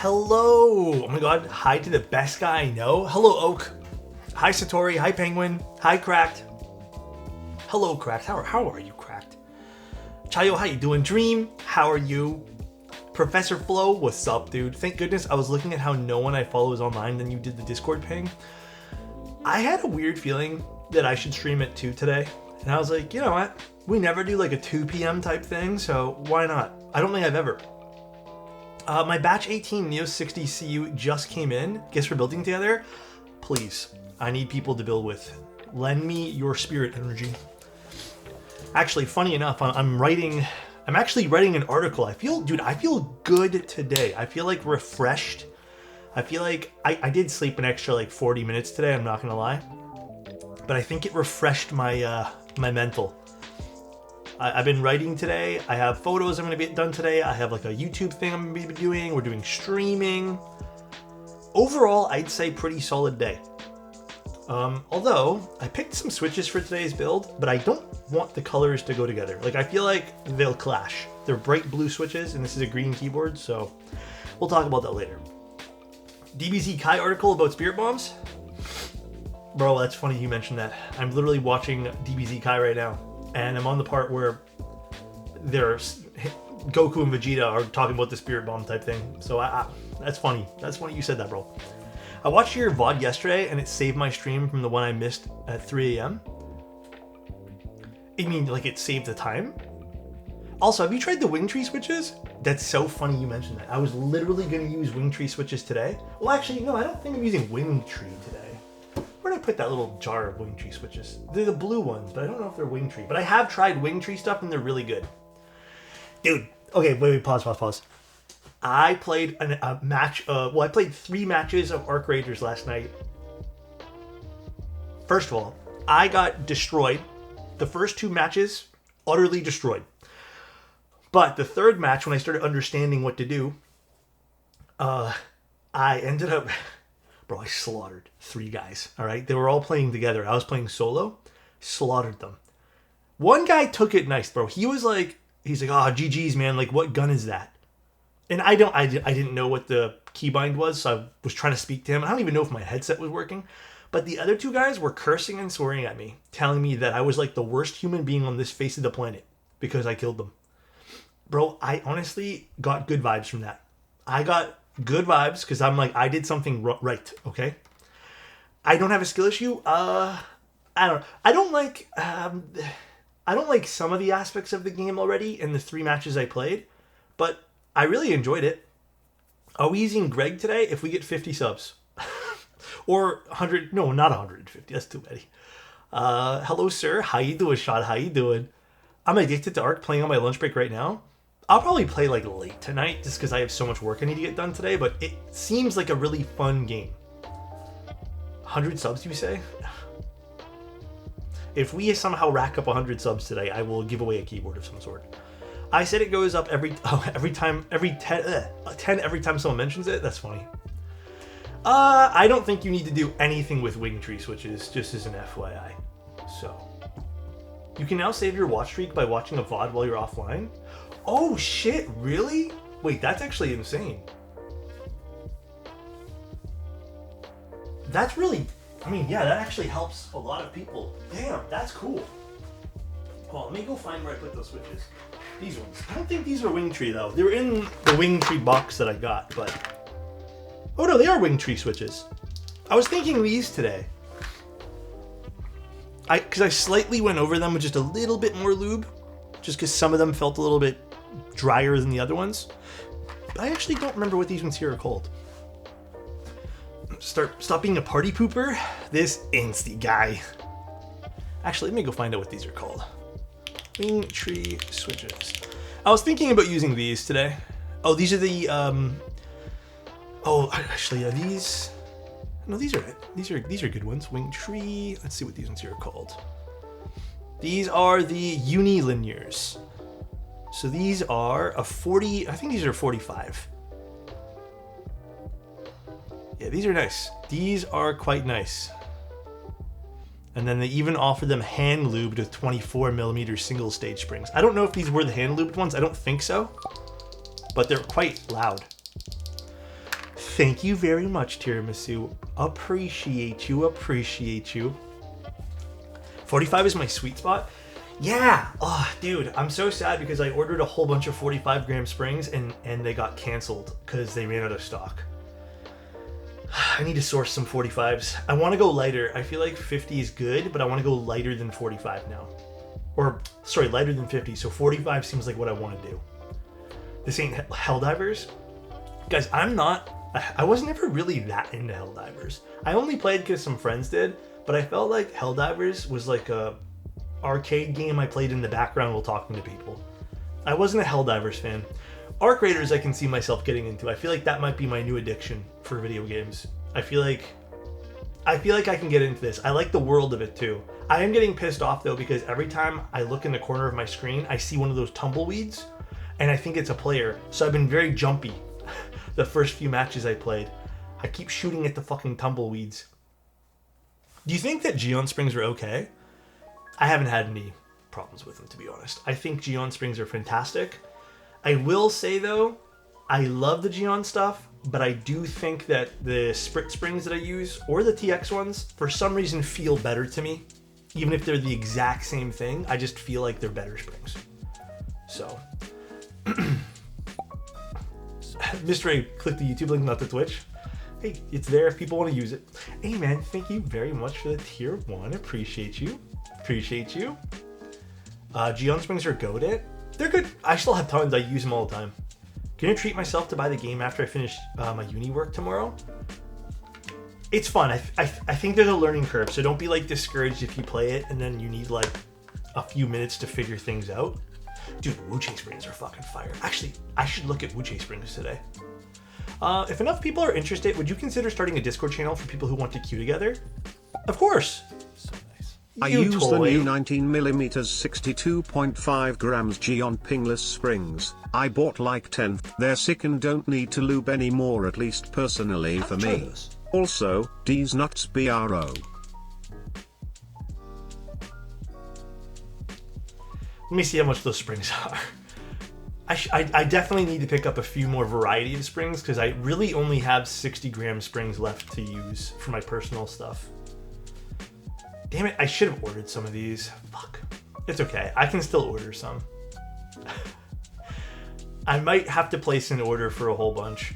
Hello! Oh my god, hi to the best guy I know. Hello, Oak. Hi, Satori. Hi, Penguin. Hi, Cracked. Hello, Cracked. How are you, Cracked? Chayo, how you doing? Dream, how are you? Professor Flo, what's up, dude? Thank goodness I was looking at how no one I follow is online, then you did the Discord ping. I had a weird feeling that I should stream at 2 today, and I was like, you know what? We never do like a 2 p.m. type thing, so why not? I don't think I've ever. My batch 18 Neo60 CU just came in. Guess we're building together? Please, I need people to build with. Lend me your spirit energy. Actually, funny enough, I'm actually writing an article. I feel good today. I feel like refreshed. I feel like I did sleep an extra like 40 minutes today, I'm not gonna lie. But I think it refreshed my my mental. I've been writing today. I have photos I'm going to get done today. I have like a YouTube thing I'm going to be doing. We're doing streaming. Overall, I'd say pretty solid day. Although, I picked some switches for today's build, but I don't want the colors to go together. Like, I feel like they'll clash. They're bright blue switches, and this is a green keyboard, so we'll talk about that later. DBZ Kai article about spirit bombs? Bro, that's funny you mentioned that. I'm literally watching DBZ Kai right now. And I'm on the part where Goku and Vegeta are talking about the spirit bomb type thing. So that's funny. That's funny you said that, bro. I watched your VOD yesterday and it saved my stream from the one I missed at 3 a.m. I mean, like it saved the time. Also, have you tried the wing tree switches? That's so funny you mentioned that. I was literally going to use wing tree switches today. Well, actually, no, I don't think I'm using wing tree today. Where did I put that little jar of wing tree switches? They're the blue ones, but I don't know if they're wing tree. But I have tried wing tree stuff and they're really good. Dude, okay, wait, pause. I played a match, I played 3 matches of Arc Raiders last night. First of all, I got destroyed. The first 2 matches, utterly destroyed. But the third match, when I started understanding what to do, I ended up... Bro, I slaughtered 3 guys, all right? They were all playing together. I was playing solo. Slaughtered them. One guy took it nice, bro. He's like, oh, GG's, man. Like, what gun is that? And I didn't know what the keybind was, so I was trying to speak to him. I don't even know if my headset was working. But the other 2 guys were cursing and swearing at me, telling me that I was like the worst human being on this face of the planet because I killed them. Bro, I honestly got good vibes from that. I got good vibes because I'm like, I did something right, okay? I don't have a skill issue. I don't like some of the aspects of the game already in the 3 matches I played, but I really enjoyed it. Are we using Greg today if we get 50 subs? Or 100, no, not 150, that's too many. Hello, sir. How you doing, Shad? How you doing? I'm addicted to Ark, playing on my lunch break right now. I'll probably play like late tonight just because I have so much work I need to get done today, but it seems like a really fun game. 100 subs, you say? If we somehow rack up 100 subs today, I will give away a keyboard of some sort. I said it goes up every 10 every time someone mentions it. That's funny. I don't think you need to do anything with wing tree switches, just as an FYI. So, you can now save your watch streak by watching a VOD while you're offline. Oh shit, really? Wait, that's actually insane. That's really, yeah, that actually helps a lot of people. Damn, that's cool. Hold on, let me go find where I put those switches. These ones. I don't think these are wing tree though. They were in the wing tree box that I got, but... Oh no, they are wing tree switches. I was thinking these today. Because I slightly went over them with just a little bit more lube. Just because some of them felt a little bit drier than the other ones. But I actually don't remember what these ones here are called. Stop being a party pooper. This Insty guy. Actually, let me go find out what these are called. Wing tree switches. I was thinking about using these today. Oh, these are the oh, actually, are these? No, these are good ones. Wing tree. Let's see what these ones here are called. These are the unilinears. So these are a 40. I think these are 45. Yeah, these are nice. These are quite nice. And then they even offer them hand lubed with 24mm single stage springs. I don't know if these were the hand lubed ones. I don't think so. But they're quite loud. Thank you very much, Tiramisu. Appreciate you, appreciate you. 45 is my sweet spot. Yeah, oh, dude, I'm so sad because I ordered a whole bunch of 45 gram springs and they got canceled because they ran out of stock. I need to source some 45s. I want to go lighter. I feel like 50 is good, but I want to go lighter than 45 now. Or, sorry, lighter than 50. So 45 seems like what I want to do. This ain't Helldivers. Guys, I was never really that into Helldivers. I only played because some friends did, but I felt like Helldivers was like a arcade game I played in the background while talking to people. I wasn't a Helldivers fan. Arc Raiders I can see myself getting into. I feel like that might be my new addiction for video games. I feel like I can get into this. I like the world of it too. I am getting pissed off though because every time I look in the corner of my screen, I see one of those tumbleweeds and I think it's a player. So I've been very jumpy the first few matches I played. I keep shooting at the fucking tumbleweeds. Do you think that Geon Springs are okay? I haven't had any problems with them, to be honest. I think Geon Springs are fantastic. I will say though, I love the Geon stuff, but I do think that the Sprit Springs that I use, or the TX ones, for some reason feel better to me. Even if they're the exact same thing, I just feel like they're better springs. So, Mr. A, click the YouTube link, not the Twitch. Hey, it's there if people want to use it. Hey man, thank you very much for the tier 1. Appreciate you. Appreciate you. Geon Springs are goated. They're good. I still have tons. I use them all the time. Gonna treat myself to buy the game after I finish my uni work tomorrow. It's fun. I think there's a learning curve, so don't be like discouraged if you play it and then you need like a few minutes to figure things out. Dude, Wuche Springs are fucking fire. Actually, I should look at Wuche Springs today. If enough people are interested, would you consider starting a Discord channel for people who want to queue together? Of course. So nice. I use the new 19mm 62.5 grams Geon Pingless Springs. I bought like 10. They're sick and don't need to lube anymore, at least personally for me. Also, D's nuts BRO. Let me see how much those springs are. I definitely need to pick up a few more variety of springs because I really only have 60 gram springs left to use for my personal stuff. Damn it, I should have ordered some of these. Fuck. It's okay, I can still order some. I might have to place an order for a whole bunch.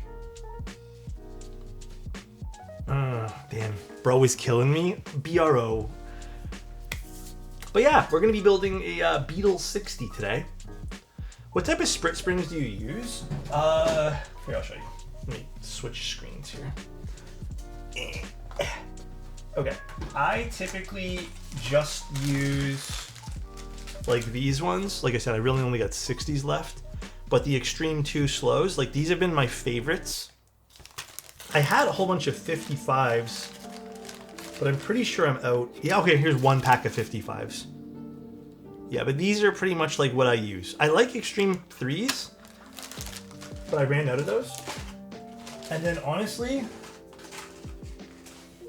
Damn, bro is killing me. BRO. But yeah, we're gonna be building a Beetle60 today. What type of Sprit Springs do you use? Here, I'll show you. Let me switch screens here. Okay, I typically just use like these ones. Like I said, I really only got 60s left. But the Extreme 2 slows, like these have been my favorites. I had a whole bunch of 55s, but I'm pretty sure I'm out. Yeah, okay, here's one pack of 55s. Yeah, but these are pretty much like what I use. I like Extreme 3s, but I ran out of those. And then honestly,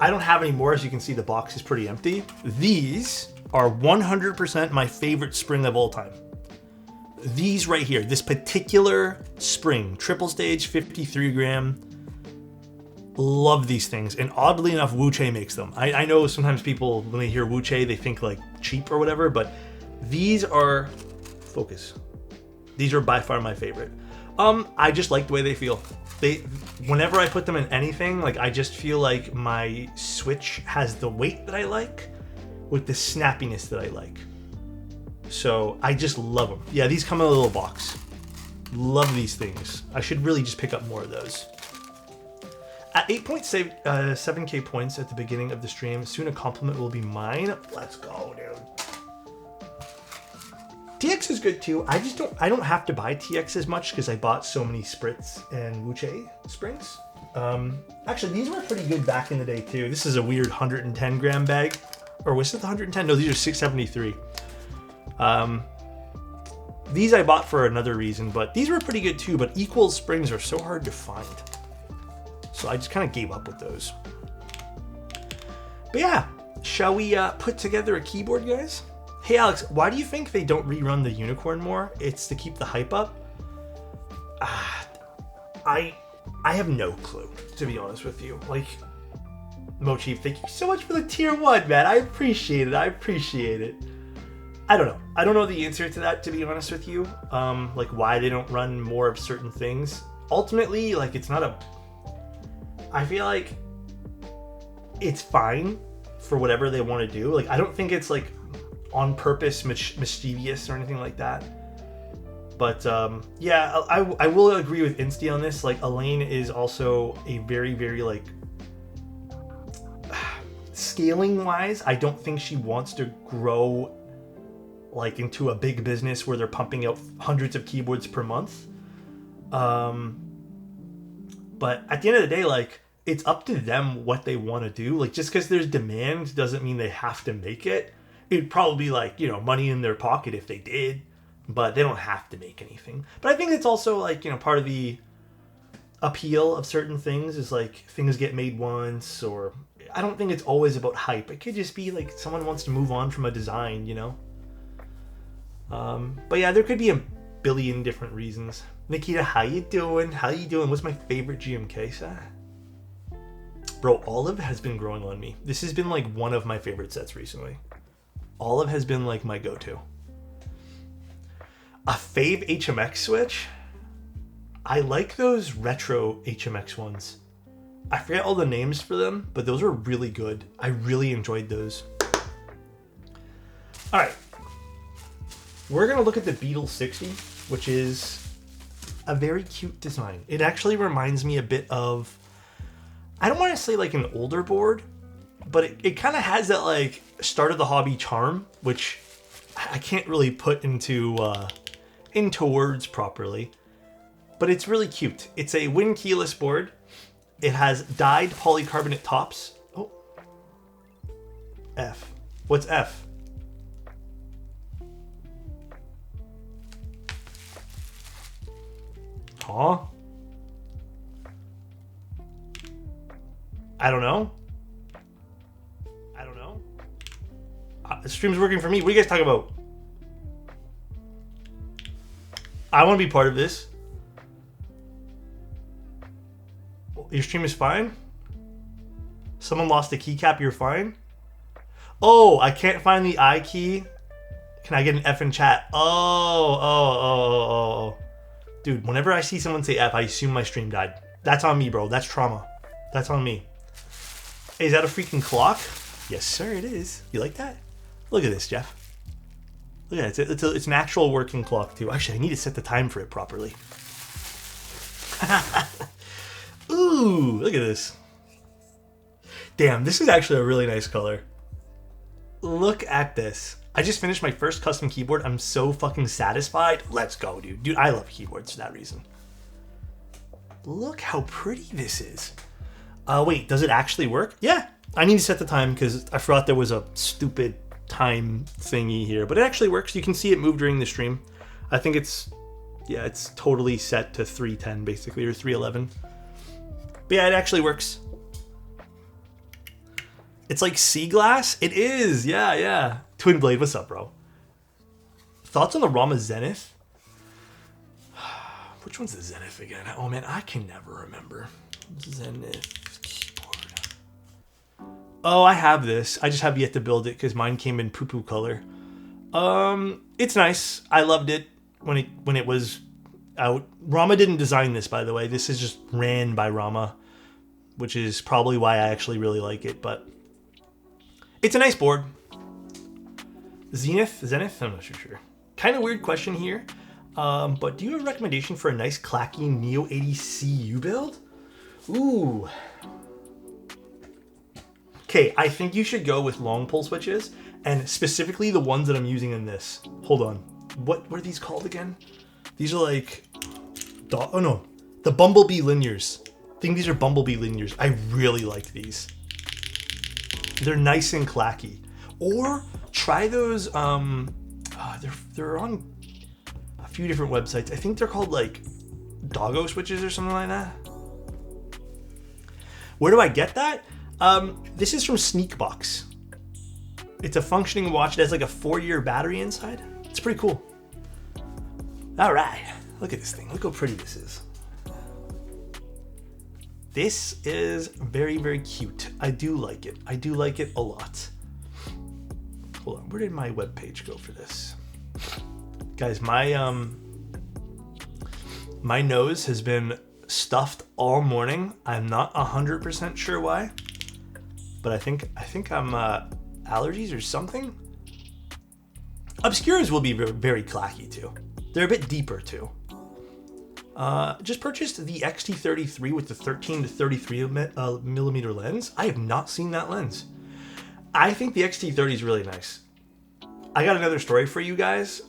I don't have any more. As you can see, the box is pretty empty. These are 100% my favorite spring of all time. These right here, this particular spring, triple stage, 53 gram. Love these things. And oddly enough, Wuche makes them. I know sometimes people, when they hear Wuche, they think like cheap or whatever, but these are, focus. These are by far my favorite. I just like the way they feel. Whenever I put them in anything, like I just feel like my Switch has the weight that I like with the snappiness that I like. So I just love them. Yeah, these come in a little box. Love these things. I should really just pick up more of those. At 8.7k points at the beginning of the stream, soon a compliment will be mine. Let's go, dude. TX is good too. I don't have to buy TX as much because I bought so many Sprits and Wuche springs. Actually, these were pretty good back in the day too. This is a weird 110 gram bag. Or was it the 110? No, these are 673. These I bought for another reason, but these were pretty good too, but equal springs are so hard to find. So I just kind of gave up with those. But yeah, shall we put together a keyboard, guys? Hey Alex, why do you think they don't rerun the Unicorn more? It's to keep the hype up? I I have no clue, to be honest with you. Like, Mochief, thank you so much for the tier 1, man. I appreciate it. I appreciate it. I don't know. I don't know the answer to that, to be honest with you. Like, why they don't run more of certain things. Ultimately, like, it's not a... I feel like it's fine for whatever they want to do. Like, I don't think it's, like, on purpose mischievous or anything like that. But, yeah, I will agree with Insty on this. Like, Elaine is also a very, very, like... Scaling-wise, I don't think she wants to grow, like, into a big business where they're pumping out hundreds of keyboards per month. But at the end of the day, like, it's up to them what they want to do. Like, just because there's demand doesn't mean they have to make it. It'd probably be, like, you know, money in their pocket if they did, but they don't have to make anything. But I think it's also, like, you know, part of the appeal of certain things is, like, things get made once, or I don't think it's always about hype. It could just be, like, someone wants to move on from a design, you know? But yeah, there could be a billion different reasons. Nikita, how you doing? How you doing? What's my favorite GMK set? Bro, Olive has been growing on me. This has been, like, one of my favorite sets recently. Olive has been, like, my go-to. A fave HMX switch? I like those retro HMX ones. I forget all the names for them, but those are really good. I really enjoyed those. All right. We're going to look at the Beetle60, which is a very cute design. It actually reminds me a bit of, I don't want to say like an older board, but it kind of has that like start of the hobby charm, which I can't really put into words properly, but it's really cute. It's a win keyless board. It has dyed polycarbonate tops. Oh, F. What's F? Huh? I don't know. The stream's working for me. What are you guys talking about? I want to be part of this. Your stream is fine? Someone lost a keycap, you're fine? Oh, I can't find the I key. Can I get an F in chat? Oh. Dude, whenever I see someone say F, I assume my stream died. That's on me, bro. That's trauma. That's on me. Hey, is that a freaking clock? Yes, sir, it is. You like that? Look at this, Jeff. Look at it. It's an actual working clock, too. Actually, I need to set the time for it properly. Ooh, look at this. Damn, this is actually a really nice color. Look at this. I just finished my first custom keyboard. I'm so fucking satisfied. Let's go, dude. Dude, I love keyboards for that reason. Look how pretty this is. Wait, does it actually work? Yeah. I need to set the time because I forgot there was a stupid time thingy here. But it actually works. You can see it move during the stream. I think it's totally set to 310 basically, or 311. But yeah, it actually works. It's like sea glass. It is. Yeah. Twin Blade, what's up, bro? Thoughts on the Rama Zenith? Which one's the Zenith again? Oh man, I can never remember. Zenith keyboard. Oh, I have this. I just have yet to build it because mine came in poo-poo color. It's nice. I loved it when it was out. Rama didn't design this, by the way. This is just ran by Rama, which is probably why I actually really like it, but it's a nice board. Zenith? I'm not sure. Kind of weird question here, but do you have a recommendation for a nice clacky Neo 80 CU build? Ooh. Okay, I think you should go with long pull switches, and specifically the ones that I'm using in this. Hold on. What are these called again? These are like... Oh no. The Bumblebee linears. I think these are Bumblebee linears. I really like these. They're nice and clacky. Or try those, they're on a few different websites. I think they're called like Doggo switches or something like that. Where do I get that? This is from Sneakbox. It's a functioning watch. It has like a 4-year battery inside. It's pretty cool. All right, look at this thing. Look how pretty this is. This is very, very cute. I do like it. I do like it a lot. Hold on, where did my webpage go for this? Guys, my nose has been stuffed all morning. I'm not 100% sure why, but I think I'm allergies or something. Obscuras will be very clacky too. They're a bit deeper too. Just purchased the XT33 with the 13 to 33 millimeter lens. I have not seen that lens. I think the XT30 is really nice. I got another story for you guys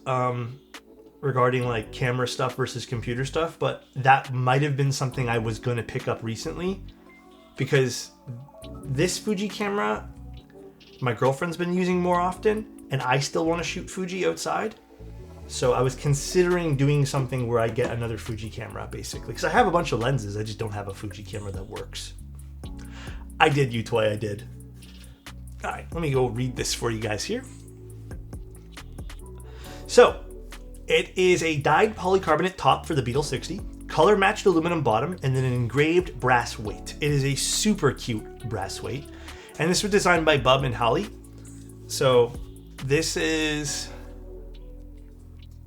regarding like camera stuff versus computer stuff, but that might have been something I was going to pick up recently because this Fuji camera, my girlfriend's been using more often, and I still want to shoot Fuji outside. So I was considering doing something where I get another Fuji camera, basically. Because I have a bunch of lenses, I just don't have a Fuji camera that works. I did, you toy, I did. All right, let me go read this for you guys here. So, it is a dyed polycarbonate top for the Beetle60, color-matched aluminum bottom, and then an engraved brass weight. It is a super cute brass weight. And this was designed by Bub and Holly. So, this is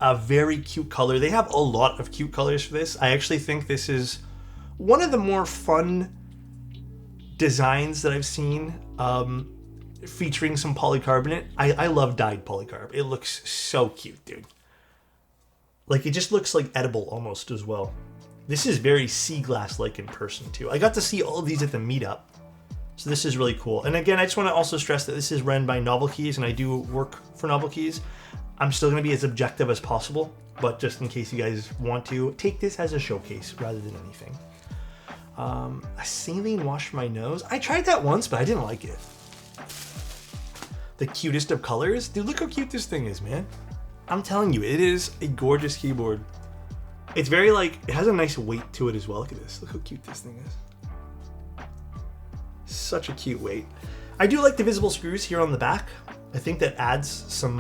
a very cute color. They have a lot of cute colors for this. I actually think this is one of the more fun designs that I've seen featuring some polycarbonate. I love dyed polycarb. It looks so cute, dude. Like, it just looks like edible almost as well. This is very sea glass-like in person too. I got to see all of these at the meetup. So this is really cool. And again, I just want to also stress that this is run by Novel Keys, and I do work for Novel Keys. I'm still going to be as objective as possible, but just in case you guys want to, take this as a showcase rather than anything. A saline wash for my nose. I tried that once, but I didn't like it. The cutest of colors. Dude, look how cute this thing is, man. I'm telling you, it is a gorgeous keyboard. It's very like, it has a nice weight to it as well. Look at this. Look how cute this thing is. Such a cute weight. I do like the visible screws here on the back. I think that adds some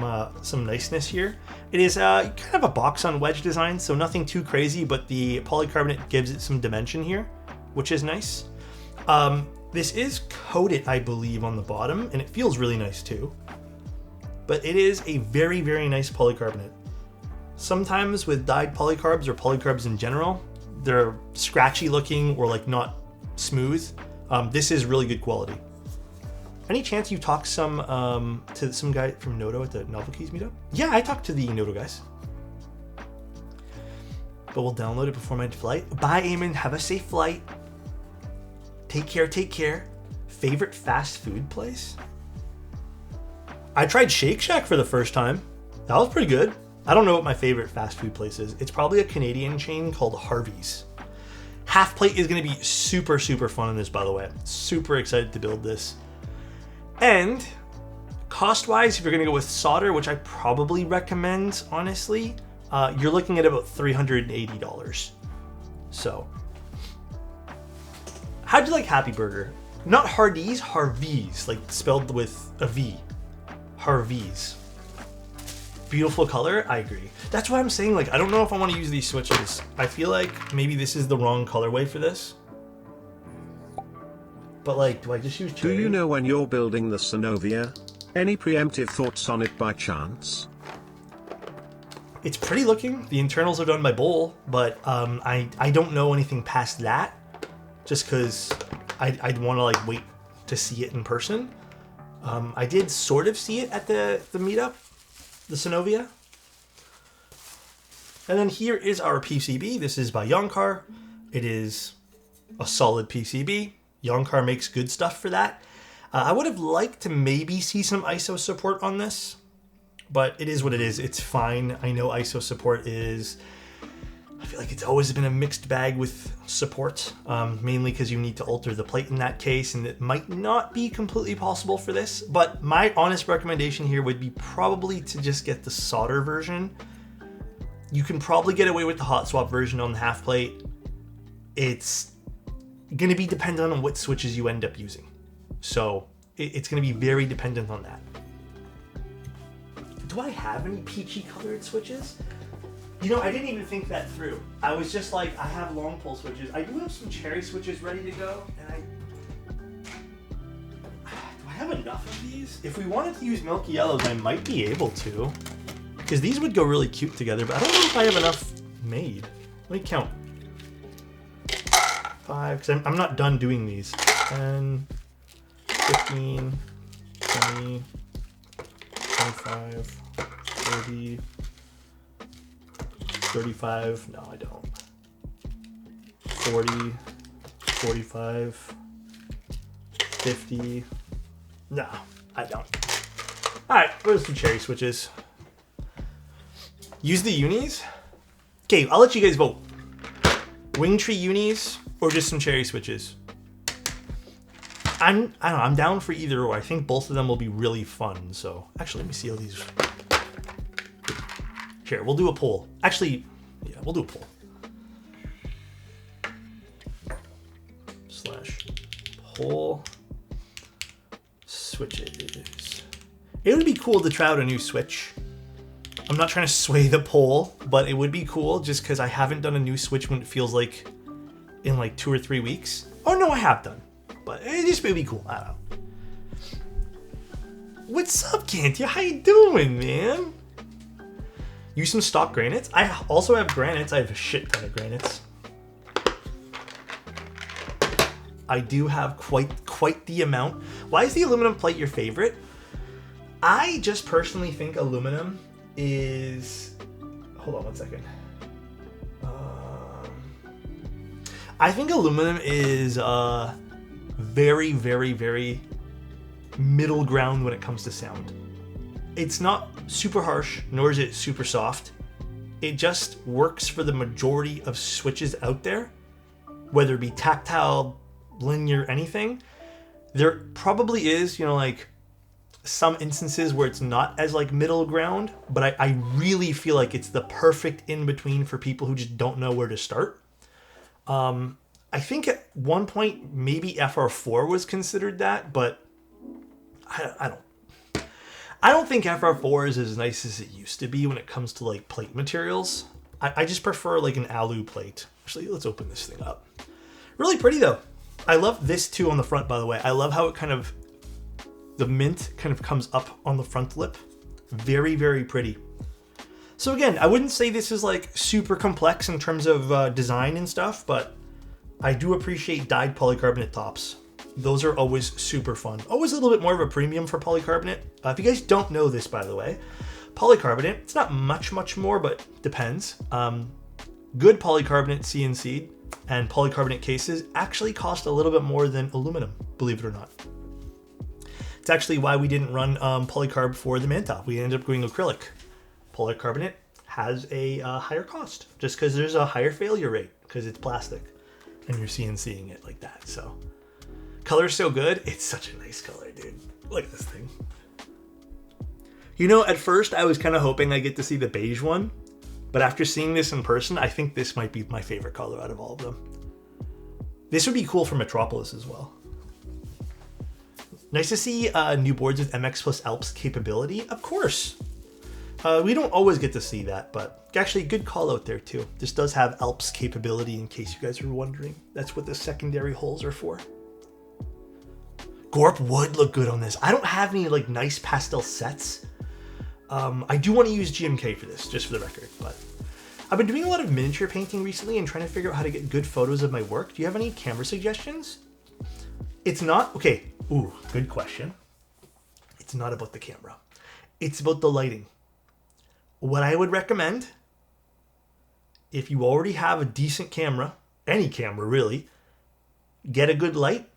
niceness here. It is kind of a box on wedge design, so nothing too crazy, but the polycarbonate gives it some dimension here, which is nice. This is coated, I believe, on the bottom, and it feels really nice too. But it is a very, very nice polycarbonate. Sometimes with dyed polycarbs or polycarbs in general, they're scratchy looking or like not smooth. This is really good quality. Any chance you talked to some guy from Noto at the Novel Keys meetup? Yeah, I talked to the Noto guys. But we'll download it before my flight. Bye, Eamon. Have a safe flight. Take care, take care. Favorite fast food place? I tried Shake Shack for the first time. That was pretty good. I don't know what my favorite fast food place is. It's probably a Canadian chain called Harvey's. Half plate is going to be super, super fun in this, by the way. Super excited to build this. And cost-wise, if you're going to go with solder, which I probably recommend, honestly, you're looking at about $380. So, how'd you like Happy Burger? Not Hardee's, Harvey's, like spelled with a V. Harvey's. Beautiful color, I agree. That's why I'm saying, like, I don't know if I want to use these switches. I feel like maybe this is the wrong colorway for this. But like, do I just use cherry? Do you know when you're building the Synovia? Any preemptive thoughts on it by chance? It's pretty looking. The internals are done by Bowl, but I don't know anything past that. Just because I'd want to like wait to see it in person. I did sort of see it at the meetup, the Synovia. And then here is our PCB. This is by Yonkar. It is a solid PCB. Yonkar makes good stuff for that. I would have liked to maybe see some ISO support on this, but it is what it is. It's fine. I know ISO support is, I feel like it's always been a mixed bag with support, mainly because you need to alter the plate in that case, and it might not be completely possible for this, but my honest recommendation here would be probably to just get the solder version. You can probably get away with the hot swap version on the half plate. It's going to be dependent on what switches you end up using. So it's going to be very dependent on that. Do I have any peachy colored switches? You know, I didn't even think that through. I was just like, I have long pole switches. I do have some cherry switches ready to go, and do I have enough of these? If we wanted to use milky yellows, I might be able to, because these would go really cute together, but I don't know if I have enough made. Let me count. 5, because I'm not done doing these. 10, 15, 20, 25, 30, 35, no I don't. 40, 45, 50, no, I don't. Alright, where's some cherry switches? Use the unis? Okay, I'll let you guys vote. Wing tree unis or just some cherry switches? I don't know, I'm down for either or. I think both of them will be really fun, so actually let me see how these. Here, we'll do a poll. Actually, yeah, we'll do a poll. / poll switches. It would be cool to try out a new switch. I'm not trying to sway the poll, but it would be cool just because I haven't done a new switch when it feels like in like 2 or 3 weeks. Oh no, I have done, but it just would be cool. I don't know. What's up, Cantia? How you doing, man? Use some stock granites. I also have granites. I have a shit ton of granites. I do have quite the amount. Why is the aluminum plate your favorite? I just personally think aluminum is... Hold on one second. I think aluminum is very, very, very middle ground when it comes to sound. It's not super harsh, nor is it super soft. It just works for the majority of switches out there, whether it be tactile, linear, anything. There probably is, you know, like some instances where it's not as like middle ground, but I really feel like it's the perfect in between for people who just don't know where to start. I think at one point maybe FR4 was considered that, but I don't think FR4 is as nice as it used to be when it comes to like plate materials. I just prefer like an alu plate. Actually, let's open this thing up. Really pretty though. I love this too on the front, by the way. I love how it kind of, the mint kind of comes up on the front lip. Very, very pretty. So again, I wouldn't say this is like super complex in terms of design and stuff, but I do appreciate dyed polycarbonate tops. Those are always super fun. Always a little bit more of a premium for polycarbonate. If you guys don't know this, by the way, polycarbonate, it's not much more, but depends. Good polycarbonate CNC and polycarbonate cases actually cost a little bit more than aluminum, believe it or not. It's actually why we didn't run polycarb for the Manta. We ended up going acrylic. Polycarbonate has a higher cost just because there's a higher failure rate because it's plastic and you're CNCing it like that. So color's so good. It's such a nice color, dude. Look at this thing. You know, at first I was kind of hoping I get to see the beige one, but after seeing this in person, I think this might be my favorite color out of all of them. This would be cool for Metropolis as well. Nice to see new boards with MX plus Alps capability. Of course. We don't always get to see that, but actually good call out there too. This does have Alps capability in case you guys are wondering. That's what the secondary holes are for. Gorp would look good on this. I don't have any like nice pastel sets. I do want to use GMK for this, just for the record, but I've been doing a lot of miniature painting recently and trying to figure out how to get good photos of my work. Do you have any camera suggestions? It's not, okay, ooh, good question. It's not about the camera. It's about the lighting. What I would recommend, if you already have a decent camera, any camera really, get a good light,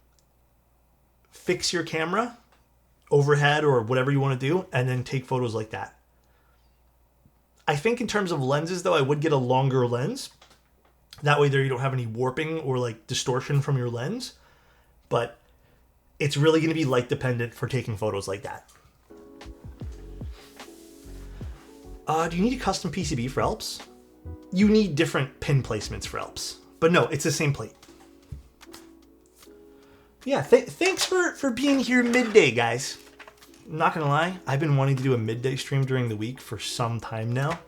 fix your camera, overhead or whatever you want to do, and then take photos like that. I think in terms of lenses though, I would get a longer lens. That way there you don't have any warping or like distortion from your lens, but it's really going to be light dependent for taking photos like that. Do you need a custom PCB for Alps? You need different pin placements for Alps, but no, it's the same plate. Yeah, thanks for being here midday, guys. I'm not gonna lie, I've been wanting to do a midday stream during the week for some time now.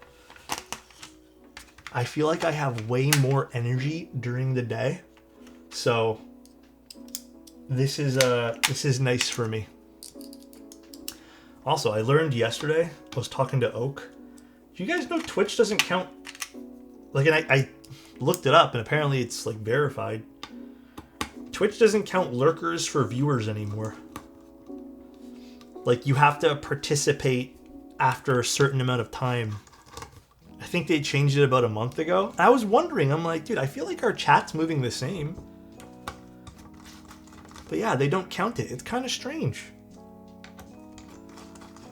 I feel like I have way more energy during the day. So this is nice for me. Also, I learned yesterday, I was talking to Oak. Do you guys know Twitch doesn't count? Like, and I looked it up, and apparently it's like verified. Twitch doesn't count lurkers for viewers anymore. Like, you have to participate after a certain amount of time. I think they changed it about a month ago. I was wondering, I'm like, dude, I feel like our chat's moving the same. But yeah, they don't count it. It's kind of strange.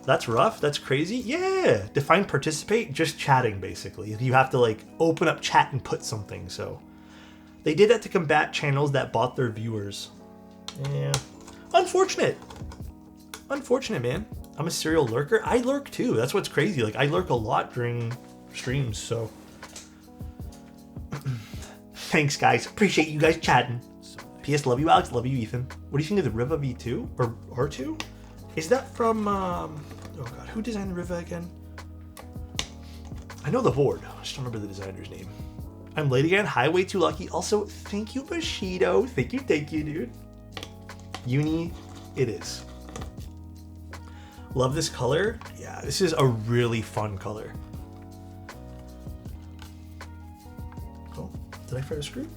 That's rough. That's crazy. Yeah. Define participate, just chatting, basically. You have to, like, open up chat and put something, so. They did that to combat channels that bought their viewers. Yeah. Unfortunate. Unfortunate, man. I'm a serial lurker. I lurk, too. That's what's crazy. Like, I lurk a lot during streams, so. Thanks, guys. Appreciate you guys chatting. P.S. Love you, Alex. Love you, Ethan. What do you think of the Riva V2? Or R2? Is that from, oh god, who designed the Riva again? I know the board. I just don't remember the designer's name. I'm late again. Hi, way too lucky. Also, thank you, Bushido. Thank you, dude. Uni, it is. Love this color. Yeah, this is a really fun color. Oh, did I fire a screw?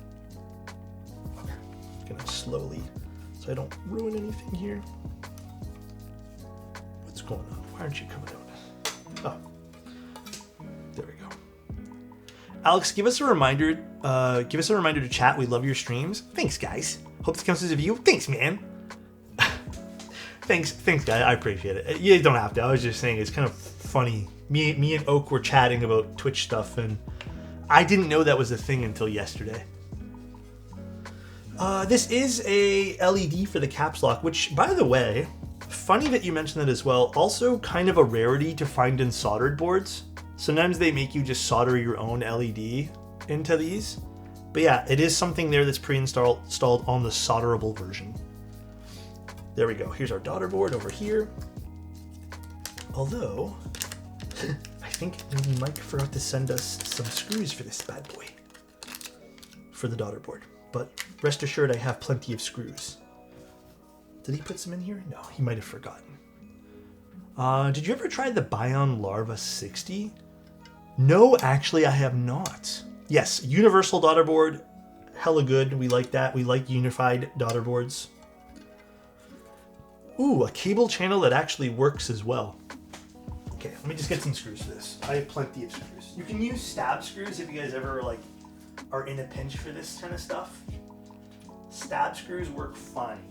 Okay, gonna slowly, so I don't ruin anything here. What's going on? Why aren't you coming out? Oh, there we go. Alex, give us a reminder. Give us a reminder to chat. We love your streams. Thanks, guys. Hope this counts as a view. Thanks, man. Thanks, guys. I appreciate it. You don't have to. I was just saying it's kind of funny. Me and Oak were chatting about Twitch stuff, and I didn't know that was a thing until yesterday. This is a LED for the caps lock, which, by the way, funny that you mentioned that as well. Also, kind of a rarity to find in soldered boards. Sometimes they make you just solder your own LED into these. But yeah, it is something there that's pre-installed on the solderable version. There we go. Here's our daughter board over here. Although, I think maybe Mike forgot to send us some screws for this bad boy. For the daughter board. But rest assured I have plenty of screws. Did he put some in here? No, he might have forgotten. Did you ever try the Bion Larva 60? No, actually I have not. Yes, universal daughter board. Hella good. We like that. We like unified daughter boards. Ooh, a cable channel that actually works as well. Okay, let me just get some screws for this. I have plenty of screws. You can use stab screws if you guys ever like are in a pinch for this kind of stuff. Stab screws work fine.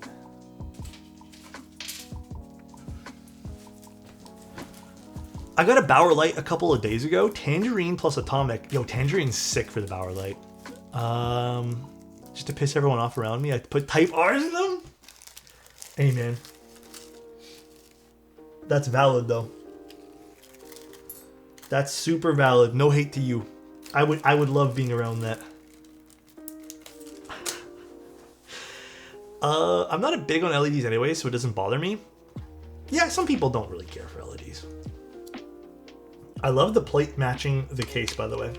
I got a Bauer Light a couple of days ago. Tangerine plus Atomic. Yo, Tangerine's sick for the Bauer Light. Just to piss everyone off around me, I put Type R's in them? Hey, man. That's valid, though. That's super valid. No hate to you. I would love being around that. I'm not a big on LEDs anyway, so it doesn't bother me. Yeah, some people don't really care for LEDs. I love the plate matching the case, by the way.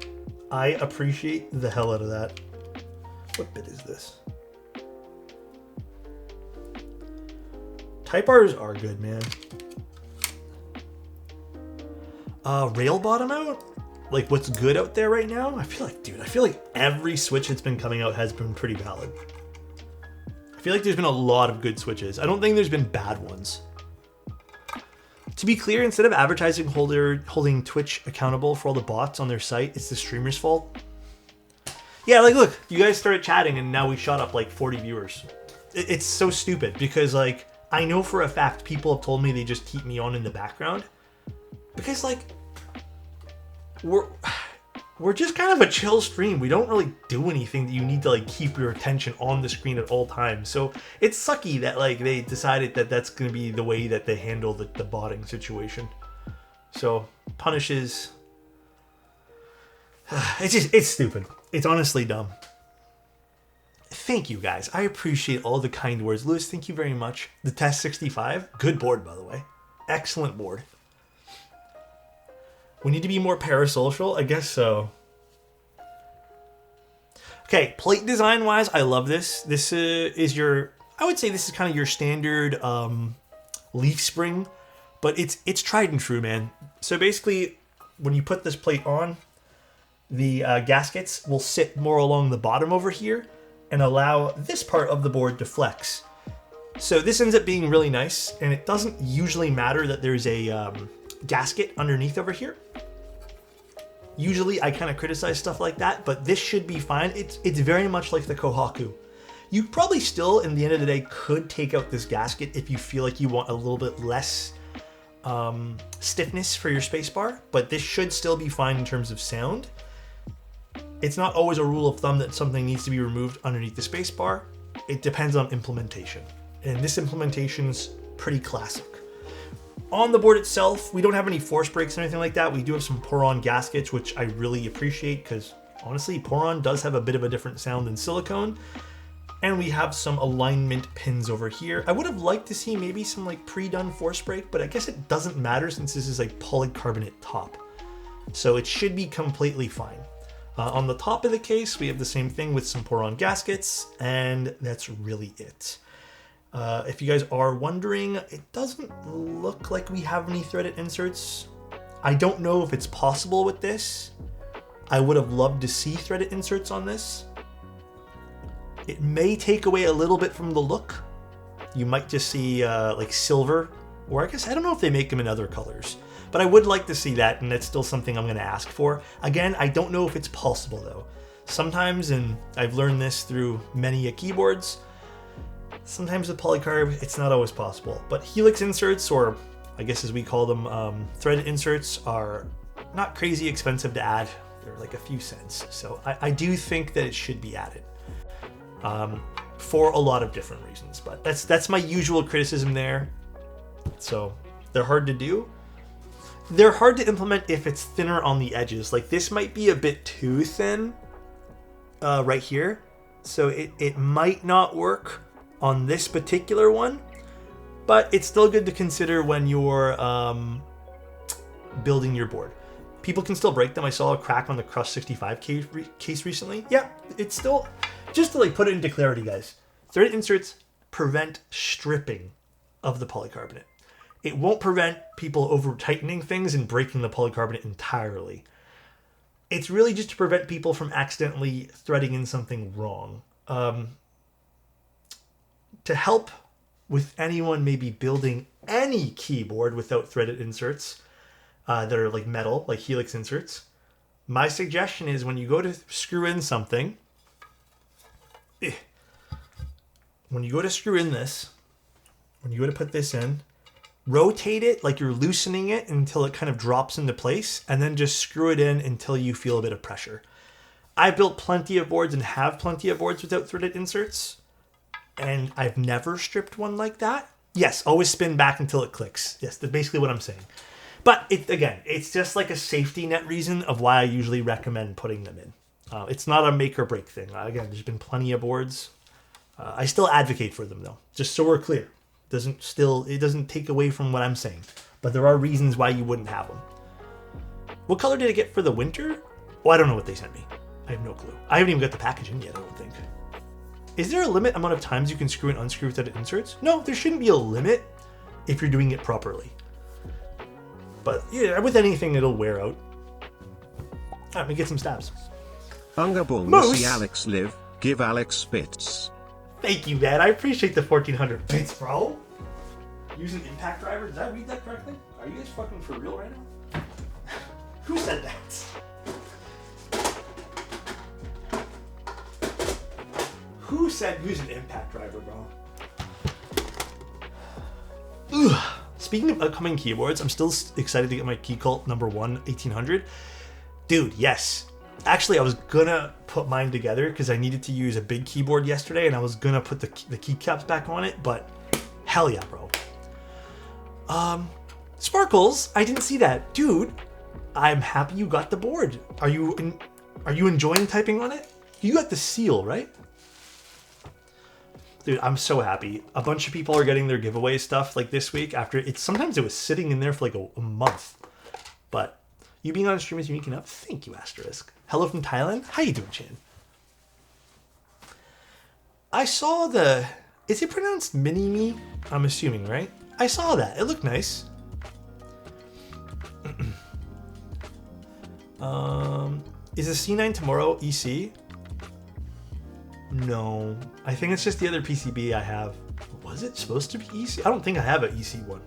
I appreciate the hell out of that. What bit is this? Type R's are good, man. Rail bottom out? Like what's good out there right now? I feel like every switch that's been coming out has been pretty valid. I feel like there's been a lot of good switches. I don't think there's been bad ones. To be clear, instead of advertising holding Twitch accountable for all the bots on their site, it's the streamer's fault. Yeah, like look, you guys started chatting and now we shot up like 40 viewers. It's so stupid because like, I know for a fact people have told me they just keep me on in the background. Because like, we're just kind of a chill stream. We don't really do anything that you need to like keep your attention on the screen at all times. So it's sucky that like they decided that that's going to be the way that they handle the botting situation. So punishes. It's stupid. It's honestly dumb. Thank you guys. I appreciate all the kind words. Lewis, thank you very much. The Test 65, good board by the way. Excellent board. We need to be more parasocial? I guess so. Okay, plate design wise, I love this. This is your, I would say this is kind of your standard leaf spring, but it's tried and true, man. So basically, when you put this plate on, the gaskets will sit more along the bottom over here and allow this part of the board to flex. So this ends up being really nice, and it doesn't usually matter that there's a gasket underneath over here. Usually I kind of criticize stuff like that, but this should be fine. It's very much like the Kohaku. You probably still, in the end of the day, could take out this gasket if you feel like you want a little bit less stiffness for your spacebar, but this should still be fine in terms of sound. It's not always a rule of thumb that something needs to be removed underneath the spacebar. It depends on implementation, and this implementation's pretty classic. On the board itself, we don't have any force breaks or anything like that. We do have some pour-on gaskets, which I really appreciate because honestly, pour-on does have a bit of a different sound than silicone. And we have some alignment pins over here. I would have liked to see maybe some like pre-done force break, but I guess it doesn't matter since this is a polycarbonate top. So it should be completely fine. On the top of the case, we have the same thing with some pour-on gaskets, and that's really it. If you guys are wondering, it doesn't look like we have any threaded inserts. I don't know if it's possible with this. I would have loved to see threaded inserts on this. It may take away a little bit from the look. You might just see like silver, or I guess I don't know if they make them in other colors. But I would like to see that, and that's still something I'm going to ask for. Again, I don't know if it's possible though. Sometimes, and I've learned this through many keyboards, sometimes with polycarb, it's not always possible. But helix inserts, or I guess as we call them, threaded inserts, are not crazy expensive to add. They're like a few cents. So I do think that it should be added for a lot of different reasons. But that's my usual criticism there. So they're hard to do. They're hard to implement if it's thinner on the edges. Like this might be a bit too thin right here. So it might not work on this particular one, but it's still good to consider when you're building your board. People can still break them. I saw a crack on the Crush 65 case recently. Yeah, it's still, just to like put it into clarity, guys, threaded inserts prevent stripping of the polycarbonate. It won't prevent people over tightening things and breaking the polycarbonate entirely. It's really just to prevent people from accidentally threading in something wrong. To help with anyone maybe building any keyboard without threaded inserts that are like metal, like helix inserts, my suggestion is when you go to screw in something, when you go to screw in this, when you go to put this in, rotate it like you're loosening it until it kind of drops into place, and then just screw it in until you feel a bit of pressure. I built plenty of boards and have plenty of boards without threaded inserts, and I've never stripped one like that. Yes, always spin back until it clicks. Yes, that's basically what I'm saying. But again, it's just like a safety net reason of why I usually recommend putting them in. It's not a make or break thing. Again, there's been plenty of boards. I still advocate for them though, just so we're clear. It doesn't take away from what I'm saying, but there are reasons why you wouldn't have them. What color did I get for the winter? Oh, I don't know what they sent me. I have no clue. I haven't even got the packaging yet, I don't think. Is there a limit amount of times you can screw and unscrew threaded inserts? No, there shouldn't be a limit if you're doing it properly. But yeah, with anything, it'll wear out. Let me get some stabs. Ungabung, see Alex live, give Alex bits. Thank you, man. I appreciate the 1400 bits, bro. Using impact driver? Did I read that correctly? Are you guys fucking for real right now? Who said that? Who said use an impact driver, bro? Ugh. Speaking of upcoming keyboards, I'm still excited to get my Keycult number 1 1800. Dude, yes. Actually, I was gonna put mine together because I needed to use a big keyboard yesterday, and I was gonna put the keycaps back on it, but hell yeah, bro. Sparkles, I didn't see that. Dude, I'm happy you got the board. Are you enjoying typing on it? You got the seal, right? Dude, I'm so happy. A bunch of people are getting their giveaway stuff like this week after sometimes it was sitting in there for like a month. But you being on stream is unique enough. Thank you, Asterisk. Hello from Thailand. How you doing, Chan? I saw the... Is it pronounced Mini-Me? I'm assuming, right? I saw that. It looked nice. Is the C9 tomorrow EC? No. I think it's just the other PCB I have. Was it supposed to be EC? I don't think I have an EC one.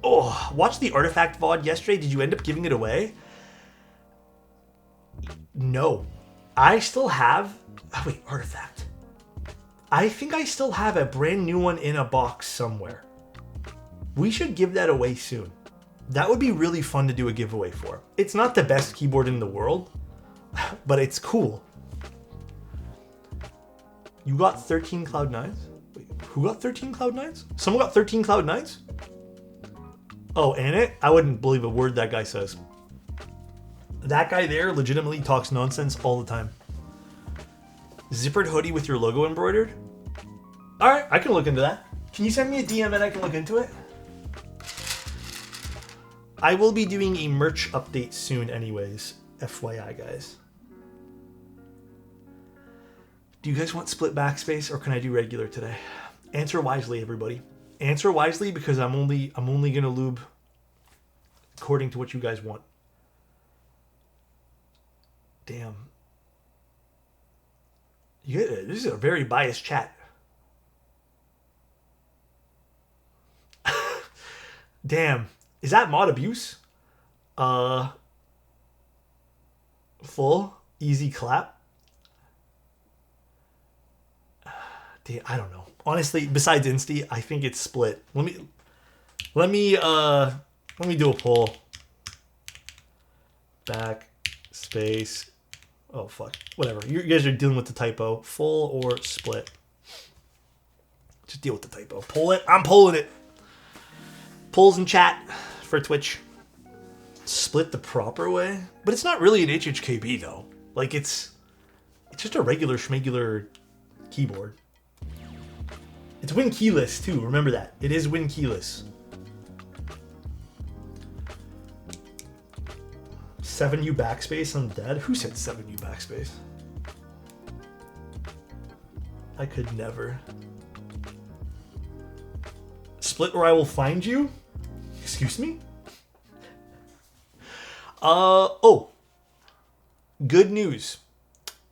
Oh, watched the Artifact VOD yesterday. Did you end up giving it away? No. I still have... Oh, wait, Artifact. I think I still have a brand new one in a box somewhere. We should give that away soon. That would be really fun to do a giveaway for. It's not the best keyboard in the world, but it's cool. You got 13 Cloud9s? Wait, who got 13 Cloud9s? Someone got 13 Cloud9s? Oh, and it? I wouldn't believe a word that guy says. That guy there legitimately talks nonsense all the time. Zippered hoodie with your logo embroidered? Alright, I can look into that. Can you send me a DM and I can look into it? I will be doing a merch update soon anyways. FYI, guys. Do you guys want split backspace or can I do regular today? Answer wisely, everybody. Answer wisely because I'm only gonna lube according to what you guys want. Damn. This is a very biased chat. Damn. Is that mod abuse? Full easy clap. Damn, I don't know. Honestly, besides Insty, I think it's split. Let me do a poll. Backspace. Oh fuck. Whatever. You guys are dealing with the typo. Full or split. Just deal with the typo. Pull it. I'm pulling it. Polls in chat for Twitch. Split the proper way, but it's not really an HHKB though. Like it's just a regular schmegular keyboard. It's Win keyless too. Remember that. It is Win keyless. 7U backspace. I'm dead. Who said 7U backspace? I could never. Split or I will find you? Excuse me? Oh. Good news.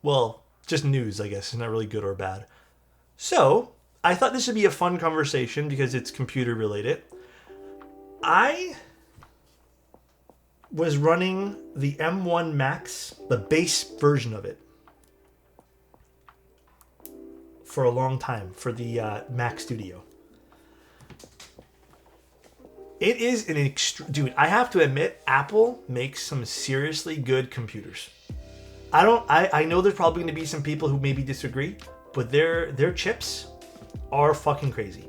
Well, just news, I guess. It's not really good or bad. So, I thought this would be a fun conversation because it's computer related. I was running the M1 Max, the base version of it, for a long time for the Mac Studio. It is an dude, I have to admit, Apple makes some seriously good computers. I know there's probably going to be some people who maybe disagree, but their chips are fucking crazy.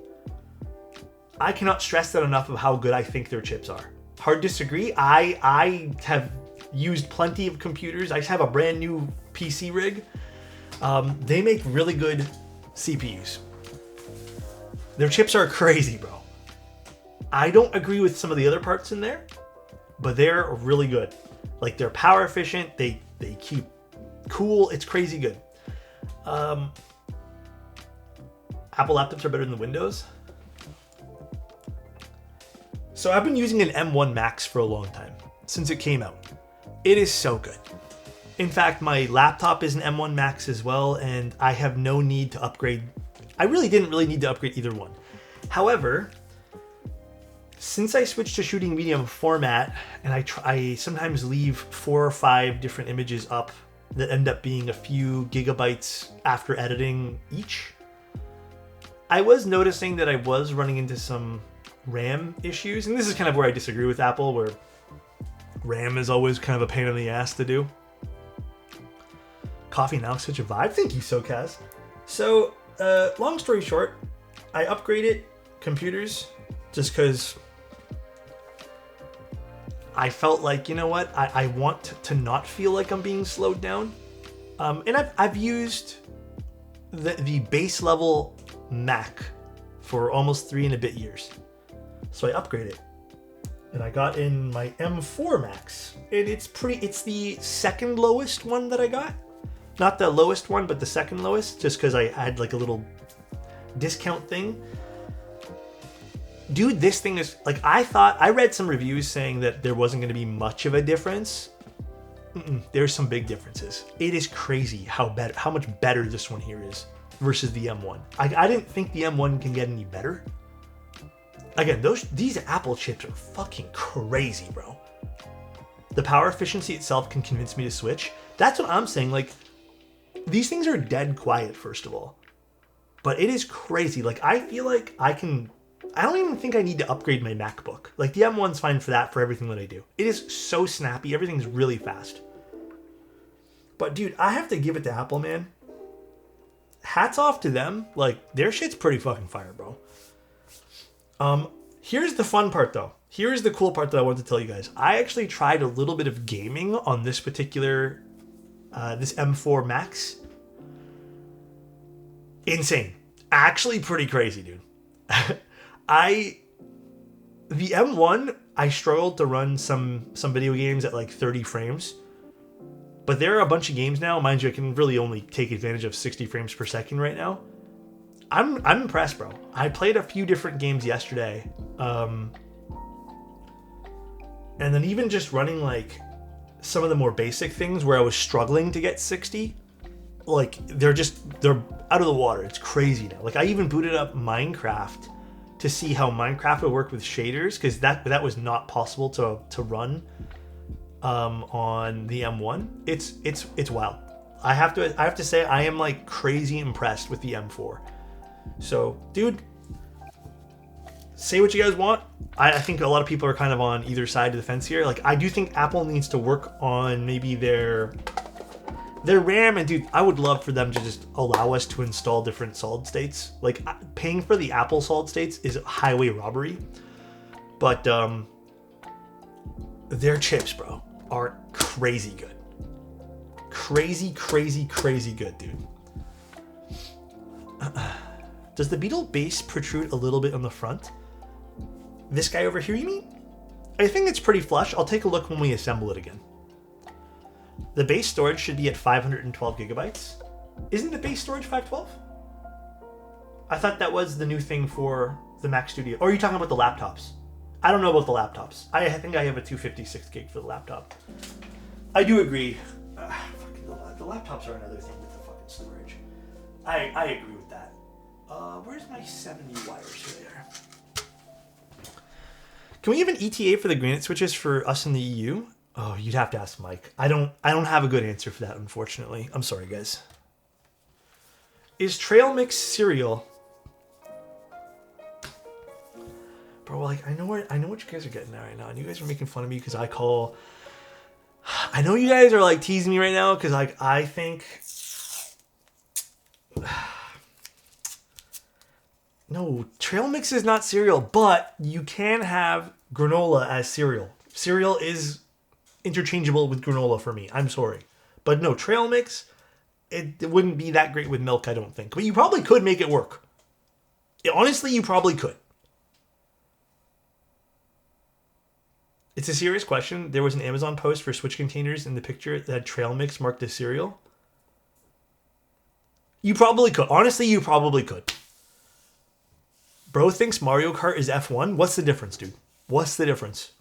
I cannot stress that enough of how good I think their chips are. Hard disagree. I have used plenty of computers. I just have a brand new PC rig. They make really good CPUs. Their chips are crazy, bro. I don't agree with some of the other parts in there, but they're really good. Like they're power efficient. They keep cool. It's crazy good. Apple laptops are better than Windows. So I've been using an M1 Max for a long time, since it came out. It is so good. In fact, my laptop is an M1 Max as well, and I have no need to upgrade. I really didn't need to upgrade either one. However, since I switched to shooting medium format, and I sometimes leave 4 or 5 different images up that end up being a few gigabytes after editing each, I was noticing that I was running into some RAM issues, and this is kind of where I disagree with Apple, where RAM is always kind of a pain in the ass to do. Coffee now, such a vibe. Thank you, SoCaz. So, long story short, I upgraded computers just because I felt like, you know what, I want to not feel like I'm being slowed down. And I've used the base level Mac for almost 3 and a bit years. So I upgraded. And I got in my M4 Max. And it's the second lowest one that I got. Not the lowest one, but the second lowest, just because I had like a little discount thing. Dude, this thing is like, I read some reviews saying that there wasn't going to be much of a difference. There's some big differences. It is crazy how much better this one here is versus the M1. I didn't think the M1 can get any better. Again, these Apple chips are fucking crazy, bro. The power efficiency itself can convince me to switch. That's what I'm saying. Like, these things are dead quiet, first of all. But it is crazy. Like, I feel like I don't even think I need to upgrade my MacBook. Like, the M1's fine for that, for everything that I do. It is so snappy. Everything's really fast. But, dude, I have to give it to Apple, man. Hats off to them. Like, their shit's pretty fucking fire, bro. Here's the fun part, though. Here's the cool part that I wanted to tell you guys. I actually tried a little bit of gaming on this particular, this M4 Max. Insane. Actually pretty crazy, dude. The M1, I struggled to run some video games at like 30 frames. But there are a bunch of games now, mind you, I can really only take advantage of 60 frames per second right now. I'm impressed, bro. I played a few different games yesterday. And then even just running like some of the more basic things where I was struggling to get 60, like they're out of the water. It's crazy now. Like I even booted up Minecraft to see how Minecraft would work with shaders, because that was not possible to run on the M1. It's wild. I have to say I am like crazy impressed with the M4. So, dude, say what you guys want. I think a lot of people are kind of on either side of the fence here. Like, I do think Apple needs to work on maybe their RAM, and dude, I would love for them to just allow us to install different solid states. Like, paying for the Apple solid states is highway robbery. But their chips, bro, are crazy good. Crazy good, dude. Does the Beetle base protrude a little bit on the front? This guy over here, you mean? I think it's pretty flush. I'll take a look when we assemble it again. The base storage should be at 512 gigabytes. Isn't the base storage 512? I thought that was the new thing for the Mac Studio. Or are you talking about the laptops? I don't know about the laptops. I think I have a 256 gig for the laptop. I do agree. The laptops are another thing with the fucking storage. I agree with that. Where's my 70 wires here? Can we have an ETA for the granite switches for us in the EU? Oh, you'd have to ask Mike. I don't have a good answer for that, unfortunately. I'm sorry, guys. Is trail mix cereal? Bro, like I know what you guys are getting at right now, and you guys are making fun of me because I know you guys are like teasing me right now because like I think. No, trail mix is not cereal, but you can have granola as cereal. Cereal is interchangeable with granola for me. I'm sorry. But no, trail mix, it wouldn't be that great with milk, I don't think. But you probably could make it work. Honestly, you probably could. It's a serious question. There was an Amazon post for Switch containers in the picture that had trail mix marked as cereal. You probably could. Honestly, you probably could. Bro thinks Mario Kart is F1. What's the difference, dude? What's the difference?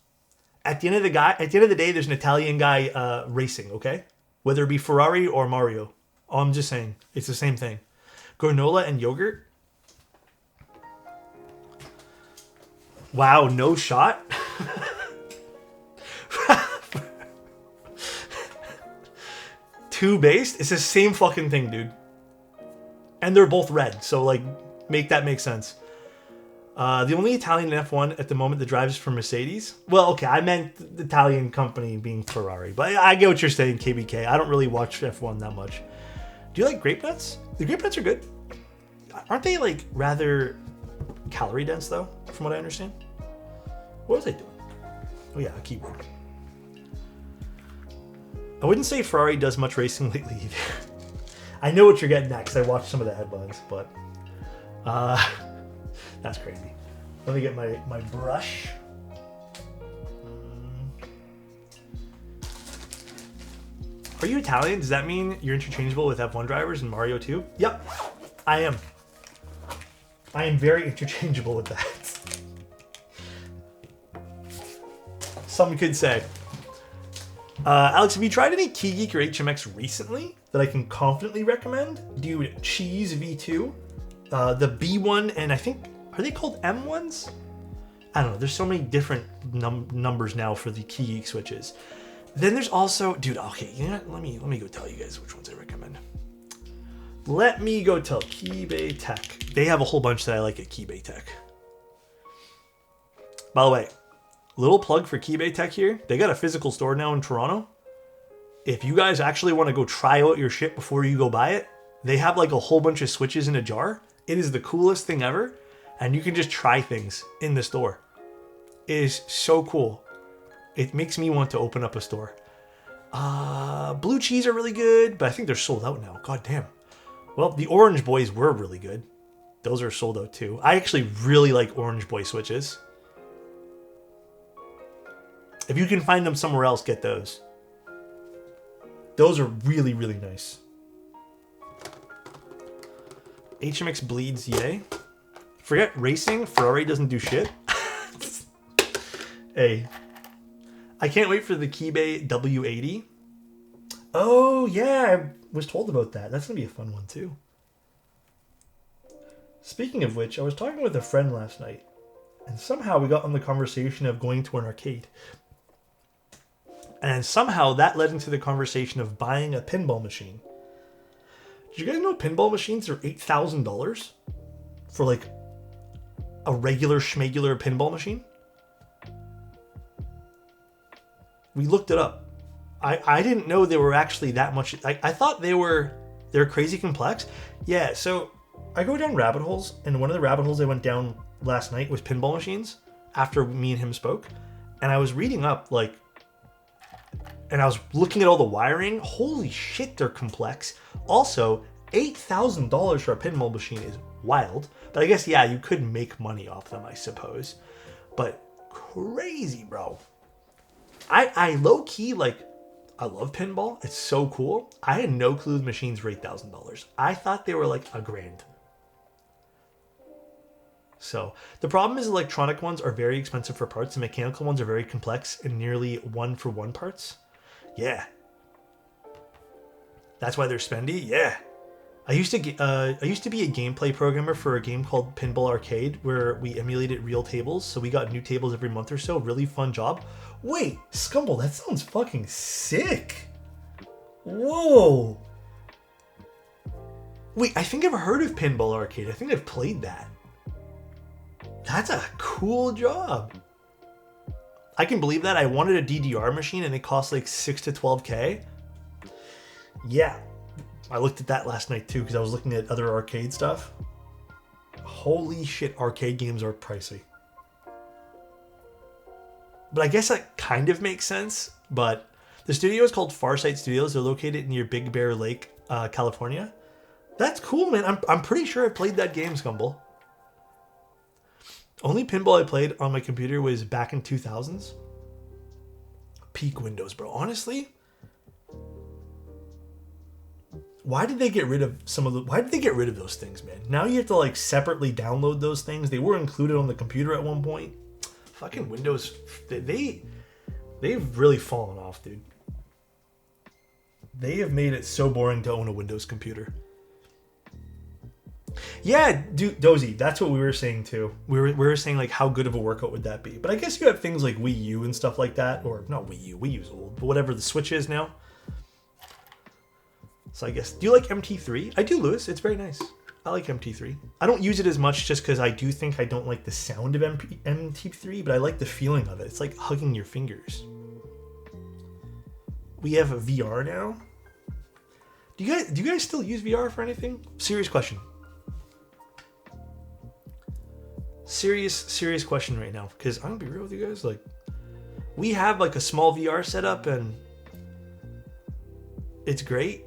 At the end of the day, there's an Italian guy racing, okay? Whether it be Ferrari or Mario. I'm just saying, it's the same thing. Granola and yogurt. Wow, no shot. Two based? It's the same fucking thing, dude. And they're both red, so like, make that make sense. The only Italian F1 at the moment that drives for Mercedes. Well, okay, I meant the Italian company being Ferrari, but I get what you're saying, KBK. I don't really watch F1 that much. Do you like grape nuts? The grape nuts are good. Aren't they like rather calorie dense though, from what I understand? What was I doing? Oh yeah, a keyboard. I wouldn't say Ferrari does much racing lately either. I know what you're getting at because I watched some of the headlines, but that's crazy. Let me get my brush. Are you Italian? Does that mean you're interchangeable with F1 drivers in Mario 2? Yep, I am. I am very interchangeable with that. Some could say. Alex, have you tried any KeyGeek or HMX recently that I can confidently recommend? Dude, Cheese V2, the B1, and I think, are they called M1s? I don't know. There's so many different numbers now for the KeyGeek switches. Then there's also, dude, okay, you know what? Let me go tell you guys which ones I recommend. Let me go tell Keybay Tech. They have a whole bunch that I like at Keybay Tech. By the way, little plug for Keybay Tech here. They got a physical store now in Toronto. If you guys actually want to go try out your shit before you go buy it, they have like a whole bunch of switches in a jar. It is the coolest thing ever. And you can just try things in the store. It is so cool. It makes me want to open up a store. Blue Cheese are really good, but I think they're sold out now. God damn. Well, the Orange Boys were really good. Those are sold out too. I actually really like Orange Boy switches. If you can find them somewhere else, get those. Those are really, really nice. HMX bleeds, yay. Forget racing, Ferrari doesn't do shit. Hey. I can't wait for the Keybay W80. Oh, yeah, I was told about that. That's going to be a fun one, too. Speaking of which, I was talking with a friend last night, and somehow we got on the conversation of going to an arcade. And somehow that led into the conversation of buying a pinball machine. Did you guys know pinball machines are $8,000 for like a regular schmegular pinball machine? We looked it up. I didn't know they were actually that much. I thought they're crazy complex. Yeah, so I go down rabbit holes, and one of the rabbit holes I went down last night was pinball machines after me and him spoke. And I was reading up, and I was looking at all the wiring. Holy shit, they're complex. Also, $8,000 for a pinball machine is wild. But I guess, yeah, you could make money off them, I suppose. But crazy, bro. I low-key, I love pinball. It's so cool. I had no clue the machines were $8,000. I thought they were like $1,000. So the problem is electronic ones are very expensive for parts. The mechanical ones are very complex and nearly one-for-one parts. Yeah. That's why they're spendy. Yeah. I used to be a gameplay programmer for a game called Pinball Arcade where we emulated real tables. So we got new tables every month or so. Really fun job. Wait, Scumble, that sounds fucking sick. Whoa. Wait, I think I've heard of Pinball Arcade. I think I've played that. That's a cool job. I can believe that. I wanted a DDR machine and it cost like $6 to $12K. Yeah. I looked at that last night too because I was looking at other arcade stuff. Holy shit, arcade games are pricey. But I guess that kind of makes sense. But the studio is called Farsight Studios. They're located near Big Bear Lake, California. That's cool, man. I'm pretty sure I played that game, Scumble. Only pinball I played on my computer was back in 2000s. Peak Windows, bro. Honestly, why did they get rid of those things, man? Now you have to like separately download those things. They were included on the computer at one point. Fucking Windows, they've really fallen off, dude. They have made it so boring to own a Windows computer. Yeah, dude, Dozy, that's what we were saying too. We were saying like how good of a workout would that be? But I guess you have things like Wii U and stuff like that, or not Wii U. Wii U's old, but whatever the Switch is now. So I guess, do you like MT3? I do, Lewis. It's very nice. I like MT3. I don't use it as much just because I do think I don't like the sound of MT3, but I like the feeling of it. It's like hugging your fingers. We have a VR now. Do you guys still use VR for anything? Serious question. Serious question right now, because I'm gonna be real with you guys. Like, we have like a small VR setup and it's great.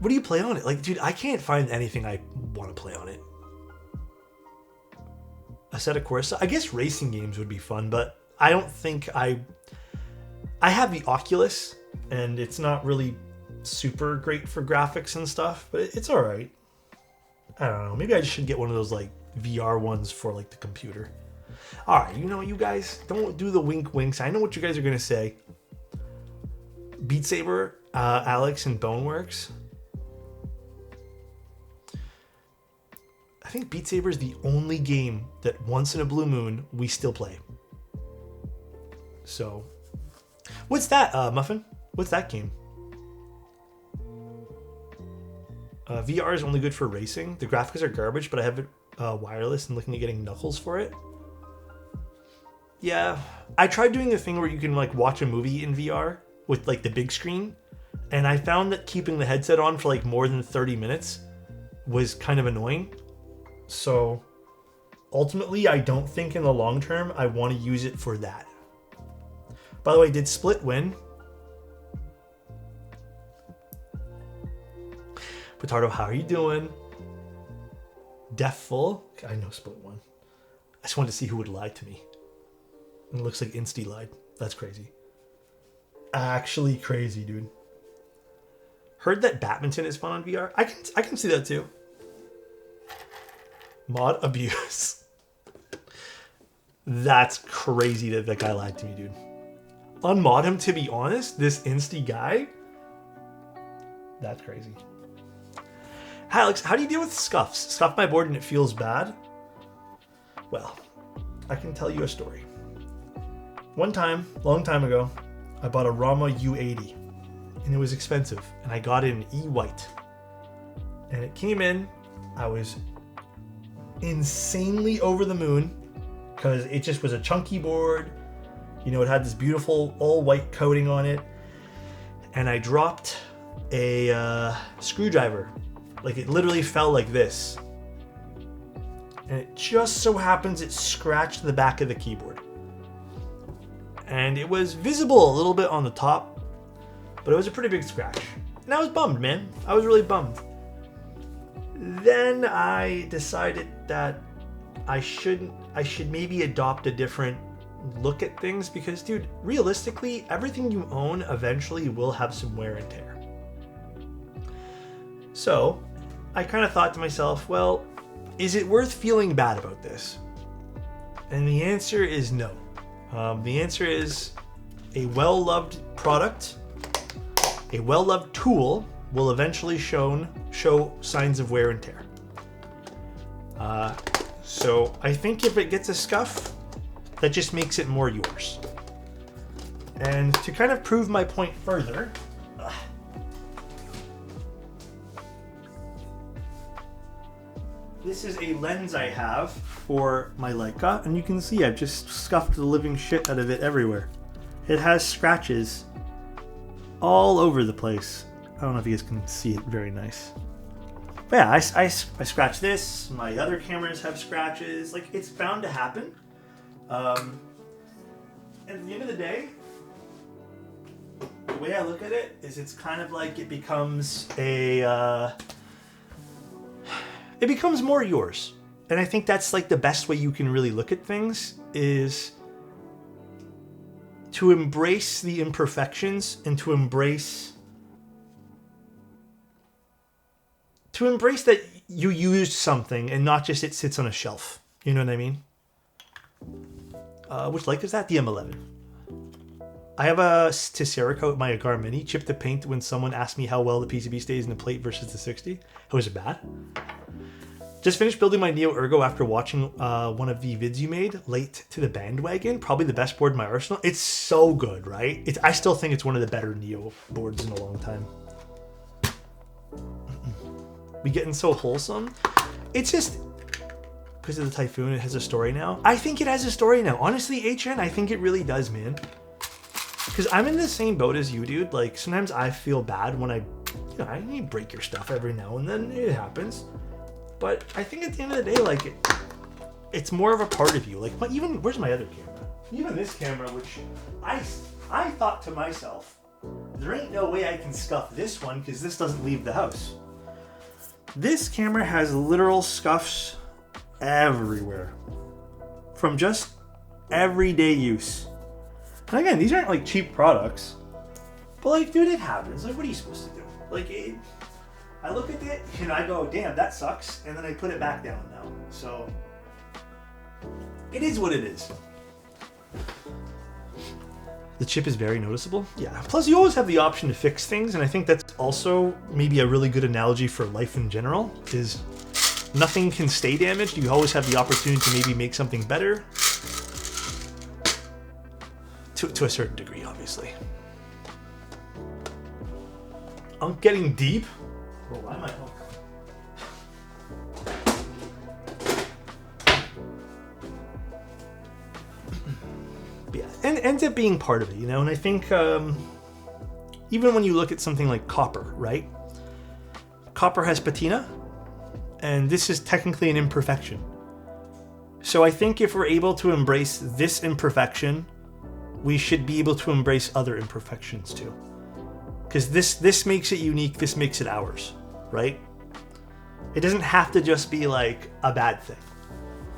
What do you play on it? Like, dude, I can't find anything I want to play on it. Assetto Corsa? I guess racing games would be fun, but I don't think I have the Oculus, and it's not really super great for graphics and stuff, but it's all right. I don't know. Maybe I just should get one of those like VR ones for like the computer. All right, you know, you guys don't do the wink winks. I know what you guys are gonna say. Beat Saber, Alex, and Boneworks. I think Beat Saber is the only game that once in a blue moon we still play. So, what's that, Muffin? What's that game? VR is only good for racing. The graphics are garbage, but I have it wireless and looking at getting Knuckles for it. Yeah, I tried doing the thing where you can like watch a movie in VR with like the big screen, and I found that keeping the headset on for like more than 30 minutes was kind of annoying. So ultimately, I don't think in the long term I want to use it for that. By the way, did Split win? Potardo, how are you doing? Deathful? I know Split won. I just wanted to see who would lie to me. And it looks like Insty lied. That's crazy. Actually crazy, dude. Heard that badminton is fun on VR. I can see that too. Mod abuse. That's crazy that that guy lied to me, dude. Unmod him, to be honest. This Insty guy. That's crazy. Alex, how do you deal with scuffs? Scuff my board and it feels bad? Well, I can tell you a story. One time, long time ago, I bought a Rama U80 and it was expensive and I got it in E-White. And it came in, I was insanely over the moon because it just was a chunky board. You know, it had this beautiful all white coating on it. And I dropped a screwdriver. Like it literally fell like this. And it just so happens it scratched the back of the keyboard. And it was visible a little bit on the top, but it was a pretty big scratch. And I was bummed, man. I was really bummed. Then I decided that I should maybe adopt a different look at things because, dude, realistically, everything you own eventually will have some wear and tear. So I kind of thought to myself, well, is it worth feeling bad about this? And the answer is no. The answer is a well-loved product, a well-loved tool will eventually show signs of wear and tear. So I think if it gets a scuff, that just makes it more yours. And to kind of prove my point further, this is a lens I have for my Leica, and you can see I've just scuffed the living shit out of it everywhere. It has scratches all over the place. I don't know if you guys can see it very nice. But yeah, I scratched this. My other cameras have scratches. Like, it's bound to happen. And at the end of the day, the way I look at it is it's kind of like it becomes it becomes more yours. And I think that's like the best way you can really look at things is to embrace the imperfections and to embrace that you used something and not just it sits on a shelf. You know what I mean? Which Leica is that? The M11. I have a Cerakote my Agar Mini chip to paint when someone asked me how well the PCB stays in the plate versus the 60. Was it bad? Just finished building my Neo Ergo after watching one of the vids you made, Late to the Bandwagon. Probably the best board in my arsenal. It's so good, right? I still think it's one of the better Neo boards in a long time. We getting so wholesome? It's just because of the Typhoon, it has a story now. I think it has a story now. Honestly, HN, I think it really does, man. Because I'm in the same boat as you, dude. Like, sometimes I feel bad when I need to break your stuff every now and then. It happens. But I think at the end of the day, like, it's more of a part of you. Like, even, where's my other camera? Even this camera, which I thought to myself, there ain't no way I can scuff this one because this doesn't leave the house. This camera has literal scuffs everywhere from just everyday use. And again, these aren't like cheap products, but like, dude, it happens. Like, what are you supposed to do? Like, I look at it and I go, damn, that sucks. And then I put it back down now. So, it is what it is. The chip is very noticeable. Yeah. Plus, you always have the option to fix things. And I think that's also maybe a really good analogy for life in general, is nothing can stay damaged. You always have the opportunity to maybe make something better. To a certain degree, obviously. I'm getting deep. Bro, why am I hooked? Yeah, and ends up being part of it, you know? And I think even when you look at something like copper, right? Copper has patina, and this is technically an imperfection. So I think if we're able to embrace this imperfection, we should be able to embrace other imperfections too. Because this makes it unique, this makes it ours, right? It doesn't have to just be like a bad thing.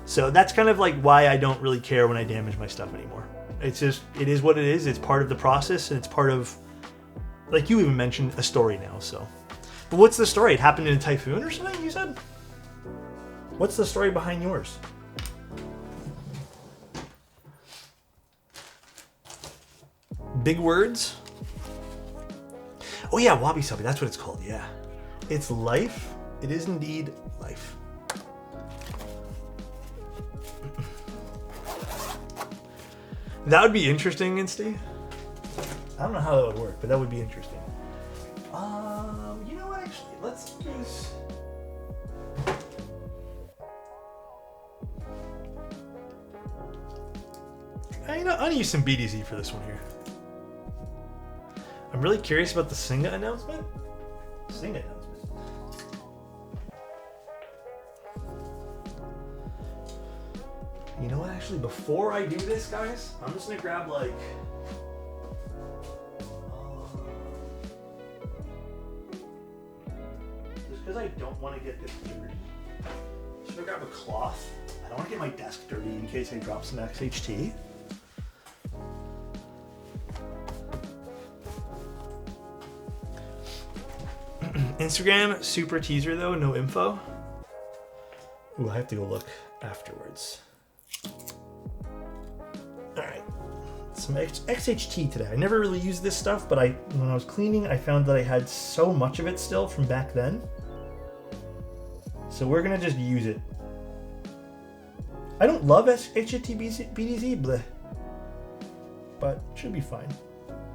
So that's kind of like why I don't really care when I damage my stuff anymore. It's just, it is what it is, it's part of the process, and it's part of, like you even mentioned, a story now, so. But what's the story? It happened in a typhoon or something, you said? What's the story behind yours? Big words? Oh yeah, Wabi Sabi, that's what it's called, yeah. It's life. It is indeed life. That would be interesting, Insty. I don't know how that would work, but that would be interesting. You know what, actually, let's use... I'm gonna use some BDZ for this one here. I'm really curious about the Singa announcement. Singa announcement. You know what, actually, before I do this, guys, I'm just gonna grab like... just because I don't want to get this dirty. I'm just gonna grab a cloth. I don't want to get my desk dirty in case I drop some XHT. Instagram, super teaser though, no info. Ooh, I have to go look afterwards. Alright, some XHT today. I never really used this stuff, but when I was cleaning, I found that I had so much of it still from back then. So we're gonna just use it. I don't love XHT BDZ, bleh, but should be fine.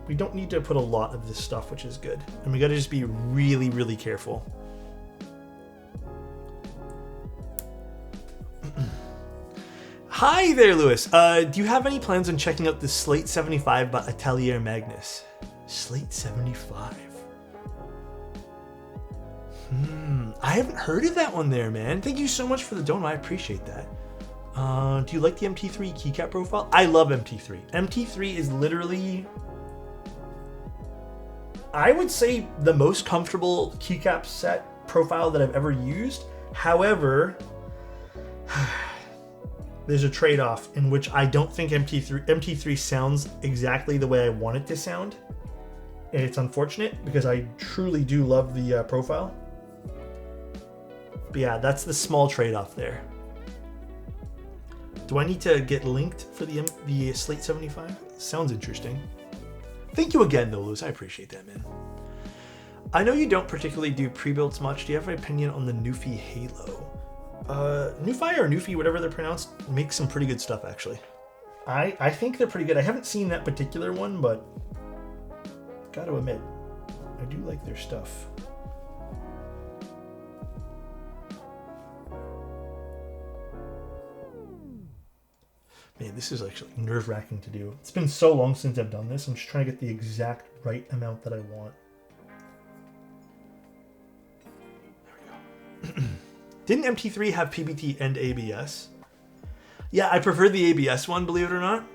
We don't need to put a lot of this stuff, which is good. And we gotta just be really, really careful. Hi there, Lewis. Do you have any plans on checking out the Slate 75 by Atelier Magnus? Slate 75. I haven't heard of that one there, man. Thank you so much for the donut. I appreciate that. Do you like the MT3 keycap profile? I love MT3. MT3 is literally... I would say the most comfortable keycap set profile that I've ever used. However, there's a trade-off in which I don't think MT3 sounds exactly the way I want it to sound. And it's unfortunate because I truly do love the profile. But yeah, that's the small trade-off there. Do I need to get linked for the Slate 75? Sounds interesting. Thank you again, though, Lewis. I appreciate that, man. I know you don't particularly do pre-builds much. Do you have an opinion on the Newfie Halo? Newfie or Newfie, whatever they're pronounced, makes some pretty good stuff, actually. I think they're pretty good. I haven't seen that particular one, but gotta admit, I do like their stuff. Man, this is actually nerve-wracking to do. It's been so long since I've done this. I'm just trying to get the exact right amount that I want. There we go. Didn't MT3 have PBT and ABS? Yeah, I prefer the ABS one, believe it or not.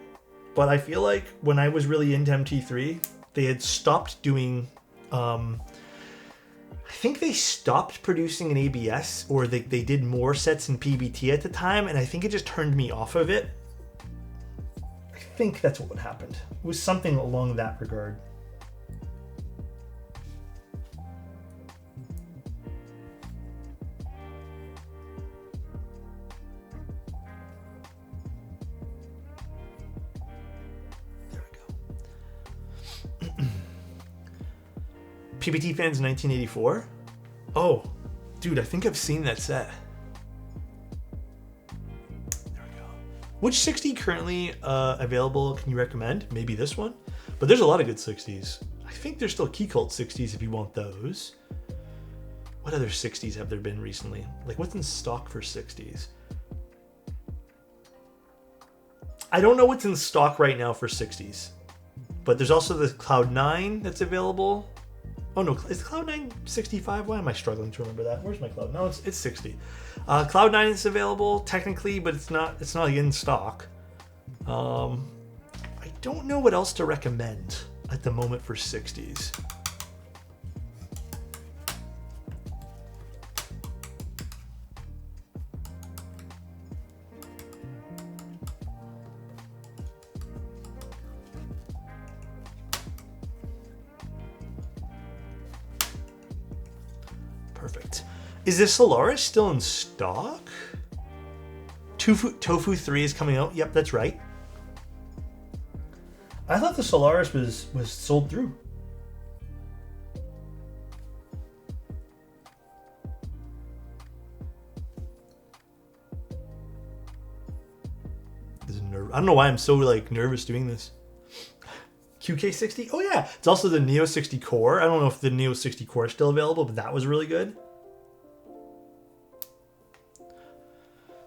But I feel like when I was really into MT3, they had stopped doing... I think they stopped producing an ABS, or they did more sets in PBT at the time, and I think it just turned me off of it. I think that's what happened. It was something along that regard. PPT Fans 1984. Oh, dude, I think I've seen that set. There we go. Which 60 currently available can you recommend? Maybe this one? But there's a lot of good 60s. I think there's still Key Cult 60s if you want those. What other 60s have there been recently? Like, what's in stock for 60s? I don't know what's in stock right now for 60s. But there's also the Cloud 9 that's available. Oh no, is Cloud 9 65? Why am I struggling to remember that? Where's my Cloud? No, it's 60. Cloud 9 is available technically, but it's not in stock. I don't know what else to recommend at the moment for 60s. Perfect. Is the Solaris still in stock? Tofu 3 is coming out. Yep, that's right. I thought the Solaris was sold through. I don't know why I'm so like nervous doing this. QK60? Oh yeah, it's also the Neo 60 Core. I don't know if the Neo 60 Core is still available, but that was really good.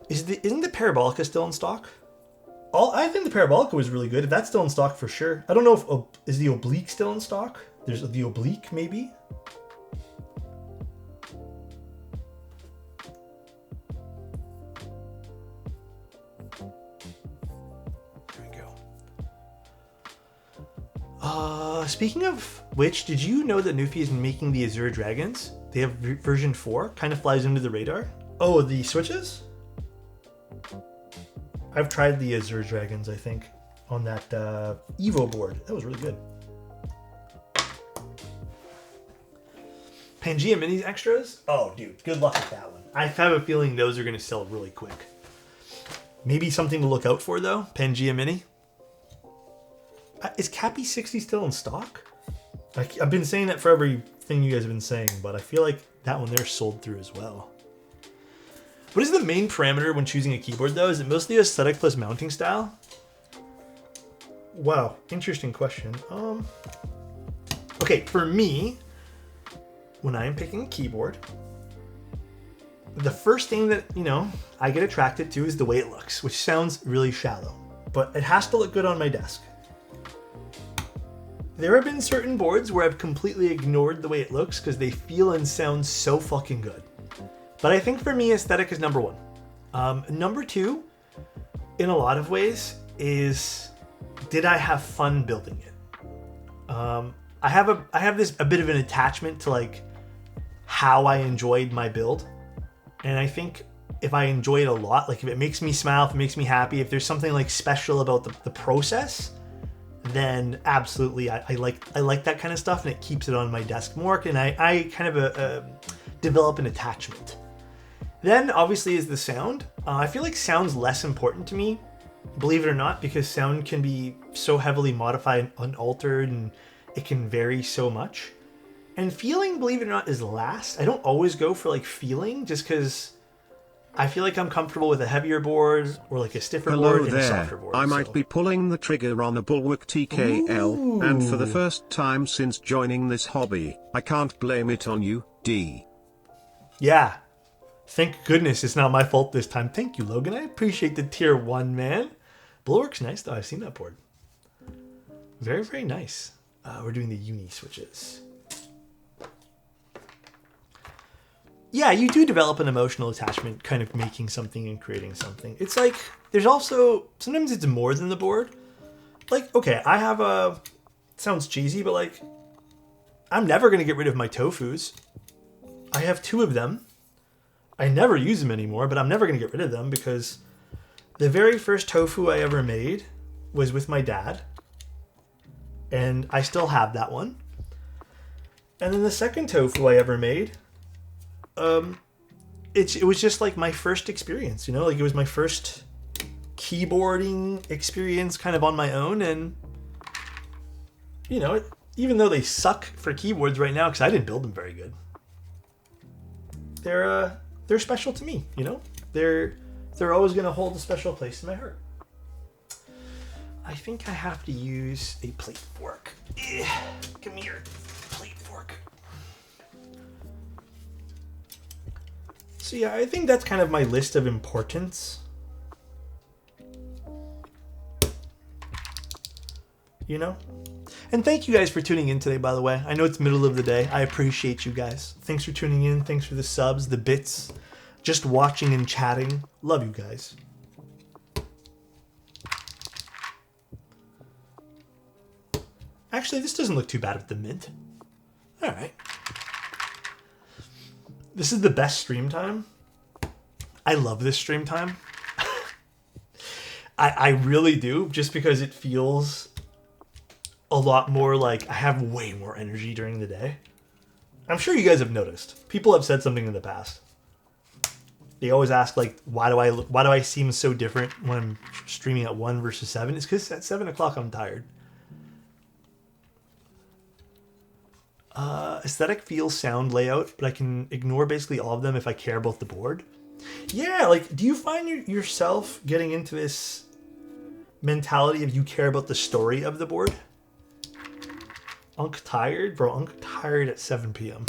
Isn't the Parabolica still in stock? I think the Parabolica was really good. If that's still in stock for sure. I don't know if is the Oblique still in stock. There's the Oblique maybe. There we go. Speaking of which, did you know that Newfie is making the Azure Dragons? They have version 4. Kind of flies under the radar. Oh, the switches? I've tried the Azure Dragons, I think, on that Evo board. That was really good. Pangea Minis extras? Oh, dude, good luck with that one. I have a feeling those are going to sell really quick. Maybe something to look out for, though. Pangea Mini. Is Cappy 60 still in stock? I've been saying that for everything you guys have been saying, but I feel like that one there sold through as well. What is the main parameter when choosing a keyboard, though? Is it mostly aesthetic plus mounting style? Wow, interesting question. Okay, for me, when I am picking a keyboard, the first thing that, I get attracted to is the way it looks, which sounds really shallow, but it has to look good on my desk. There have been certain boards where I've completely ignored the way it looks because they feel and sound so fucking good. But I think for me, aesthetic is number one. Number two, in a lot of ways, is did I have fun building it? I have a bit of an attachment to like how I enjoyed my build, and I think if I enjoy it a lot, like if it makes me smile, if it makes me happy, if there's something like special about the process, then absolutely I like that kind of stuff, and it keeps it on my desk more, and I kind of develop an attachment. Then obviously is the sound. I feel like sound's less important to me, believe it or not, because sound can be so heavily modified and altered, and it can vary so much. And feeling, believe it or not, is last. I don't always go for like feeling, just because I feel like I'm comfortable with a heavier board or like a stiffer board and a softer board. I might be pulling the trigger on a Bulwark TKL, Ooh. and for the first time since joining this hobby, I can't blame it on you, D. Yeah. Thank goodness it's not my fault this time. Thank you, Logan. I appreciate the tier 1, man. Bulwark's nice, though. I've seen that board. Very, very nice. We're doing the uni switches. Yeah, you do develop an emotional attachment, kind of making something and creating something. It's like, there's also, sometimes it's more than the board. Like, okay, I have a, sounds cheesy, but like, I'm never going to get rid of my tofus. I have 2 of them. I never use them anymore, but I'm never going to get rid of them because the very first tofu I ever made was with my dad. And I still have that one. And then the second tofu I ever made, it was just like my first experience, like it was my first keyboarding experience kind of on my own. And, Even though they suck for keyboards right now, because I didn't build them very good. They're special to me, you know? They're always gonna hold a special place in my heart. I think I have to use a plate fork. Come here, plate fork. So yeah, I think that's kind of my list of importance. You know? And thank you guys for tuning in today, by the way. I know it's middle of the day. I appreciate you guys. Thanks for tuning in. Thanks for the subs, the bits, just watching and chatting. Love you guys. Actually, this doesn't look too bad with the mint. All right. This is the best stream time. I love this stream time. I really do, just because it feels a lot more like I have way more energy during the day. I'm sure you guys have noticed. People have said something in the past. They always ask, like, why do I seem so different when I'm streaming at 1 versus 7? It's because at 7 o'clock I'm tired. Aesthetic, feel, sound, layout, but I can ignore basically all of them if I care about the board. Yeah, like, do you find yourself getting into this mentality of you care about the story of the board? Unk tired? Bro, Unk tired at 7 p.m.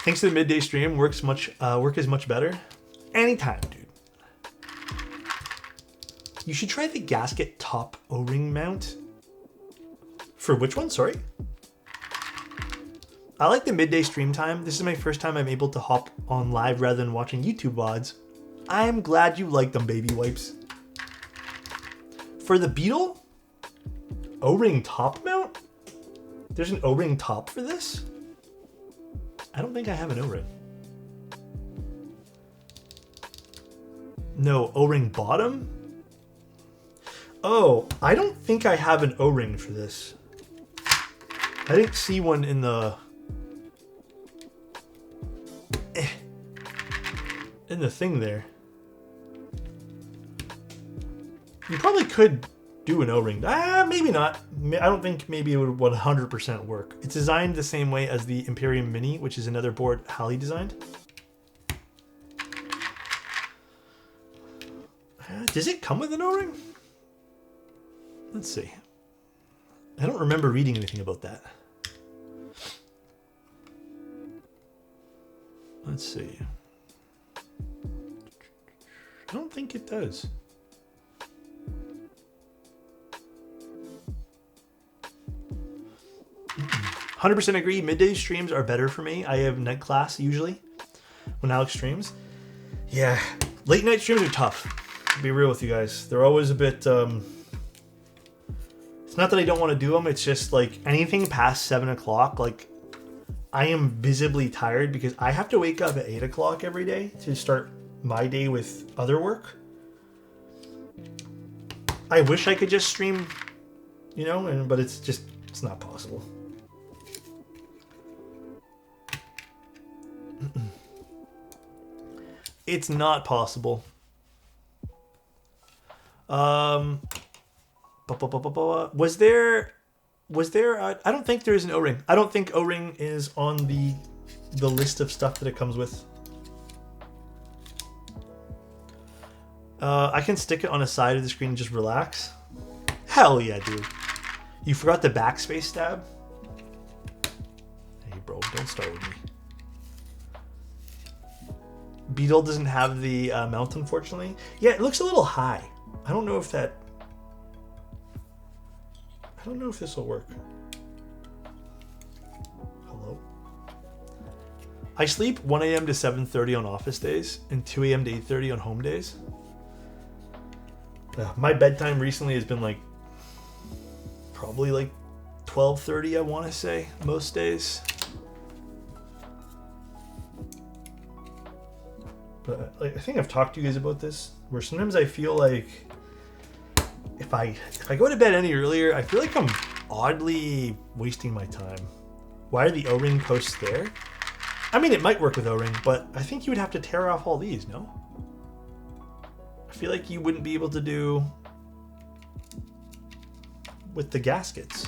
Thanks to the midday stream, work is much better. Anytime, dude. You should try the gasket top O-ring mount. For which one? Sorry. I like the midday stream time. This is my first time I'm able to hop on live rather than watching YouTube VODs. I'm glad you like them, baby wipes. For the Beetle, O-ring top mount? There's an O-ring top for this? I don't think I have an O-ring. No, O-ring bottom? Oh, I don't think I have an O-ring for this. I didn't see one in the... in the thing there. You probably could do an O-ring. Maybe not. I don't think maybe it would 100% work. It's designed the same way as the Imperium Mini, which is another board Hallie designed. Does it come with an O-ring? Let's see. I don't remember reading anything about that. Let's see. I don't think it does. 100% agree. Midday streams are better for me. I have night class usually when Alex streams. Yeah, late night streams are tough. To be real with you guys, they're always a bit. It's not that I don't want to do them. It's just like anything past 7 o'clock, like I am visibly tired because I have to wake up at 8 o'clock every day to start my day with other work. I wish I could just stream, you know, but it's not possible. It's not possible. Was there I don't think there is an O-ring. I don't think O-ring is on the list of stuff that it comes with. I can stick it on a side of the screen and just relax. Hell yeah, dude. You forgot the backspace tab? Hey bro, don't start with me. Beetle doesn't have the mount, unfortunately. Yeah, it looks a little high. I don't know if this will work. Hello? I sleep 1 a.m. to 7:30 on office days and 2 a.m. to 8:30 on home days. My bedtime recently has been like probably like 12:30, I want to say, most days. But like, I think I've talked to you guys about this, where sometimes I feel like if I go to bed any earlier, I feel like I'm oddly wasting my time. Why are the O-ring posts there? I mean, it might work with O-ring, but I think you would have to tear off all these, no? I feel like you wouldn't be able to do with the gaskets.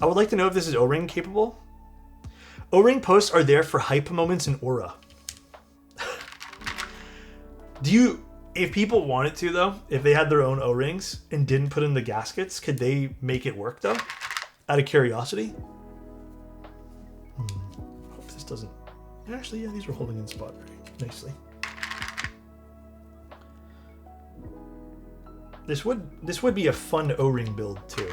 I would like to know if this is O-ring capable. O-ring posts are there for hype moments and aura. If people wanted to though, if they had their own O-rings and didn't put in the gaskets, could they make it work though? Out of curiosity? Hope this doesn't... Actually, yeah, these were holding in spot very nicely. This would be a fun O-ring build too.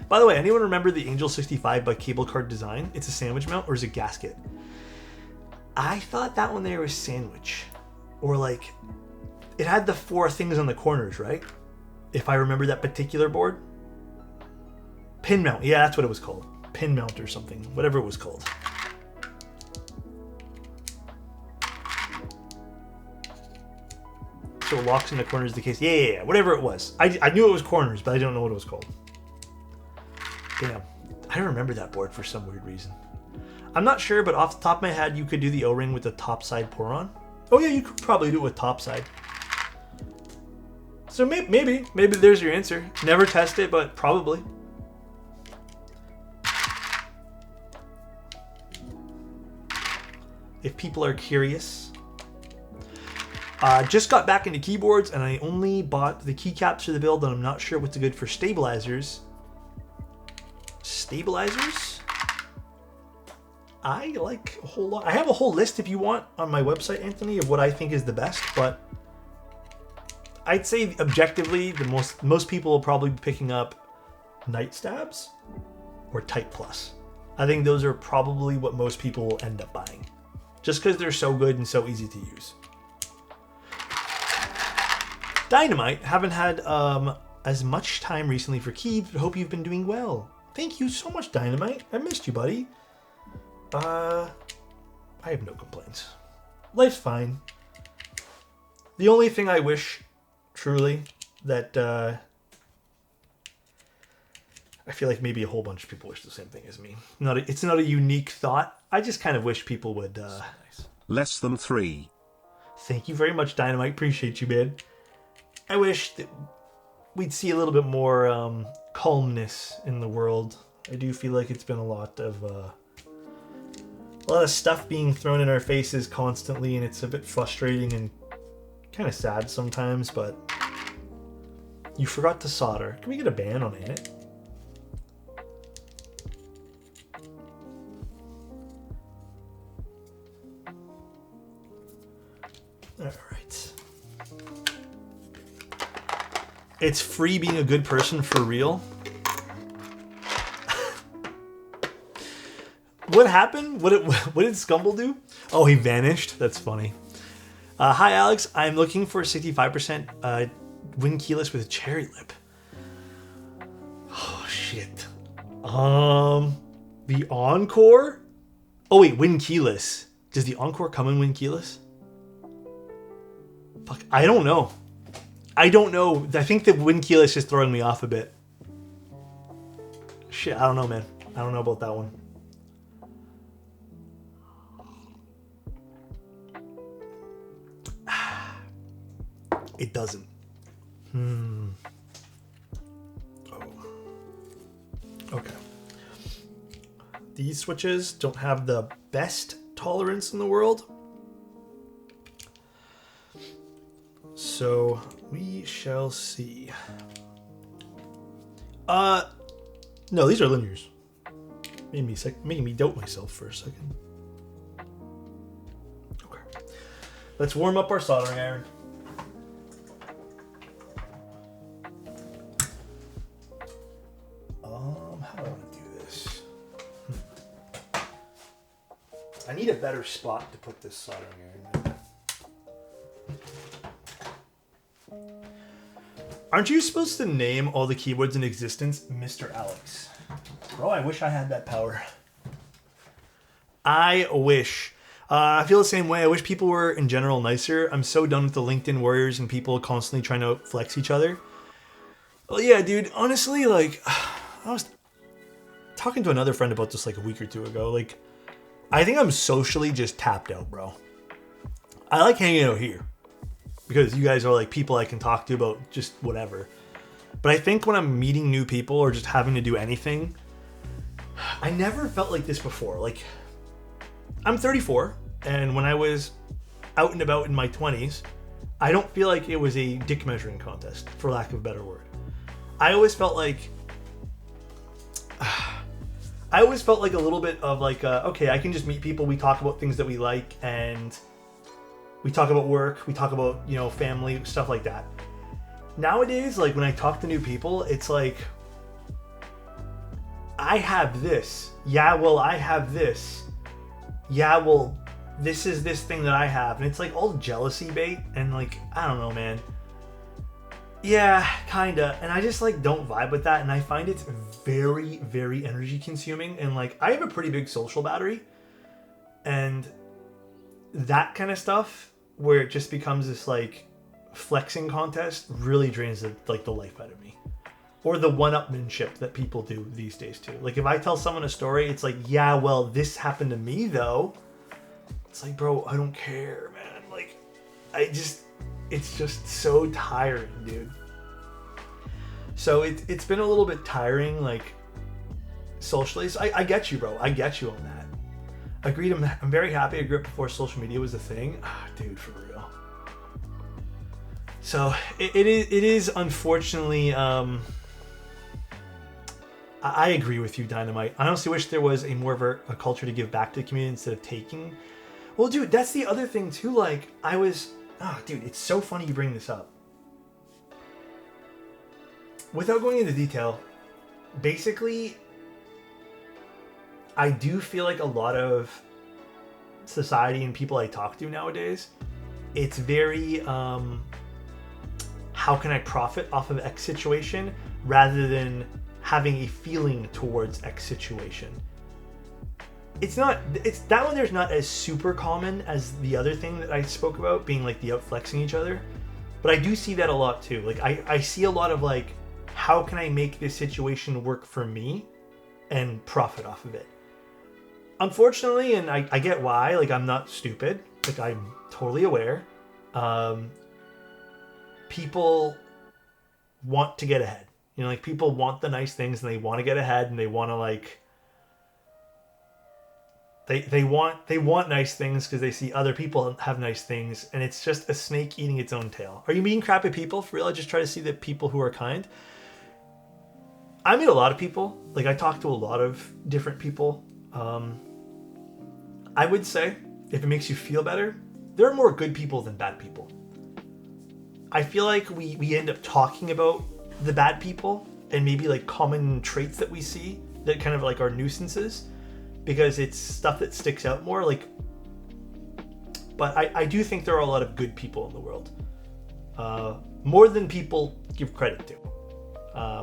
By the way, anyone remember the Angel 65 by Cable Card Design? It's a sandwich mount or is it gasket? I thought that one there was sandwich. Or like, it had the 4 things on the corners, right? If I remember that particular board. Pin mount, yeah, that's what it was called. Pin mount or something, whatever it was called. So it locks in the corners of the case. Yeah, whatever it was. I knew it was corners, but I don't know what it was called. Damn, I remember that board for some weird reason. I'm not sure, but off the top of my head, you could do the O-ring with the top side pour on. Oh yeah, you could probably do it with top side. So maybe there's your answer. Never test it, but probably. If people are curious. Just got back into keyboards and I only bought the keycaps for the build and I'm not sure what's good for stabilizers. Stabilizers? I like a whole lot. I have a whole list if you want on my website, Anthony, of what I think is the best, but I'd say objectively the most people will probably be picking up Night Stabs or Type Plus. I think those are probably what most people will end up buying. Just because they're so good and so easy to use. Dynamite, haven't had as much time recently for keys, but hope you've been doing well. Thank you so much, Dynamite. I missed you, buddy. I have no complaints. Life's fine. The only thing I wish, truly, that I feel like maybe a whole bunch of people wish the same thing as me. It's not a unique thought. I just kind of wish people would... Nice. Less than 3. Thank you very much, Dynamite. Appreciate you, man. I wish that we'd see a little bit more calmness in the world. I do feel like it's been a lot of stuff being thrown in our faces constantly, and it's a bit frustrating and kind of sad sometimes, but you forgot to solder. Can we get a ban on it? Alright. It's free being a good person for real. What happened? What did Scumble do? Oh, he vanished? That's funny. Hi, Alex. I'm looking for 65% wing keyless with cherry lip. Oh, shit. The Encore? Oh, wait, wing keyless. Does the Encore come in wing keyless? Fuck, I don't know. I don't know. I think the wing keyless is throwing me off a bit. Shit, I don't know, man. I don't know about that one. It doesn't. Oh. Okay. These switches don't have the best tolerance in the world. So we shall see. No, these are linears. Making me doubt myself for a second. Okay. Let's warm up our soldering iron. How do I want to do this? I need a better spot to put this soldering iron in. Aren't you supposed to name all the keyboards in existence Mr. Alex? Bro, I wish I had that power. I wish. I feel the same way. I wish people were, in general, nicer. I'm so done with the LinkedIn warriors and people constantly trying to flex each other. Well, yeah, dude, honestly, like, I was talking to another friend about this like a week or two ago. Like, I think I'm socially just tapped out, bro. I like hanging out here because you guys are like people I can talk to about just whatever. But I think when I'm meeting new people or just having to do anything, I never felt like this before. Like, I'm 34, and when I was out and about in my 20s, I don't feel like it was a dick measuring contest, for lack of a better word. I always felt like a little bit of like, okay, I can just meet people. We talk about things that we like, and we talk about work. We talk about, you know, family, stuff like that. Nowadays, like when I talk to new people, it's like, I have this. Yeah, well, I have this. Yeah, well, this is this thing that I have. And it's like all jealousy bait. And like, I don't know, man. Yeah, kinda. And I just like don't vibe with that. And I find it's very, very energy consuming. And like, I have a pretty big social battery. And that kind of stuff, where it just becomes this like flexing contest, really drains the life out of me. Or the one-upmanship that people do these days too. Like if I tell someone a story, it's like, yeah, well, this happened to me though. It's like, bro, I don't care, man. Like, it's just so tiring, dude. So it's been a little bit tiring, like, socially. So I get you, bro. I get you on that. Agreed. I'm very happy I grew up before social media was a thing. Dude, for real. So it is unfortunately. I agree with you, Dynamite. I honestly wish there was a more of a culture to give back to the community instead of taking. Well, dude, that's the other thing too. Like, dude, it's so funny you bring this up. Without going into detail, basically, I do feel like a lot of society and people I talk to nowadays, it's very, how can I profit off of X situation rather than having a feeling towards X situation. It's that one there's not as super common as the other thing that I spoke about, being like the outflexing each other. But I do see that a lot too. Like I see a lot of like, how can I make this situation work for me and profit off of it? Unfortunately, and I get why, like I'm not stupid. Like I'm totally aware. People want to get ahead. You know, like people want the nice things and they want to get ahead and they want to like they want nice things because they see other people have nice things, and it's just a snake eating its own tail. Are you meeting crappy people for real? I just try to see the people who are kind. I meet a lot of people. Like I talk to a lot of different people. I would say, if it makes you feel better, there are more good people than bad people. I feel like we end up talking about the bad people and maybe like common traits that we see that kind of like are nuisances because it's stuff that sticks out more. Like, but I do think there are a lot of good people in the world, more than people give credit to.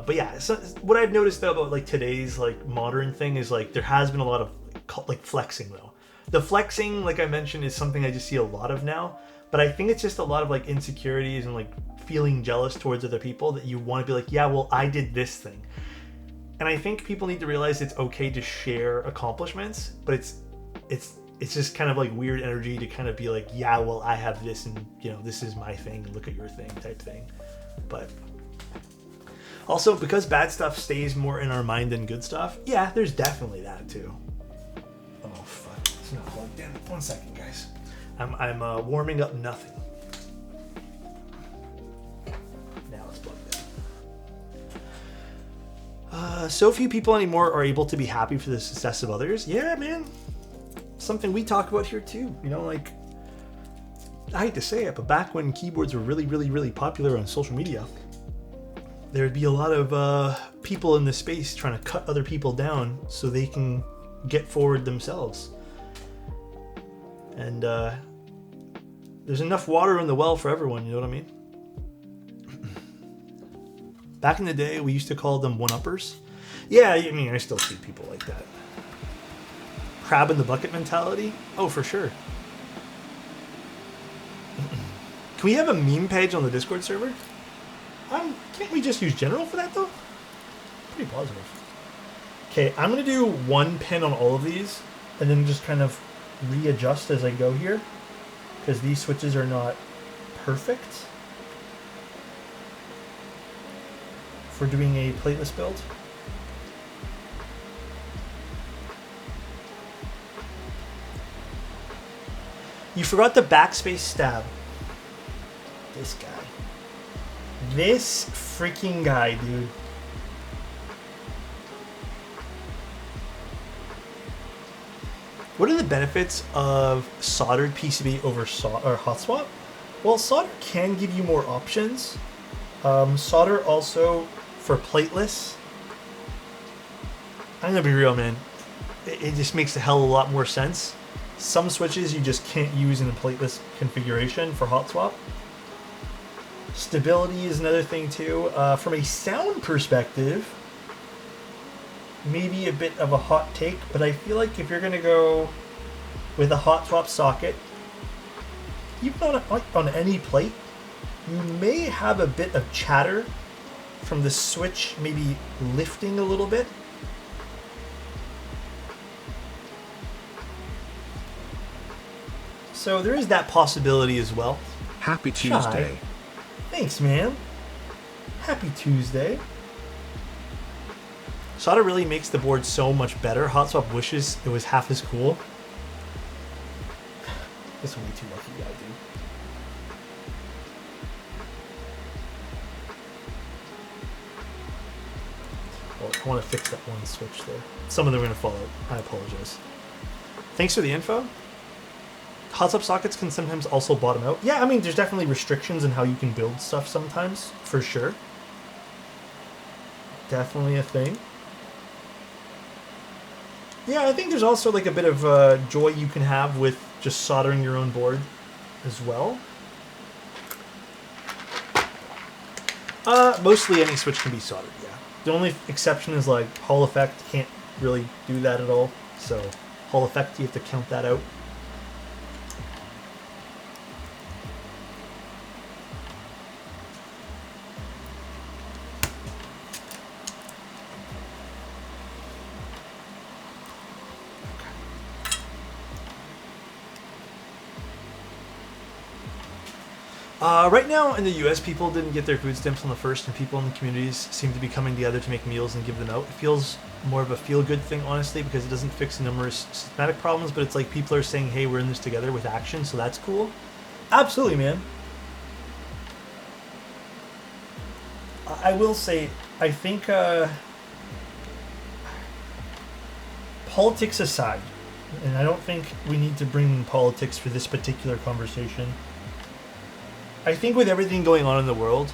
But yeah, so what I've noticed though about like today's like modern thing is like there has been a lot of like flexing though. The flexing, like I mentioned, is something I just see a lot of now. But I think it's just a lot of like insecurities and like feeling jealous towards other people that you want to be like, yeah, well, I did this thing. And I think people need to realize it's okay to share accomplishments, but it's just kind of like weird energy to kind of be like, yeah, well, I have this and, you know, this is my thing and look at your thing type thing. But also, because bad stuff stays more in our mind than good stuff, yeah, there's definitely that too. Oh, fuck. It's not plugged in. 1 second, guys. I'm warming up nothing. Now it's plugged in. So few people anymore are able to be happy for the success of others. Yeah, man. Something we talk about here too. You know, like, I hate to say it, but back when keyboards were really, really, really popular on social media, there'd be a lot of people in the space trying to cut other people down so they can get forward themselves. And there's enough water in the well for everyone, you know what I mean? Back in the day, we used to call them one-uppers. Yeah, I mean, I still see people like that. Crab in the bucket mentality? Oh, for sure. Can we have a meme page on the Discord server? Can't we just use general for that, though? Pretty positive. Okay, I'm going to do one pin on all of these, and then just kind of readjust as I go here, because these switches are not perfect. for doing a plateless build. You forgot the backspace stab. This guy. This freaking guy, dude. What are the benefits of soldered PCB over hot swap? Well, solder can give you more options. Solder also for plateless. I'm gonna be real, man. It just makes a hell of a lot more sense. Some switches you just can't use in a plateless configuration for hot swap. Stability is another thing too. From a sound perspective, maybe a bit of a hot take, but I feel like if you're gonna go with a hot swap socket, even on any plate, you may have a bit of chatter from the switch maybe lifting a little bit. So there is that possibility as well. Happy Tuesday. Thanks, man. Happy Tuesday. Solder really makes the board so much better. Hot swap wishes it was half as cool. This is way too lucky guy, dude. Oh, I want to fix that one switch there. Some of them are going to fall out. I apologize. Thanks for the info. Hot swap sockets can sometimes also bottom out. Yeah, I mean, there's definitely restrictions in how you can build stuff sometimes, for sure. Definitely a thing. Yeah, I think there's also like a bit of joy you can have with just soldering your own board as well. Mostly any switch can be soldered, yeah. The only exception is like Hall Effect can't really do that at all. So Hall Effect, you have to count that out. Right now in the US, people didn't get their food stamps on the 1st, and people in the communities seem to be coming together to make meals and give them out. It feels more of a feel-good thing, honestly, because it doesn't fix numerous systematic problems, but it's like people are saying, hey, we're in this together with action, so that's cool. Absolutely, man. I will say, I think politics aside, and I don't think we need to bring in politics for this particular conversation, I think with everything going on in the world,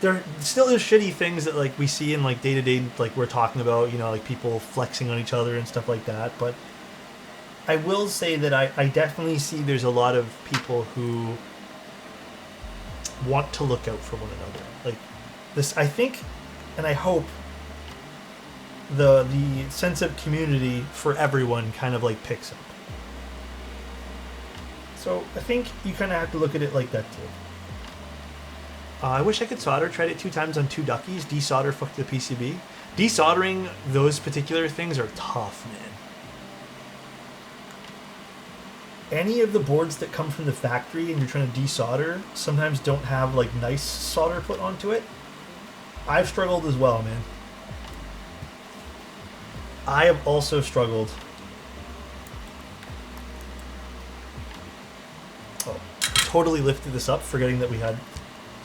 there still is shitty things that like we see in like day to day, like we're talking about, you know, like people flexing on each other and stuff like that. But I will say that I definitely see there's a lot of people who want to look out for one another. Like this, I think, and I hope the sense of community for everyone kind of like picks up. So I think you kind of have to look at it like that too. I wish I could solder. Tried it 2 times on 2 duckies. Desolder fucked the PCB. Desoldering those particular things are tough, man. Any of the boards that come from the factory and you're trying to desolder sometimes don't have like nice solder put onto it. I've struggled as well, man. I have also struggled. Totally lifted this up, forgetting that we had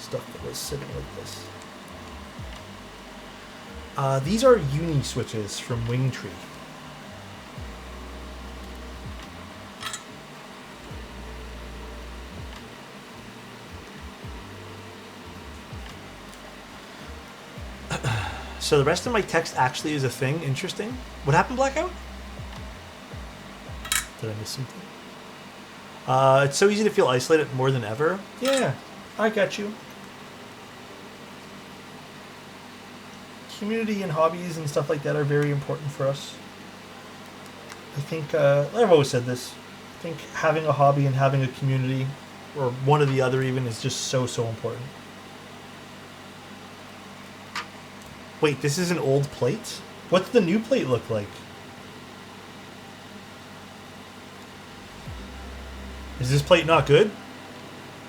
stuff that was sitting like this. These are uni switches from Wingtree. So the rest of my text actually is a thing. Interesting. What happened, Blackout? Did I miss something? It's so easy to feel isolated more than ever. Yeah, I got you. Community and hobbies and stuff like that are very important for us. I think, I've always said this, I think having a hobby and having a community, or one or the other even, is just so important. Wait, this is an old plate? What's the new plate look like? Is this plate not good?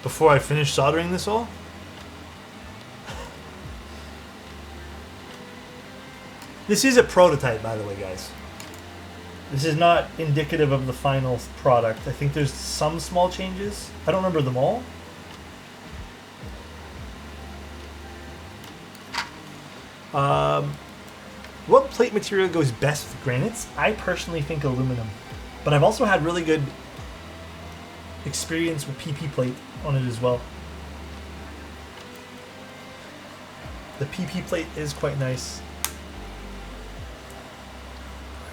Before I finish soldering this all? This is a prototype, by the way, guys. This is not indicative of the final product. I think there's some small changes. I don't remember them all. What plate material goes best with granites? I personally think aluminum. But I've also had really good experience with PP plate on it as well. The PP plate is quite nice.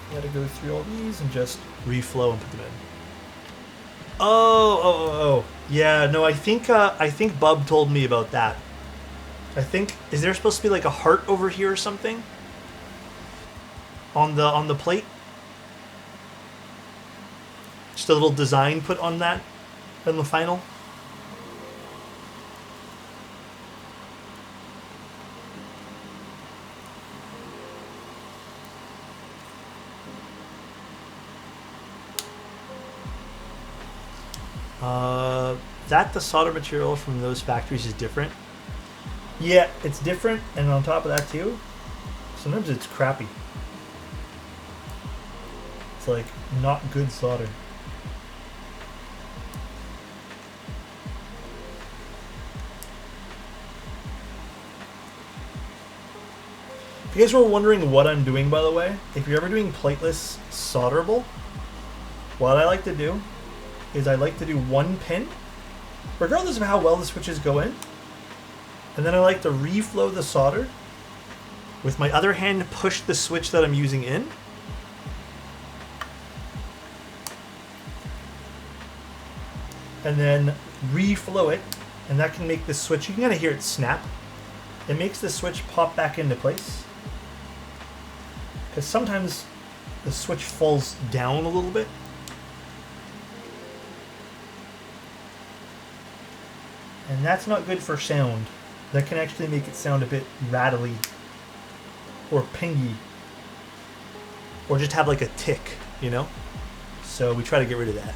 You gotta go through all these and just reflow and put them in. Oh. Yeah, no, I think Bub told me about that. I think, is there supposed to be like a heart over here or something? On the plate? Just a little design put on that in the final. That the solder material from those factories is different. Yeah, it's different, and on top of that too, sometimes it's crappy. It's like not good solder. If you guys were wondering what I'm doing, by the way, if you're ever doing plateless solderable, what I like to do is I like to do one pin, regardless of how well the switches go in, and then I like to reflow the solder. With my other hand, push the switch that I'm using in. And then reflow it, and that can make the switch, you can kind of hear it snap. It makes the switch pop back into place. Because sometimes the switch falls down a little bit. And that's not good for sound. That can actually make it sound a bit rattly or pingy, or just have like a tick, you know? So we try to get rid of that.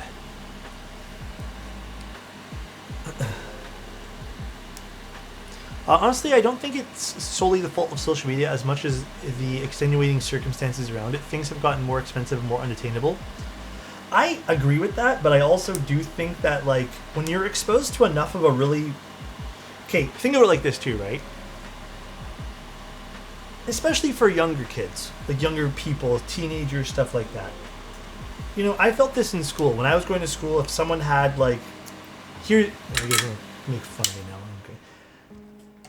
Honestly, I don't think it's solely the fault of social media as much as the extenuating circumstances around it. Things have gotten more expensive and more unattainable. I agree with that, but I also do think that, like, when you're exposed to enough of a really... Okay, think of it like this too, right? Especially for younger kids, like younger people, teenagers, stuff like that. You know, I felt this in school. When I was going to school, if someone had, like... Here... I guess I'm gonna make fun of me now. Okay.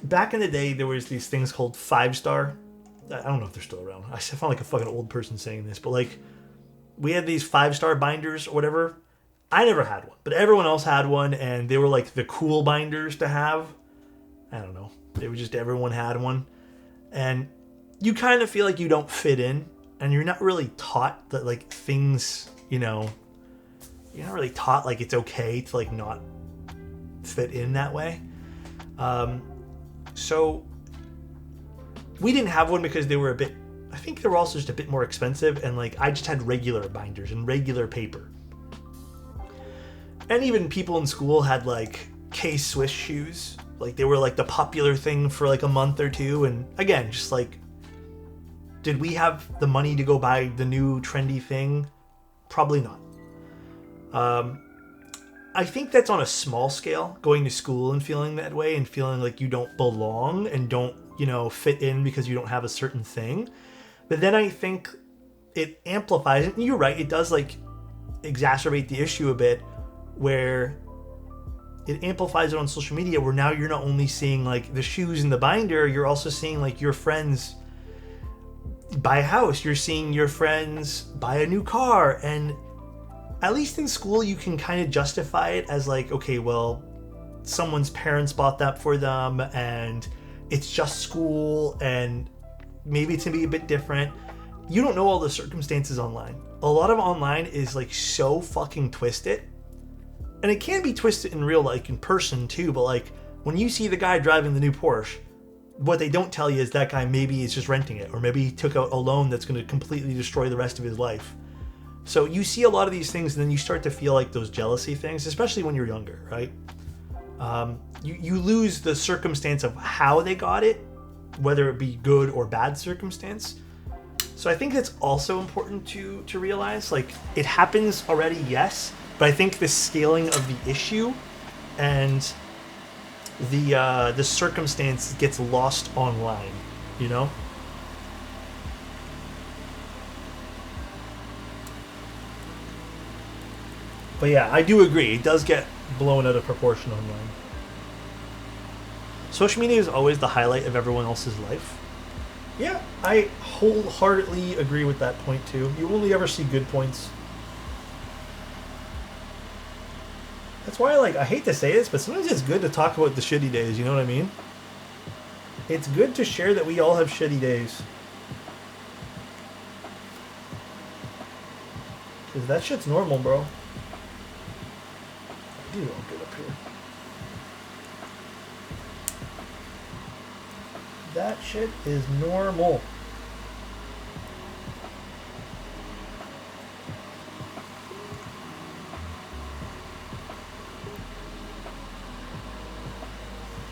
Back in the day, there was these things called 5-star. I don't know if they're still around. I sound like a fucking old person saying this, but, like... We had these 5-star binders or whatever. I never had one, but everyone else had one, and they were like the cool binders to have. I don't know. They were just, everyone had one. And you kind of feel like you don't fit in, and you're not really taught that, like, things, you know, you're not really taught, like, it's okay to, like, not fit in that way. So we didn't have one because they were a bit, I think they were also just a bit more expensive, and, like, I just had regular binders and regular paper. And even people in school had, like, K-Swiss shoes. Like, they were, like, the popular thing for, like, a month or two. And, again, just, like, did we have the money to go buy the new trendy thing? Probably not. I think that's on a small scale, going to school and feeling that way and feeling like you don't belong and don't, you know, fit in because you don't have a certain thing. But then I think it amplifies it. And you're right, it does, like, exacerbate the issue a bit, where it amplifies it on social media, where now you're not only seeing, like, the shoes and the binder, you're also seeing, like, your friends buy a house, you're seeing your friends buy a new car, and at least in school you can kind of justify it as, like, okay, well, someone's parents bought that for them, and it's just school, and maybe it's gonna be a bit different. You don't know all the circumstances online. A lot of online is, like, so fucking twisted. And it can be twisted in real, like, in person too, but, like, when you see the guy driving the new Porsche, what they don't tell you is that guy maybe is just renting it, or maybe he took out a loan that's going to completely destroy the rest of his life. So you see a lot of these things, and then you start to feel like those jealousy things, especially when you're younger, right? You lose the circumstance of how they got it, whether it be good or bad circumstance. So I think that's also important to realize. Like, it happens already, yes, but I think the scaling of the issue and the circumstance gets lost online, you know? But yeah, I do agree. It does get blown out of proportion online. Social media is always the highlight of everyone else's life. Yeah, I wholeheartedly agree with that point too. You only ever see good points. That's why, like, I hate to say this, but sometimes it's good to talk about the shitty days, you know what I mean? It's good to share that we all have shitty days. Because that shit's normal, bro. I do look good up here. That shit is normal.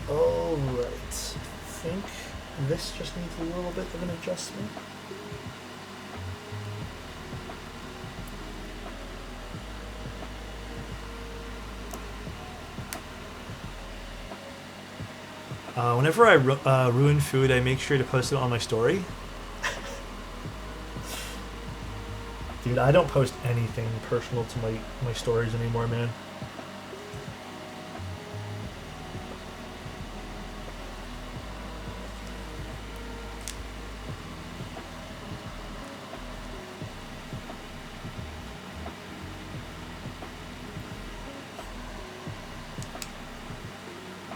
Alright. I think this just needs a little bit of an adjustment. Whenever I ruin food, I make sure to post it on my story. Dude, I don't post anything personal to my stories anymore, man.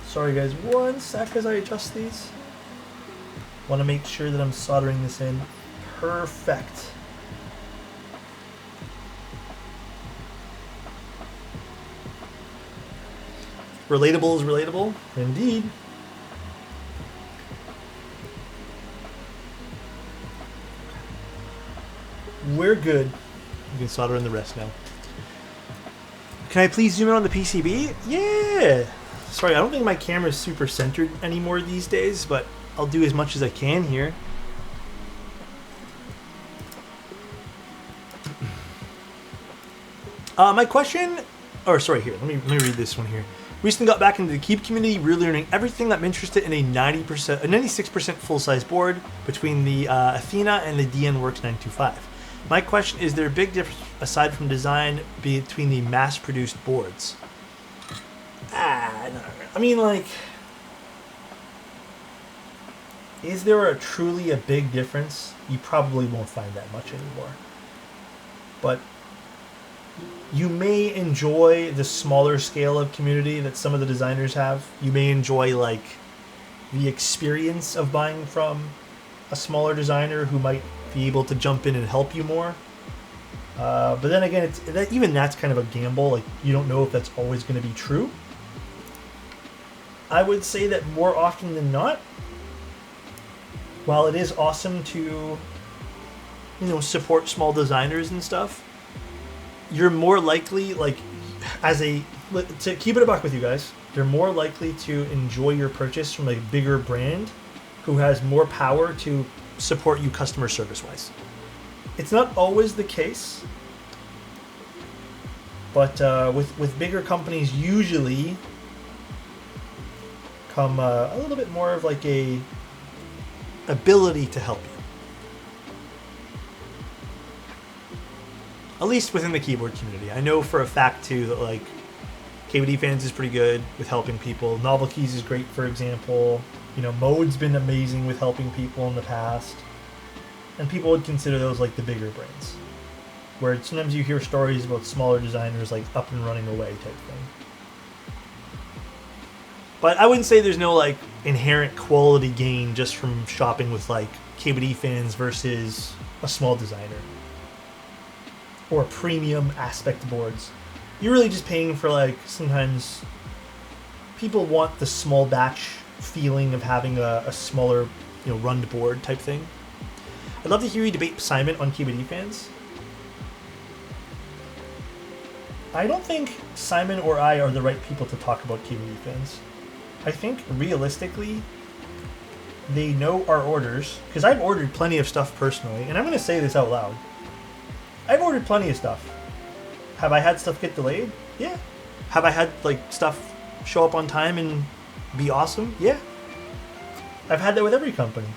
Sorry guys, one sec as I adjust these. Want to make sure that I'm soldering this in perfect. Relatable is relatable, indeed. We're good. You can solder in the rest now. Can I please zoom in on the PCB? Yeah! Sorry, I don't think my camera is super centered anymore these days, but I'll do as much as I can here. My question, or sorry, here, let me read this one here. Recently got back into the Keep community, really learning everything. I'm interested in a 96% full-size board between the Athena and the DNWorks 925. My question is there a big difference aside from design between the mass-produced boards? No. I mean, like, is there truly a big difference? You probably won't find that much anymore. But you may enjoy the smaller scale of community that some of the designers have. You may enjoy, like, the experience of buying from a smaller designer who might be able to jump in and help you more. But then again, even that's kind of a gamble. Like, you don't know if that's always going to be true. I would say that more often than not, while it is awesome to, support small designers and stuff, you're more likely, like, to keep it a buck with you guys, you're more likely to enjoy your purchase from a bigger brand who has more power to support you customer service-wise. It's not always the case, but with bigger companies usually come a little bit more of like a ability to help you. At least within the keyboard community. I know for a fact too that, like, KVD Fans is pretty good with helping people. Novel Keys is great, for example. Mode's been amazing with helping people in the past. And people would consider those like the bigger brands. Where sometimes you hear stories about smaller designers like up and running away type thing. But I wouldn't say there's no, like, inherent quality gain just from shopping with, like, KVD Fans versus a small designer. Or premium aspect boards. You're really just paying for, like, sometimes people want the small batch feeling of having a smaller, run board type thing. I'd love to hear you debate Simon on KVD Fans. I don't think Simon or I are the right people to talk about KVD Fans. I think, realistically, they know our orders, because I've ordered plenty of stuff personally, and I'm going to say this out loud. I've ordered plenty of stuff. Have I had stuff get delayed? Yeah. Have I had like stuff show up on time and be awesome? Yeah. I've had that with every company.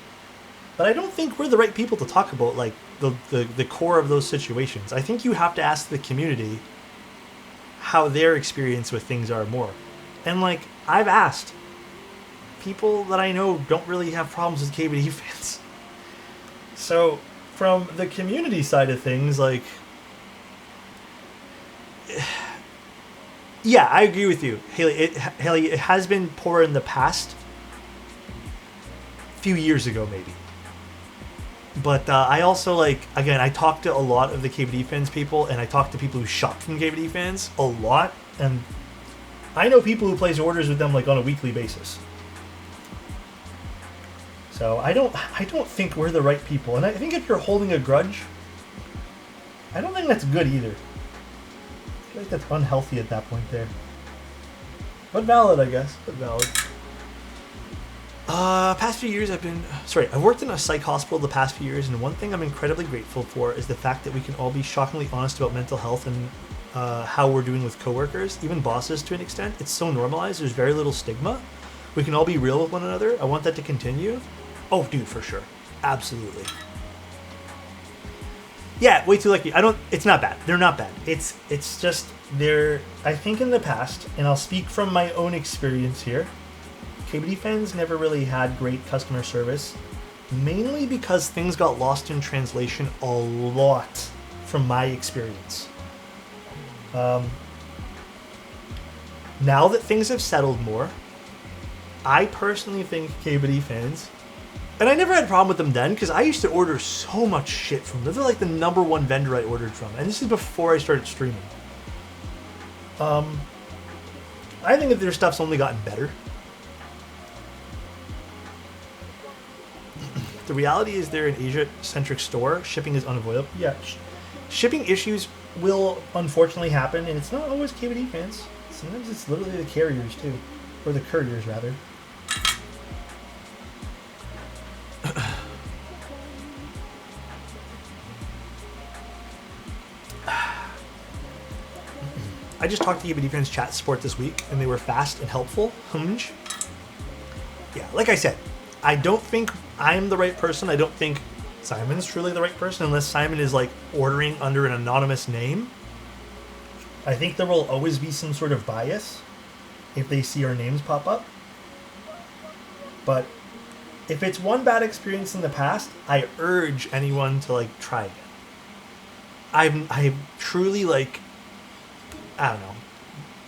But I don't think we're the right people to talk about like the core of those situations. I think you have to ask the community how their experience with things are more. And like I've asked people that I know don't really have problems with KBD fans. So from the community side of things, like, yeah, I agree with you, Haley. It has been poor in the past, few years ago maybe. But I also, like, again, I talk to a lot of the KBD fans people, and I talk to people who shop from KBD fans a lot, and I know people who place orders with them like on a weekly basis. So I don't think we're the right people, and I think if you're holding a grudge, I don't think that's good either. I feel like that's unhealthy at that point there. But valid, I guess. But valid. Past few years I've worked in a psych hospital the past few years, and one thing I'm incredibly grateful for is the fact that we can all be shockingly honest about mental health and how we're doing with coworkers, even bosses to an extent. It's so normalized, there's very little stigma. We can all be real with one another. I want that to continue. Oh, dude, for sure. Absolutely. Yeah, way too lucky. It's not bad. They're not bad. It's just, I think in the past, and I'll speak from my own experience here, KBD fans never really had great customer service, mainly because things got lost in translation a lot from my experience. Now that things have settled more, I personally think KBD fans, and I never had a problem with them then, because I used to order so much shit from them. They're like the number one vendor I ordered from, and this is before I started streaming. I think that their stuff's only gotten better. The reality is they're an Asia-centric store. Shipping is unavoidable. Yeah, shipping issues will unfortunately happen, and it's not always KBD fans. Sometimes it's literally the carriers too, or the couriers rather. I just talked to KBD fans chat support this week, and they were fast and helpful. Yeah, like I said, I don't think I'm the right person. I don't think Simon's truly the right person unless Simon is like ordering under an anonymous name. I think there will always be some sort of bias if they see our names pop up. But if it's one bad experience in the past, I urge anyone to like try again. I've truly like, I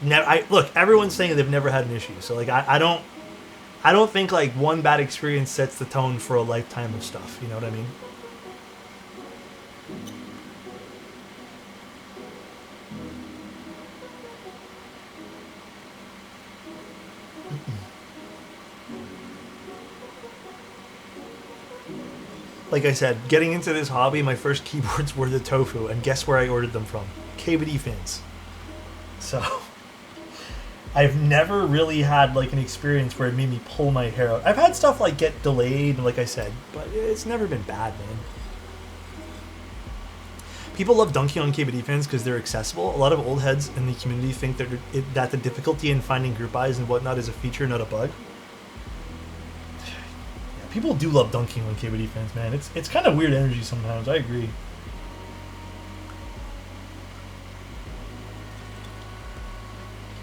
don't know. Look, everyone's saying they've never had an issue. So like I don't think like one bad experience sets the tone for a lifetime of stuff. You know what I mean? Like I said, getting into this hobby, my first keyboards were the Tofu, and guess where I ordered them from? KBD fans. So I've never really had like an experience where it made me pull my hair out. I've had stuff like get delayed, like I said, but it's never been bad, man. People love dunking on KBD fans because they're accessible. A lot of old heads in the community think that the difficulty in finding group buys and whatnot is a feature, not a bug. Yeah, people do love dunking on KBD fans, man. It's kind of weird energy sometimes. I agree.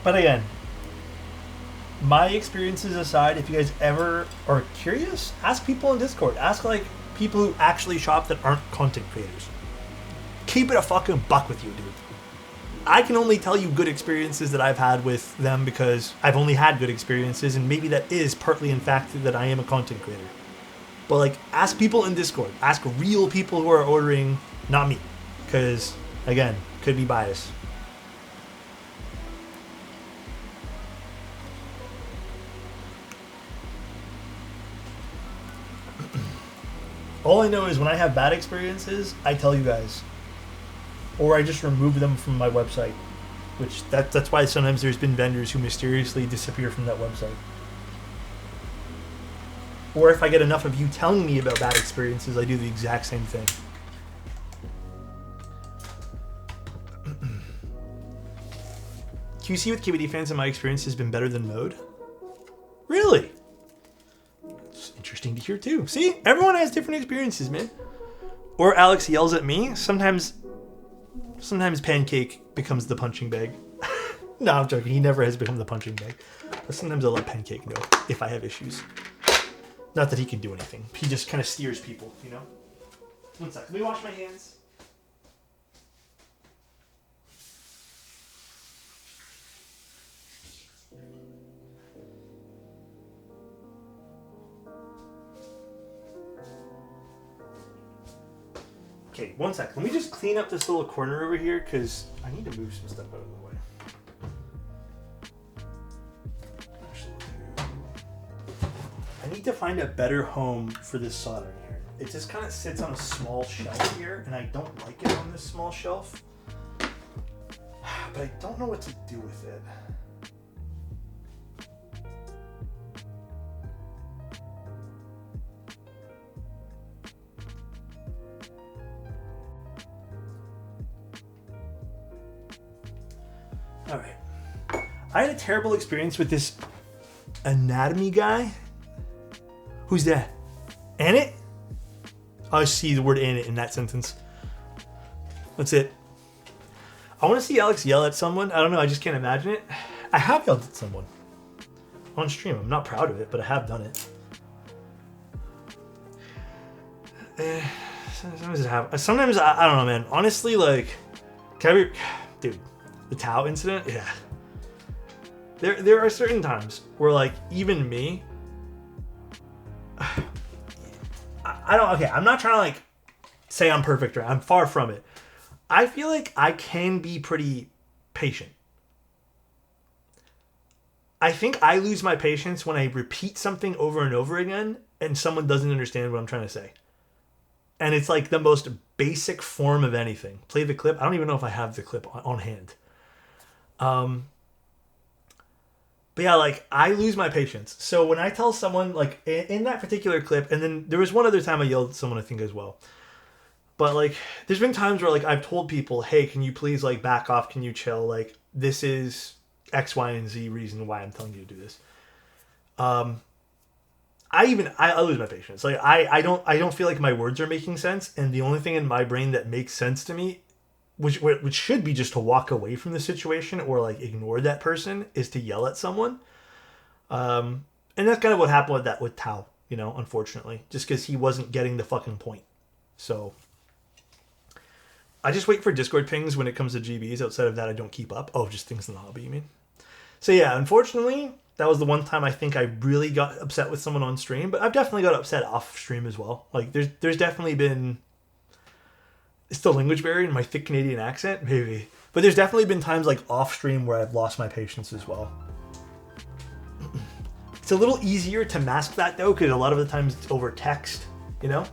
But again, my experiences aside, if you guys ever are curious, ask people in Discord. Ask like people who actually shop that aren't content creators. Keep it a fucking buck with you, dude. I can only tell you good experiences that I've had with them because I've only had good experiences, and maybe that is partly in fact that I am a content creator. But like, ask people in Discord. Ask real people who are ordering, not me. Because, again, could be biased. All I know is when I have bad experiences, I tell you guys. Or I just remove them from my website. Which, that's why sometimes there's been vendors who mysteriously disappear from that website. Or if I get enough of you telling me about bad experiences, I do the exact same thing. QC with KBD fans in my experience has been better than mode. Really? It's interesting to hear too. See, everyone has different experiences, man. Or Alex yells at me. Sometimes Pancake becomes the punching bag. No, I'm joking. He never has become the punching bag. But sometimes I'll let Pancake know if I have issues. Not that he can do anything. He just kind of steers people, you know? One sec. Let me wash my hands. Okay, one sec. Let me just clean up this little corner over here because I need to move some stuff out of the way. I need to find a better home for this soldering iron. It just kind of sits on a small shelf here, and I don't like it on this small shelf. But I don't know what to do with it. All right. I had a terrible experience with this anatomy guy. Who's that? Annette? I see the word Annette in that sentence. That's it. I want to see Alex yell at someone. I don't know. I just can't imagine it. I have yelled at someone on stream. I'm not proud of it, but I have done it. Sometimes I don't know, man. Honestly, like, dude, the Tao incident. Yeah. There are certain times where, like, even me. I'm not trying to, like, say I'm perfect, right? I'm far from it. I feel like I can be pretty patient. I think I lose my patience when I repeat something over and over again and someone doesn't understand what I'm trying to say. And it's like the most basic form of anything. Play the clip. I don't even know if I have the clip on hand. But yeah, like, I lose my patience. So when I tell someone, like, in that particular clip, and then there was one other time I yelled at someone, I think, as well. But, like, there's been times where, like, I've told people, hey, can you please, like, back off? Can you chill? Like, this is X, Y, and Z reason why I'm telling you to do this. I lose my patience. Like, I don't feel like my words are making sense. And the only thing in my brain that makes sense to me, which should be just to walk away from the situation or, like, ignore that person, is to yell at someone. And that's kind of what happened with Tao, you know, unfortunately, just because he wasn't getting the fucking point. So I just wait for Discord pings when it comes to GBs. Outside of that, I don't keep up. Oh, just things in the hobby, you mean? So yeah, unfortunately, that was the one time I think I really got upset with someone on stream, but I've definitely got upset off stream as well. Like, there's definitely been... It's the language barrier in my thick Canadian accent, maybe. But there's definitely been times, like, off stream where I've lost my patience as well. It's a little easier to mask that, though, because a lot of the times it's over text, you know?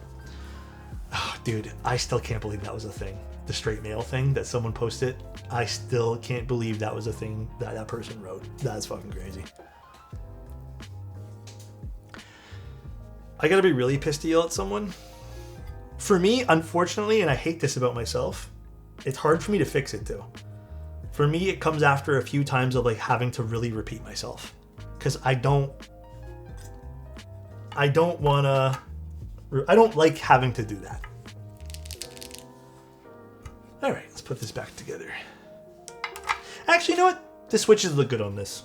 Oh, dude, I still can't believe that was a thing. The straight male thing that someone posted. I still can't believe that was a thing that person wrote. That's fucking crazy. I gotta be really pissed to yell at someone. For me, unfortunately, and I hate this about myself, it's hard for me to fix it too. For me, it comes after a few times of, like, having to really repeat myself. Because I don't like having to do that. All right, let's put this back together. Actually, you know what? The switches look good on this.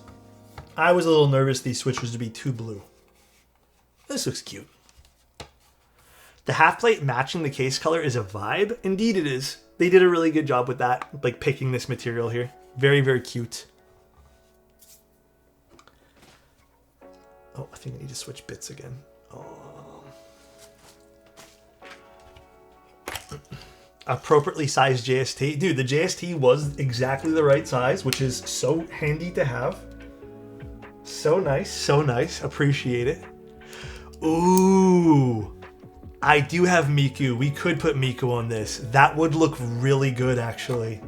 I was a little nervous these switches would be too blue. This looks cute. The half plate matching the case color is a vibe. Indeed it is. They did a really good job with that, like, picking this material here. Very, very cute. Oh, I think I need to switch bits again. Appropriately sized JST. Dude, the JST was exactly the right size, which is so handy to have. So nice, so nice. Appreciate it. Ooh. I do have Miku. We could put Miku on this. That would look really good, actually.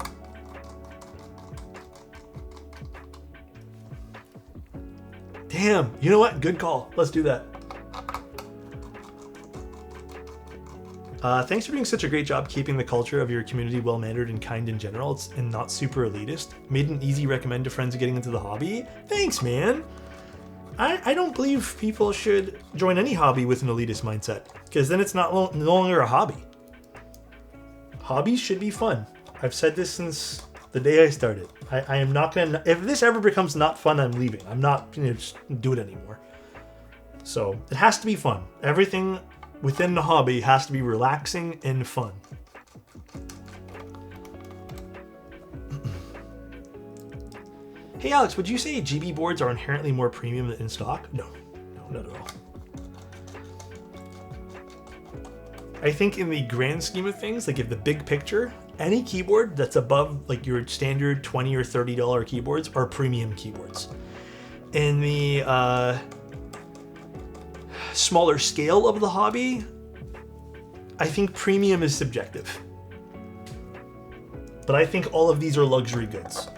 Damn. You know what? Good call. Let's do that. Thanks for doing such a great job keeping the culture of your community well-mannered and kind in general, and not super elitist. Made an easy recommend to friends getting into the hobby. Thanks, man. I don't believe people should join any hobby with an elitist mindset, because then it's no longer a hobby. Hobbies should be fun. I've said this since the day I started. I am not gonna, if this ever becomes not fun, I'm leaving. I'm not gonna just do it anymore. So it has to be fun. Everything within the hobby has to be relaxing and fun. Hey Alex, would you say GB boards are inherently more premium than in stock? No, not at all. I think in the grand scheme of things, like if the big picture, any keyboard that's above like your standard $20 or $30 keyboards are premium keyboards. In the smaller scale of the hobby, I think premium is subjective. But I think all of these are luxury goods.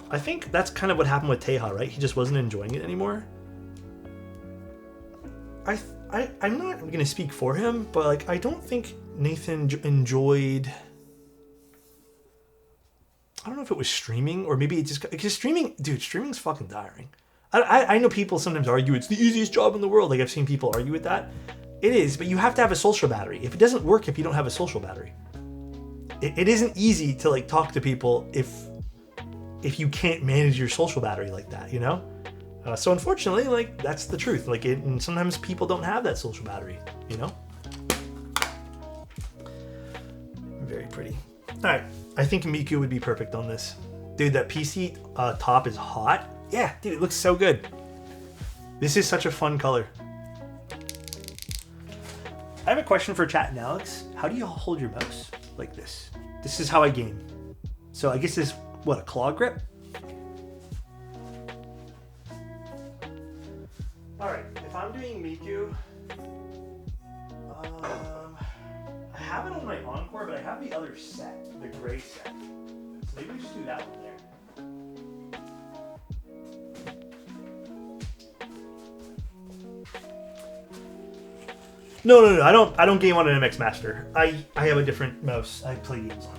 I think that's kind of what happened with Teja, right? He just wasn't enjoying it anymore. I'm not going to speak for him, but like I don't think Nathan enjoyed. I don't know if it was streaming or maybe it just because streaming's fucking tiring. I know people sometimes argue it's the easiest job in the world. Like I've seen people argue with that. It is, but you have to have a social battery. If it doesn't work, if you don't have a social battery, it isn't easy to like talk to people if you can't manage your social battery like that, you know? So unfortunately, like that's the truth. Like and sometimes people don't have that social battery, you know? Very pretty. All right, I think Miku would be perfect on this. Dude, that PC top is hot. Yeah, dude, it looks so good. This is such a fun color. I have a question for chat and Alex. How do you hold your mouse? Like this. This is how I game. So I guess this, what, a claw grip? Alright, if I'm doing Miku, I have it on my Encore, but I have the other set, the gray set. So maybe we just do that one there. No, I don't game on an MX Master. I have a different mouse I play games on.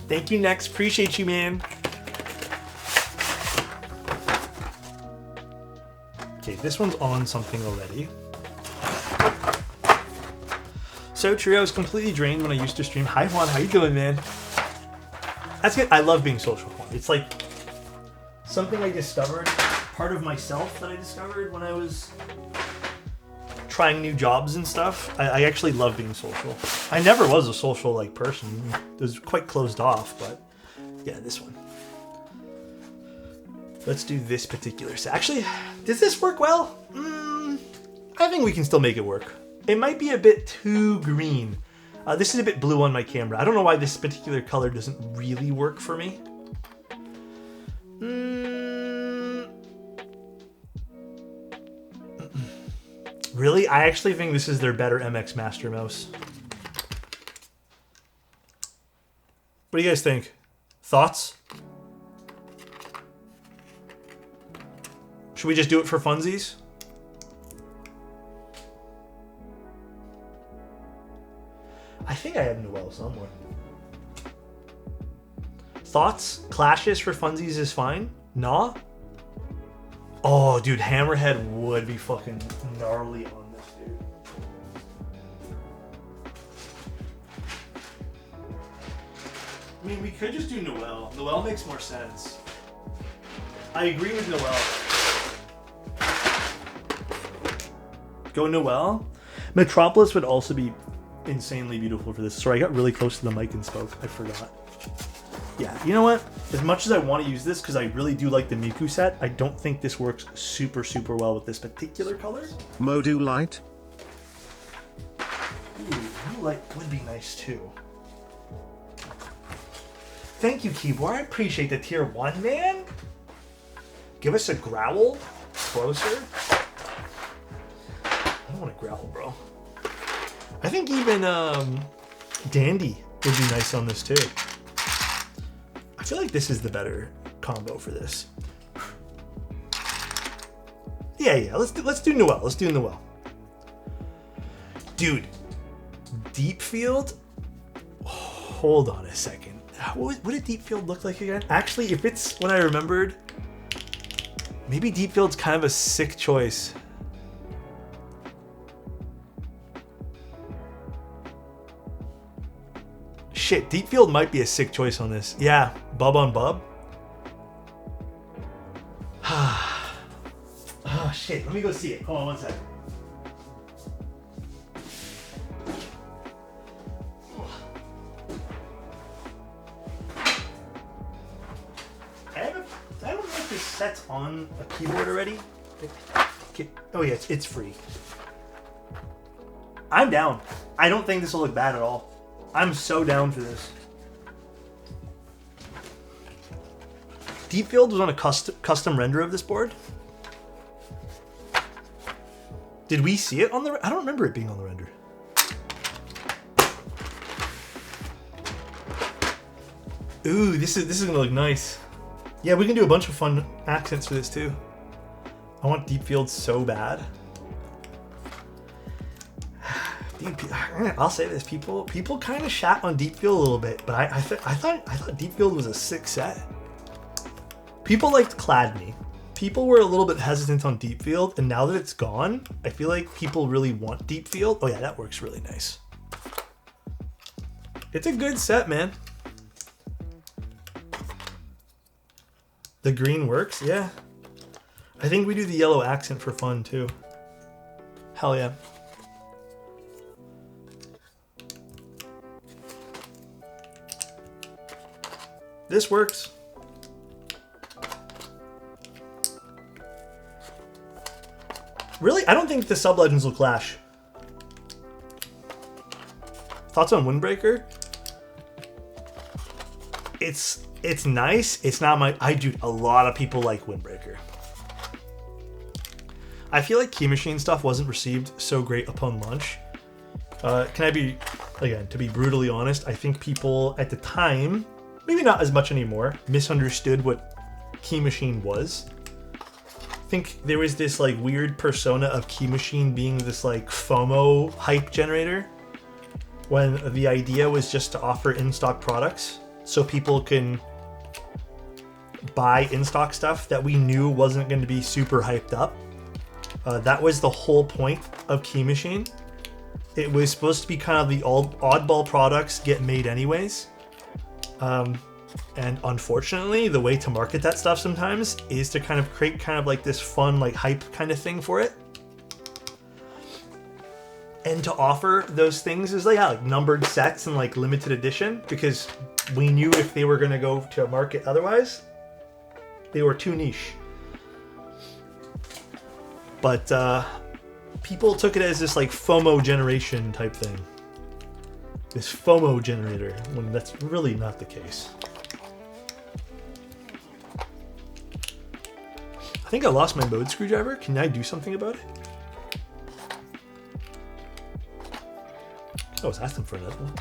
Thank you, Next. Appreciate you, man. Okay, this one's on something already. So true, I was completely drained when I used to stream. Hi, Juan. How you doing, man? That's good. I love being social. It's like something I discovered, part of myself that I discovered when I was trying new jobs and stuff. I actually love being social. I never was a social like person. It was quite closed off, but yeah, this one. Let's do this particular set. Actually, does this work well? I think we can still make it work. It might be a bit too green. This is a bit blue on my camera. I don't know why this particular color doesn't really work for me. Really? I actually think this is their better MX Master mouse. What do you guys think? Thoughts? Should we just do it for funsies? I think I have Noel somewhere. Thoughts? Clashes for funsies is fine? Nah? Oh, dude, Hammerhead would be fucking gnarly on this, dude. I mean, we could just do Noel. Noel makes more sense. I agree with Noel. Go Noel. Metropolis would also be insanely beautiful for this. Sorry, I got really close to the mic and spoke. I forgot. Yeah, you know what? As much as I want to use this, because I really do like the Miku set, I don't think this works super, super well with this particular color. Modu Light. Ooh, Blue Light would be nice too. Thank you, Keyboard. I appreciate the tier 1, man. Give us a growl. Closer. I don't want to growl, bro. I think even Dandy would be nice on this too. I feel like this is the better combo for this. Yeah. Let's do Noel. Let's do Noel. Dude, Deep Field. Hold on a second. What did Deep Field look like again? Actually, if it's what I remembered, maybe Deep Field's kind of a sick choice. Shit, Deep Field might be a sick choice on this. Yeah, Bub on Bub. Oh shit, let me go see it. Hold on one second. I don't know if this set's on a keyboard already. Oh yeah, it's free. I'm down. I don't think this will look bad at all. I'm so down for this. Deep Field was on a custom render of this board. Did we see it on the? I don't remember it being on the render. Ooh, this is gonna look nice. Yeah, we can do a bunch of fun accents for this too. I want Deep Field so bad. I'll say this: people kind of shat on Deep Field a little bit, but I thought Deep Field was a sick set. People liked Clad Me. People were a little bit hesitant on Deep Field, and now that it's gone, I feel like people really want Deep Field. Oh yeah, that works really nice. It's a good set, man. The green works, yeah. I think we do the yellow accent for fun too. Hell yeah. This works. Really? I don't think the sub-legends will clash. Thoughts on Windbreaker? It's nice. It's not my... Dude, a lot of people like Windbreaker. I feel like Key Machine stuff wasn't received so great upon launch. Can I be... Again, to be brutally honest, I think people at the time, maybe not as much anymore, misunderstood what Key Machine was. I think there was this like weird persona of Key Machine being this like FOMO hype generator, when the idea was just to offer in-stock products so people can buy in-stock stuff that we knew wasn't going to be super hyped up. That was the whole point of Key Machine. It was supposed to be kind of the oddball products get made anyways. And unfortunately, the way to market that stuff sometimes is to kind of create kind of like this fun, like hype kind of thing for it. And to offer those things is like numbered sets and like limited edition, because we knew if they were going to go to market otherwise, they were too niche. But people took it as this like FOMO generation type thing. This FOMO generator, when that's really not the case. I think I lost my mode screwdriver. Can I do something about it? I was asking for another one.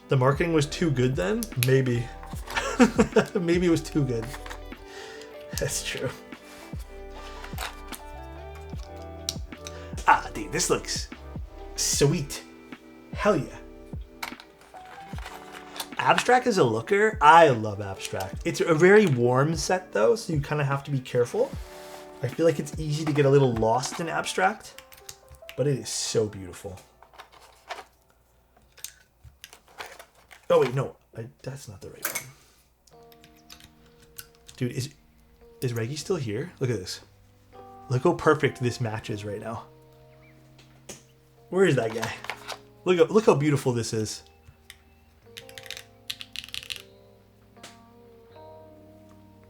The marketing was too good then? Maybe. Maybe it was too good. That's true. Ah, dude, this looks sweet. Hell yeah. Abstract is a looker. I love Abstract. It's a very warm set though, so you kind of have to be careful. I feel like it's easy to get a little lost in Abstract, but it is so beautiful. Oh wait, no, that's not the right one. Dude, is Reggie still here? Look at this. Look how perfect this matches right now. Where is that guy? Look how beautiful this is.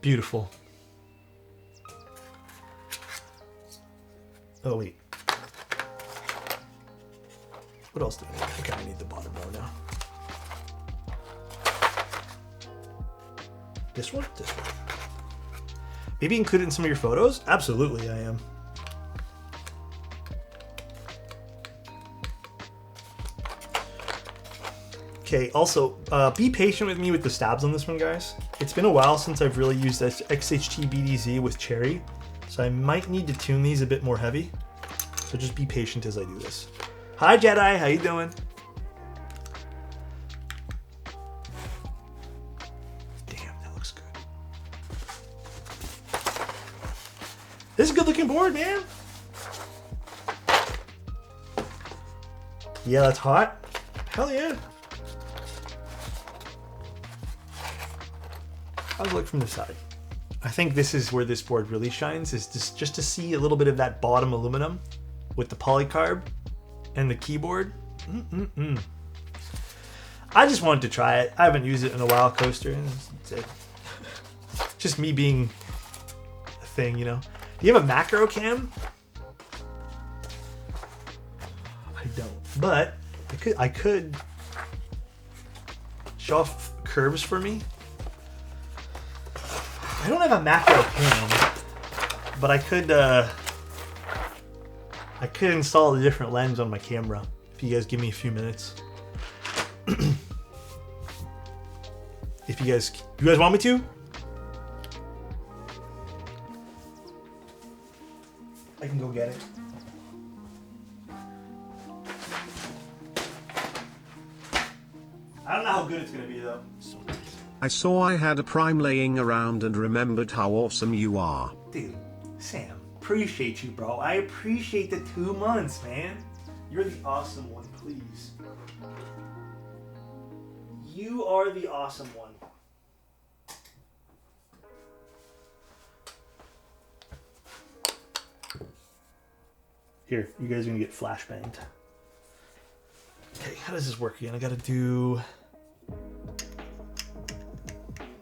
Beautiful. Oh wait. What else do I need? Okay, I need the bottom row now. This one? This one. Maybe include it in some of your photos? Absolutely, I am. Okay, also, be patient with me with the stabs on this one, guys. It's been a while since I've really used this XHT BDZ with Cherry, so I might need to tune these a bit more heavy. So just be patient as I do this. Hi Jedi, how you doing? Damn, that looks good. This is a good looking board, man. Yeah, that's hot. Hell yeah. How's it look from the side? I think this is where this board really shines, is just to see a little bit of that bottom aluminum with the polycarb and the keyboard. I just wanted to try it. I haven't used it in a while, Coaster. Just me being a thing, you know. Do you have a macro cam? I don't, but I could show off curves for me. I don't have a macro cam, but I could install a different lens on my camera if you guys give me a few minutes. If you guys want me to? I can go get it. I don't know how good it's gonna be though. I saw I had a Prime laying around and remembered how awesome you are. Dude, Sam, appreciate you, bro. I appreciate the 2 months, man. You're the awesome one, please. You are the awesome one. Here, you guys are gonna get flashbanged. Okay, how does this work again? I gotta do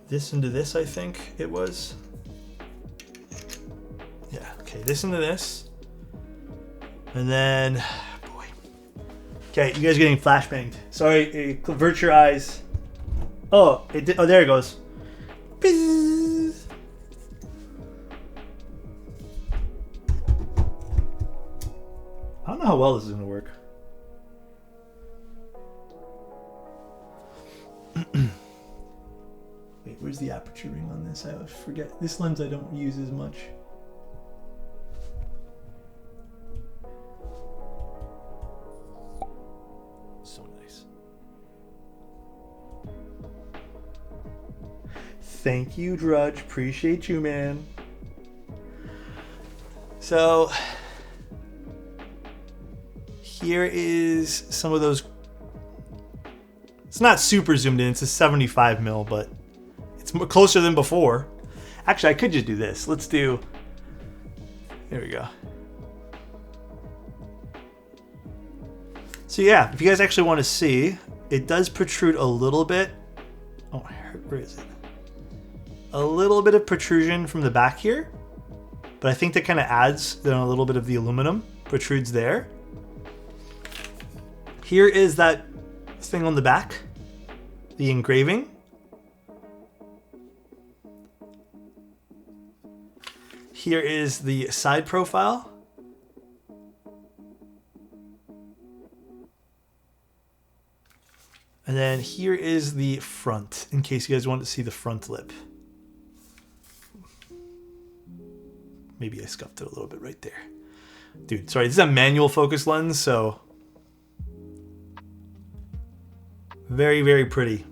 this into this, I think it was. Yeah, okay, this into this. And then, boy. Okay, you guys are getting flashbanged. Sorry, avert your eyes. Oh, it did. Oh, there it goes. Bizz. I don't know how well this is gonna work. Wait, where's the aperture ring on this? I always forget. This lens I don't use as much. So nice. Thank you, Drudge. Appreciate you, man. So here is some of those. It's not super zoomed in. It's a 75 mil, but it's closer than before. Actually, I could just do this. Let's do. There we go. So yeah, if you guys actually want to see, it does protrude a little bit. Oh, where is it? A little bit of protrusion from the back here, but I think that kind of adds a little bit of the aluminum protrudes there. Here is that thing on the back, the engraving. Here is the side profile. And then here is the front, in case you guys want to see the front lip. Maybe I scuffed it a little bit right there. Dude, sorry, this is a manual focus lens, so very, very pretty.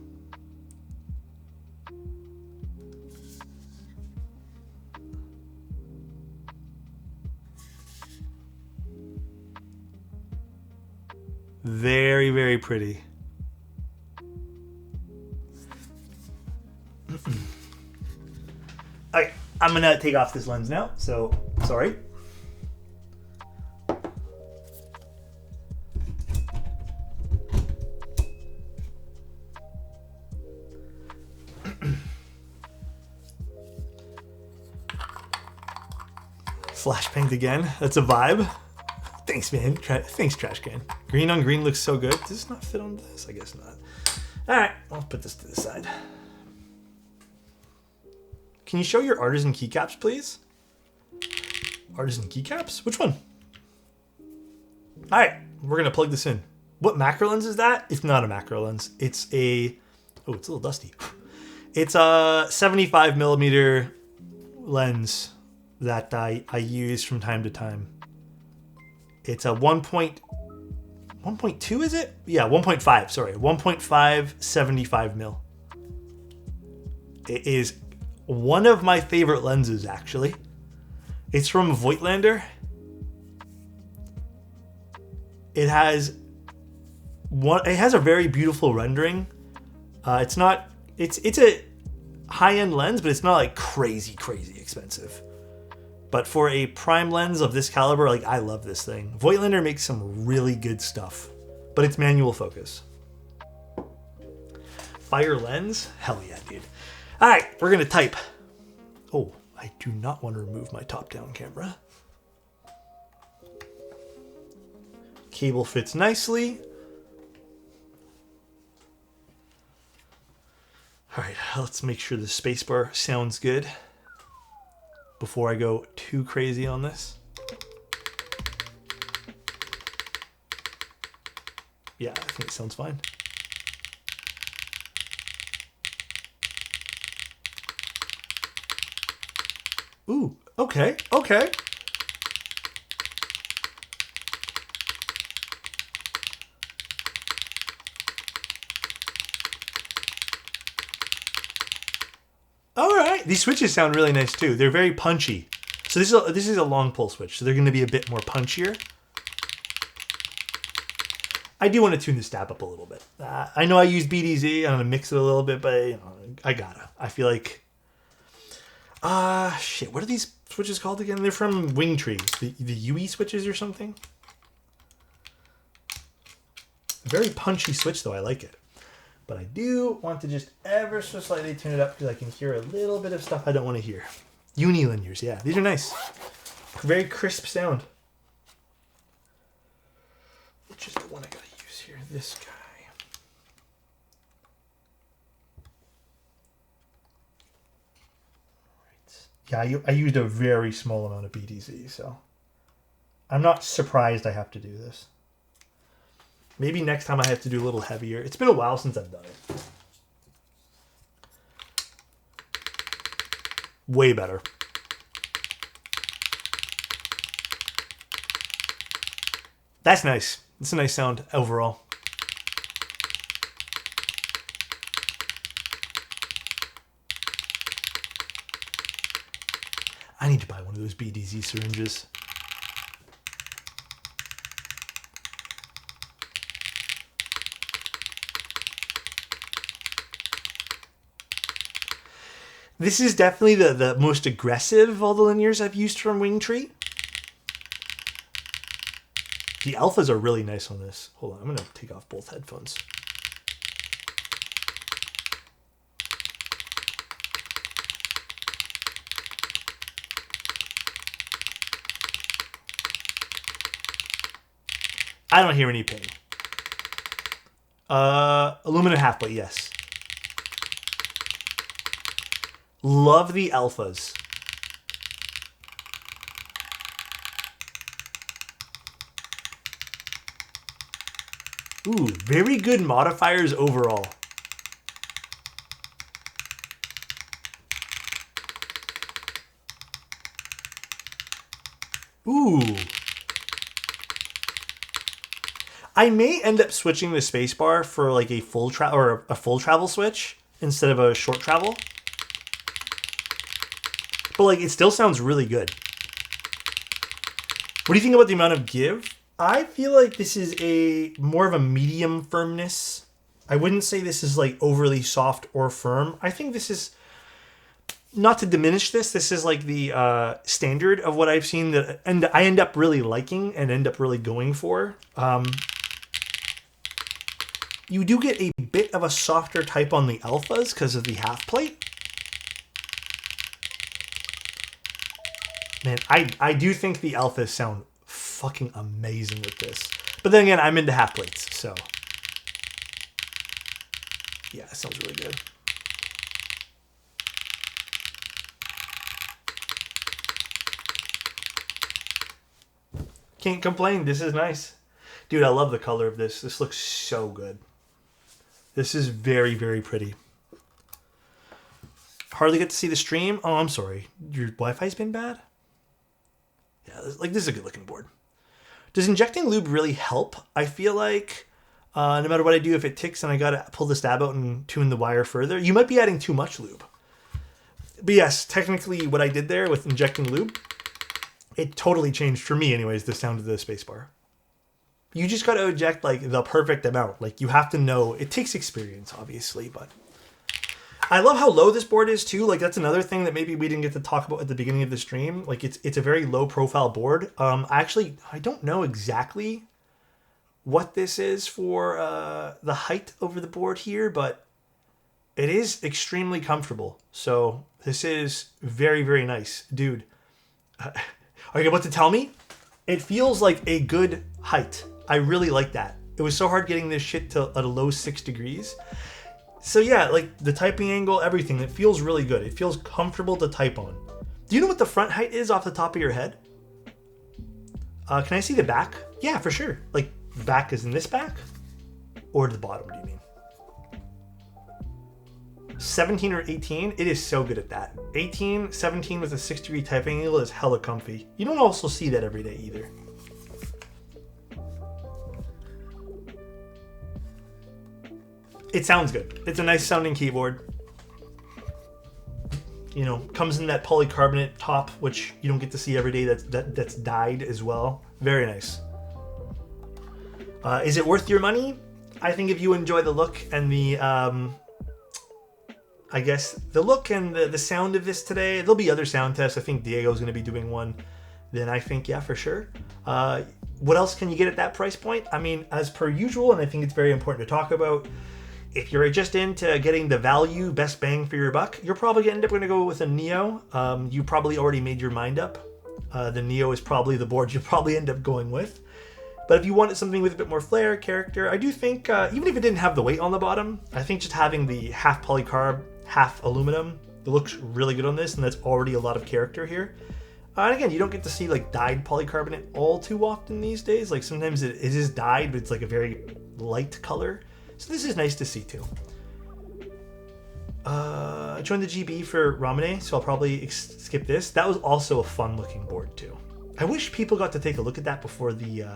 Very, very pretty. Alright, I'm gonna take off this lens now, so sorry. Flashbanged again. That's a vibe. Thanks, man. Thanks, trash can. Green on green looks so good. Does this not fit on this? I guess not. All right, I'll put this to the side. Can you show your artisan keycaps, please? Artisan keycaps? Which one? All right, we're gonna plug this in. What macro lens is that? It's not a macro lens. It's a, oh, it's a little dusty. It's a 75 millimeter lens that I use from time to time. It's a 1.2, is it? Yeah, 1.5, sorry. 1.5 75 mil. It is one of my favorite lenses, actually. It's from Voigtlander. It has a very beautiful rendering. It's a high-end lens, but it's not like crazy expensive. But for a prime lens of this caliber, like, I love this thing. Voigtlander makes some really good stuff, but it's manual focus. Fire lens? Hell yeah, dude. All right, we're gonna type. Oh, I do not want to remove my top-down camera. Cable fits nicely. All right, let's make sure the spacebar sounds good before I go too crazy on this. Yeah, I think it sounds fine. Ooh, okay. All right, these switches sound really nice too. They're very punchy. So this is a long pull switch, so they're going to be a bit more punchier. I do want to tune the stab up a little bit. I know I use BDZ. I'm going to mix it a little bit, but you know, I gotta. I feel like... shit, what are these switches called again? They're from Wing Tree. The UE switches or something? A very punchy switch, though. I like it. But I do want to just ever so slightly tune it up because I can hear a little bit of stuff I don't want to hear. Unilinears, yeah. These are nice. Very crisp sound. Which is the one I gotta use here? This guy. Right. Yeah, I used a very small amount of BDZ, so I'm not surprised I have to do this. Maybe next time I have to do a little heavier. It's been a while since I've done it. Way better. That's nice. It's a nice sound overall. I need to buy one of those BDZ syringes. This is definitely the most aggressive of all the linears I've used from Wing Tree. The alphas are really nice on this. Hold on, I'm going to take off both headphones. I don't hear any ping. Aluminum half plate, yes. Love the alphas. Ooh, very good modifiers overall. Ooh. I may end up switching the spacebar for like a full travel switch instead of a short travel. But like, it still sounds really good. What do you think about the amount of give? I feel like this is more of a medium firmness. I wouldn't say this is like overly soft or firm. I think this is, not to diminish this, this is like the standard of what I've seen that, and I end up really liking and end up really going for. You do get a bit of a softer type on the alphas because of the half plate. Man, I do think the alphas sound fucking amazing with this. But then again, I'm into half plates, so. Yeah, it sounds really good. Can't complain, this is nice. Dude, I love the color of this. This looks so good. This is very, very pretty. Hardly get to see the stream. Oh, I'm sorry. Your Wi-Fi's been bad? Yeah, like this is a good looking board. Does injecting lube really help? I feel like no matter what I do, if it ticks and I gotta pull the stab out and tune the wire further, you might be adding too much lube. But yes, technically what I did there with injecting lube, it totally changed, for me anyways, the sound of the spacebar. You just gotta inject like the perfect amount. Like you have to know, it takes experience obviously, but I love how low this board is too. Like that's another thing that maybe we didn't get to talk about at the beginning of the stream. Like it's a very low profile board. Actually, I don't know exactly what this is for the height over the board here, but it is extremely comfortable. So this is very, very nice. Dude, are you about to tell me? It feels like a good height. I really like that. It was so hard getting this shit to at a low 6 degrees. So yeah, like the typing angle, everything, it feels really good. It feels comfortable to type on. Do you know what the front height is off the top of your head? Can I see the back? Yeah, for sure. Like the back is in this back? Or the bottom, do you mean? 17 or 18? It is so good at that. 18, 17 with a 6 degree typing angle is hella comfy. You don't also see that every day either. It sounds good. It's a nice sounding keyboard. You know, comes in that polycarbonate top, which you don't get to see every day. That's dyed as well. Very nice. Is it worth your money? I think if you enjoy the look and the, I guess the look and the sound of this today, there'll be other sound tests. I think Diego's going to be doing one. Then I think, yeah, for sure. What else can you get at that price point? I mean, as per usual, and I think it's very important to talk about, if you're just into getting the value, best bang for your buck, you're probably going to go with a Neo. You probably already made your mind up. The Neo is probably the board you'll probably end up going with. But if you wanted something with a bit more flair, character, I do think, even if it didn't have the weight on the bottom, I think just having the half polycarb, half aluminum, it looks really good on this, and that's already a lot of character here. And again, you don't get to see like dyed polycarbonate all too often these days. Like sometimes it is dyed, but it's like a very light color. So this is nice to see too. I joined the GB for Ramune, so I'll probably skip this. That was also a fun looking board too. I wish people got to take a look at that before the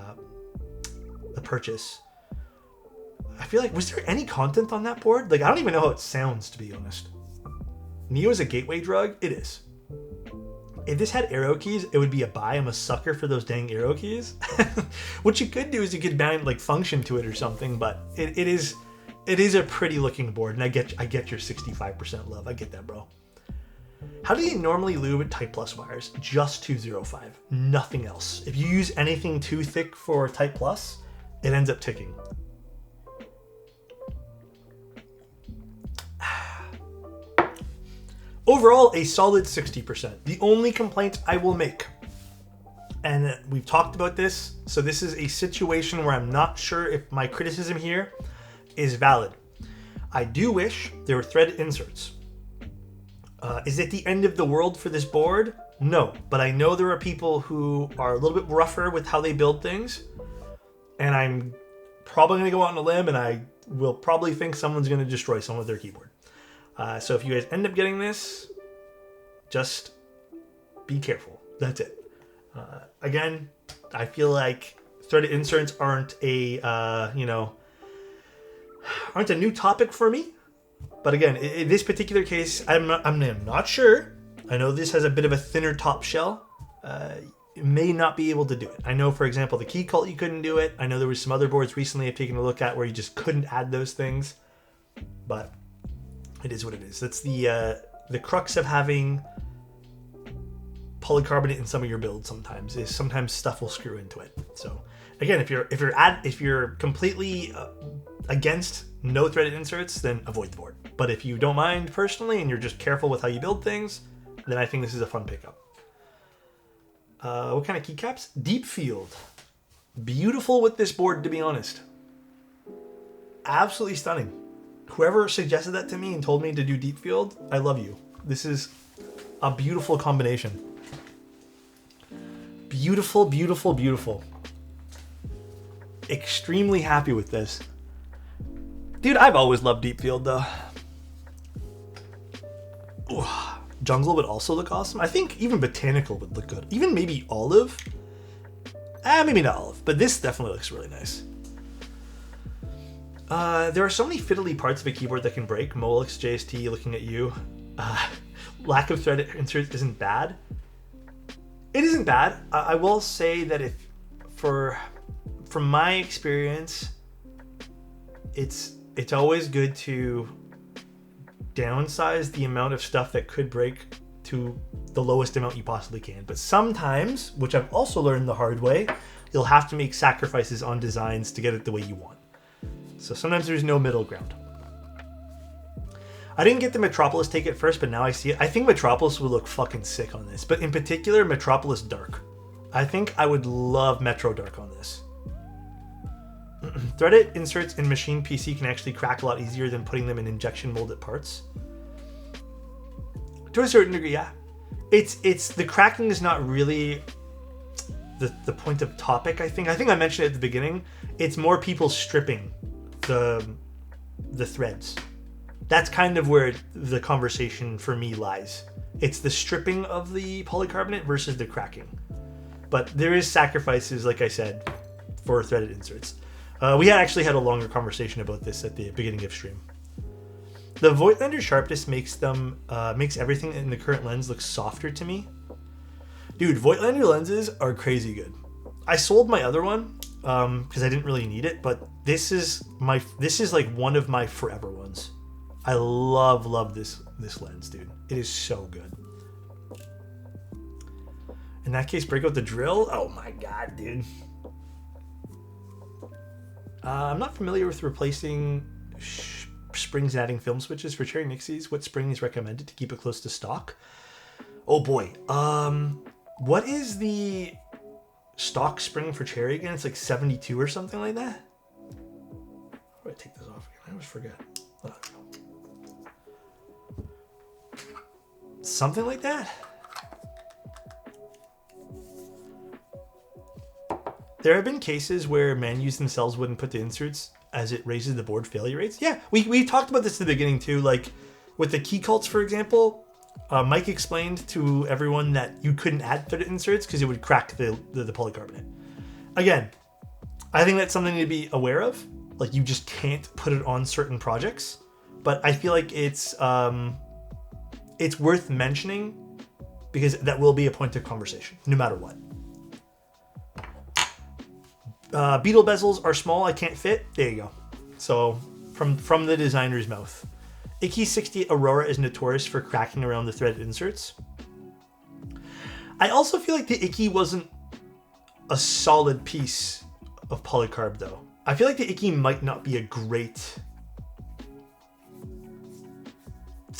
purchase. I feel like, was there any content on that board? Like, I don't even know how it sounds, to be honest. Neo is a gateway drug? It is. If this had arrow keys, it would be a buy. I'm a sucker for those dang arrow keys. What you could do is you could bind like function to it or something, but it is a pretty looking board, and I get your 65% love. I get that, bro. How do you normally lube at Type Plus wires? Just 205, nothing else. If you use anything too thick for Type Plus, it ends up ticking. Overall, a solid 60%. The only complaint I will make, and we've talked about this, so this is a situation where I'm not sure if my criticism here is valid. I do wish there were threaded inserts. Is it the end of the world for this board? No, but I know there are people who are a little bit rougher with how they build things, and I'm probably going to go out on a limb, and I will probably think someone's going to destroy someone with their keyboard. So if you guys end up getting this, just be careful. That's it. Again, I feel like threaded inserts aren't a new topic for me. But again, in this particular case, I'm not sure. I know this has a bit of a thinner top shell. It may not be able to do it. I know, for example, the Key Cult, you couldn't do it. I know there was some other boards recently I've taken a look at where you just couldn't add those things. But it is what it is. That's the crux of having polycarbonate in some of your builds. Sometimes stuff will screw into it. So again, if you're completely against no threaded inserts, then avoid the board. But if you don't mind personally and you're just careful with how you build things, then I think this is a fun pickup. What kind of keycaps? Deep field. Beautiful with this board, to be honest. Absolutely stunning. Whoever suggested that to me and told me to do deep field, I love you. This is a beautiful combination. Beautiful, beautiful, beautiful. Extremely happy with this. Dude, I've always loved deep field though. Ooh. jungle would also look awesome. I think even botanical would look good. Even maybe olive. Maybe not olive, but this definitely looks really nice. There are so many fiddly parts of a keyboard that can break. Molix, JST, looking at you. Lack of thread inserts isn't bad. It isn't bad. I will say that from my experience, it's always good to downsize the amount of stuff that could break to the lowest amount you possibly can. But sometimes, which I've also learned the hard way, you'll have to make sacrifices on designs to get it the way you want. So sometimes there's no middle ground. I didn't get the Metropolis take at first, but now I see it. I think Metropolis would look fucking sick on this, but in particular, Metropolis Dark. I think I would love Metro Dark on this. Threaded inserts in machine PC can actually crack a lot easier than putting them in injection molded parts. To a certain degree, yeah. It's the cracking is not really the point of topic, I think. I think I mentioned it at the beginning. It's more people stripping the threads. That's kind of where the conversation for me lies. It's the stripping of the polycarbonate versus the cracking. But there is sacrifices, like I said, for threaded inserts. We actually had a longer conversation about this at the beginning of stream. The Voigtlander sharpness makes everything in the current lens look softer to me. Dude, Voigtlander lenses are crazy good. I sold my other one because I didn't really need it, but this is like one of my forever ones. I love this lens, dude. It is so good. In that case, break out the drill. Oh my god, dude. I'm not familiar with replacing springs and adding film switches for Cherry Nixies. What spring is recommended to keep it close to stock? Oh boy. What is the stock spring for Cherry again? It's like 72 or something like that. How do I take this off again? I always forget. Oh, there we go. Something like that. There have been cases where menus themselves wouldn't put the inserts as it raises the board failure rates. Yeah, we talked about this at the beginning too. Like with the key cults, for example, Mike explained to everyone that you couldn't add threaded inserts because it would crack the polycarbonate. Again, I think that's something to be aware of. Like you just can't put it on certain projects. But I feel like it's worth mentioning because that will be a point of conversation, no matter what. Beetle bezels are small, I can't fit. There you go. So, from the designer's mouth. Beetle60 Aurora is notorious for cracking around the threaded inserts. I also feel like the Icky wasn't a solid piece of polycarb, though. I feel like the Icky might not be a great...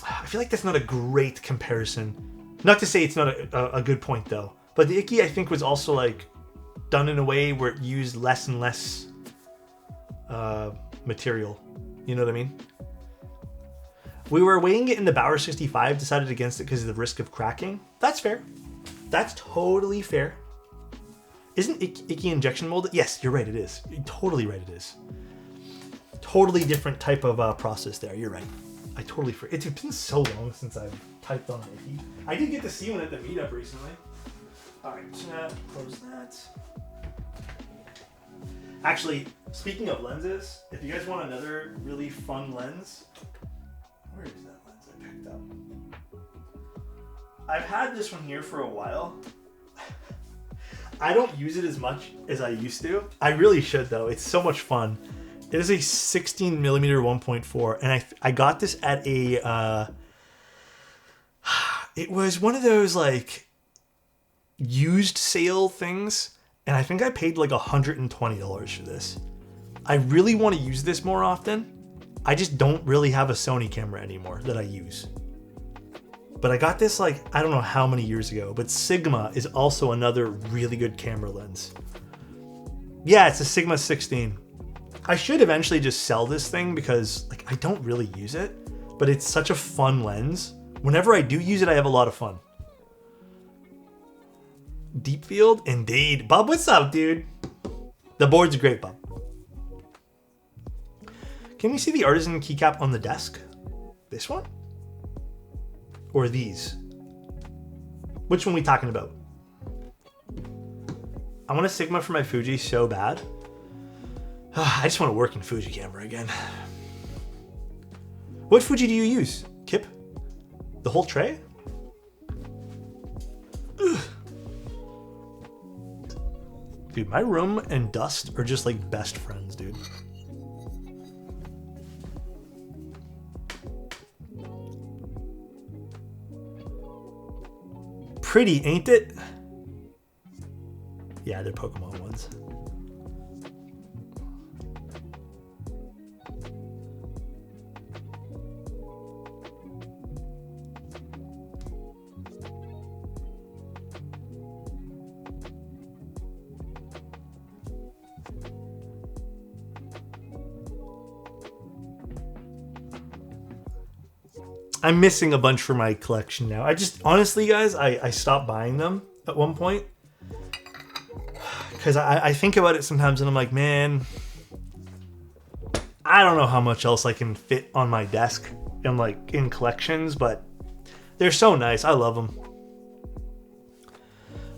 I feel like that's not a great comparison. Not to say it's not a good point, though. But the Icky, I think, was also, like, done in a way where it used less and less material. You know what I mean? We were weighing it in the Bauer 65, decided against it because of the risk of cracking. That's fair. That's totally fair. Isn't Icky injection molded? Yes, you're right, it is. You're totally right, it is. Totally different type of process there. You're right. I totally forgot. It's been so long since I've typed on Icky. I did get to see one at the meetup recently. Alright, close that. Actually, speaking of lenses, if you guys want another really fun lens, where is that lens I picked up? I've had this one here for a while. I don't use it as much as I used to. I really should though. It's so much fun. It is a 16mm 1.4, and I got this at a. It was one of those like used sale things, and I think I paid like $120 for this. I really want to use this more often. I just don't really have a Sony camera anymore that I use. But I got this like, I don't know how many years ago, but Sigma is also another really good camera lens. Yeah, it's a Sigma 16. I should eventually just sell this thing because like I don't really use it, but it's such a fun lens. Whenever I do use it, I have a lot of fun. Deep field? Indeed. Bob, what's up, dude? The board's great, Bob. Can we see the artisan keycap on the desk? This one? Or these? Which one we talking about? I want a Sigma for my Fuji so bad. I just want to work in Fuji camera again. What Fuji do you use, Kip? The whole tray? Ugh. Dude, my room and dust are just like best friends, dude. Pretty, ain't it? Yeah, they're Pokemon ones. I'm missing a bunch for my collection now. I just, honestly, guys, I stopped buying them at one point. Because I think about it sometimes and I'm like, man, I don't know how much else I can fit on my desk and like in collections, but they're so nice. I love them.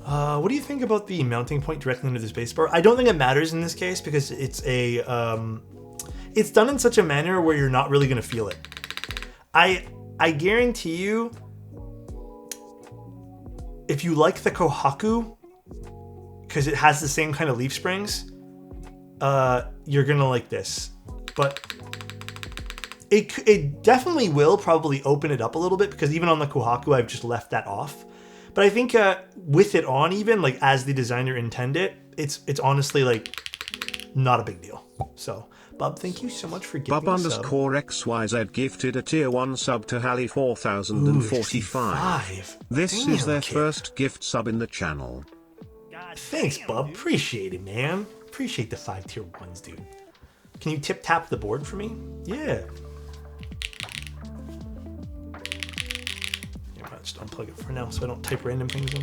What do you think about the mounting point directly into the spacebar? I don't think it matters in this case because it's a, it's done in such a manner where you're not really going to feel it. I guarantee you, if you like the Kohaku, because it has the same kind of leaf springs, you're gonna like this. But it definitely will probably open it up a little bit, because even on the Kohaku, I've just left that off. But I think with it on, even like as the designer intended, it's honestly like not a big deal. So. Bob, thank you so much for giving Bob underscore XYZ gifted a tier 1 sub to Halley 4045. This is their first gift sub in the channel. God, thanks, Bob. Appreciate it, man. Appreciate the 5 tier 1s, dude. Can you tip tap the board for me? Yeah. Yeah, I'll just unplug it for now so I don't type random things in.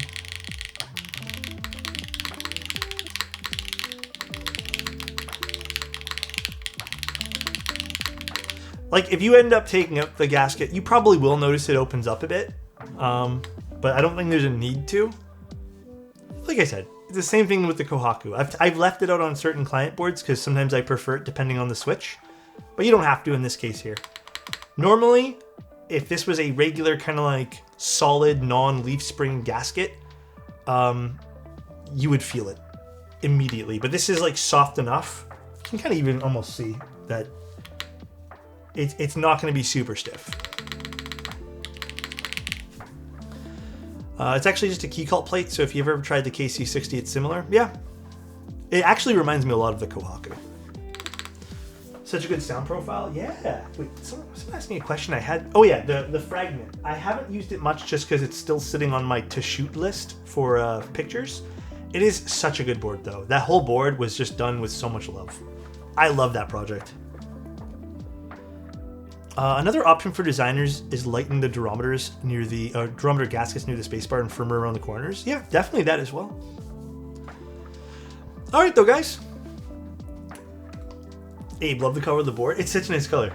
Like, if you end up taking out the gasket, you probably will notice it opens up a bit. But I don't think there's a need to. Like I said, it's the same thing with the Kohaku. I've left it out on certain client boards because sometimes I prefer it depending on the switch. But you don't have to in this case here. Normally, if this was a regular kind of like solid non-leaf spring gasket, you would feel it immediately. But this is like soft enough. You can kind of even almost see that it's not going to be super stiff. It's actually just a key cult plate, so if you've ever tried the KC60, it's similar. Yeah. It actually reminds me a lot of the Kohaku. Such a good sound profile. Yeah. Wait, someone asked me a question I had. Oh yeah, the fragment. I haven't used it much just because it's still sitting on my to shoot list for pictures. It is such a good board though. That whole board was just done with so much love. I love that project. Another option for designers is lighten the durometers near the durometer gaskets near the spacebar and firmer around the corners. Yeah, definitely that as well. All right, though, guys. Abe, love the color of the board. It's such a nice color.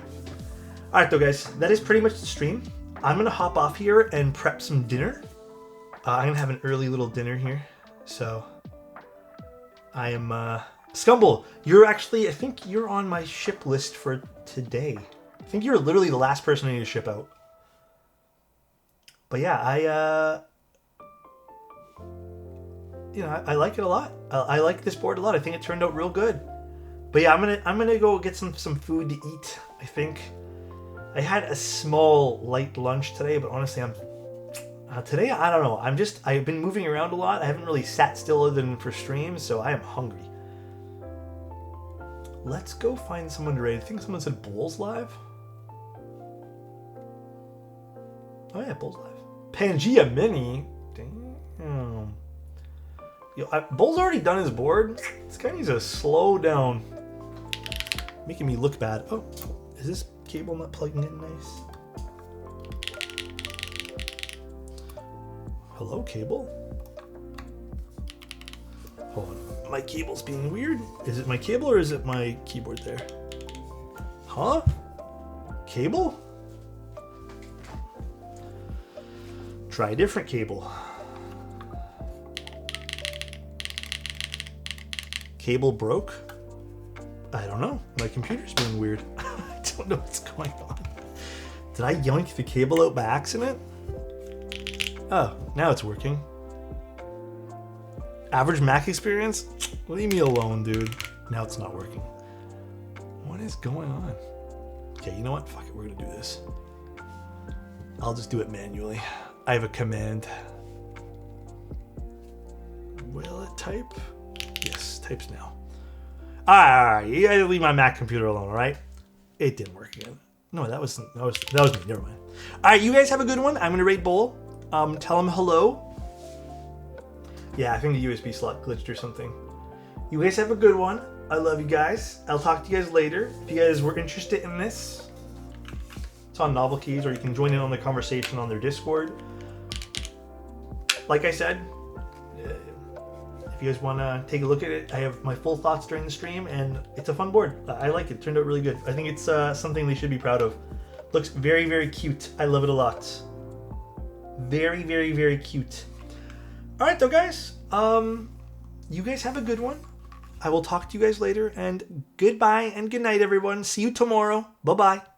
All right, though, guys. That is pretty much the stream. I'm gonna hop off here and prep some dinner. I'm gonna have an early little dinner here, so I am. Scumble, you're actually. I think you're on my ship list for today. I think you're literally the last person I need to ship out. But yeah, I like it a lot. I like this board a lot. I think it turned out real good. But yeah, I'm gonna go get some food to eat. I think I had a small light lunch today, but honestly, today I don't know. I've been moving around a lot. I haven't really sat still other than for streams, so I am hungry. Let's go find someone to raid. I think someone said Bulls live. Oh yeah, Bull's live. Pangea Mini. Damn. Yo, Bull's already done his board. This guy needs to slow down. Making me look bad. Oh, is this cable not plugging in nice? Hello, cable? Hold on. My cable's being weird. Is it my cable or is it my keyboard there? Huh? Cable? Try a different cable. Cable broke? I don't know. My computer's being weird. I don't know what's going on. Did I yoink the cable out by accident? Oh, now it's working. Average Mac experience? Leave me alone, dude. Now it's not working. What is going on? Okay, you know what? Fuck it, we're gonna do this. I'll just do it manually. I have a command. Will it type? Yes, types now. Alright, you gotta leave my Mac computer alone, alright? It didn't work again. No, that was me. Never mind. Alright, you guys have a good one. I'm gonna rate Bull. Tell him hello. Yeah, I think the USB slot glitched or something. You guys have a good one. I love you guys. I'll talk to you guys later. If you guys were interested in this, it's on Novel Keys, or you can join in on the conversation on their Discord. Like I said, if you guys want to take a look at it, I have my full thoughts during the stream, and it's a fun board. I like it. It turned out really good. I think it's something they should be proud of. Looks very, very cute. I love it a lot. Very, very, very cute. All right, though, guys. You guys have a good one. I will talk to you guys later, and goodbye and good night, everyone. See you tomorrow. Bye-bye.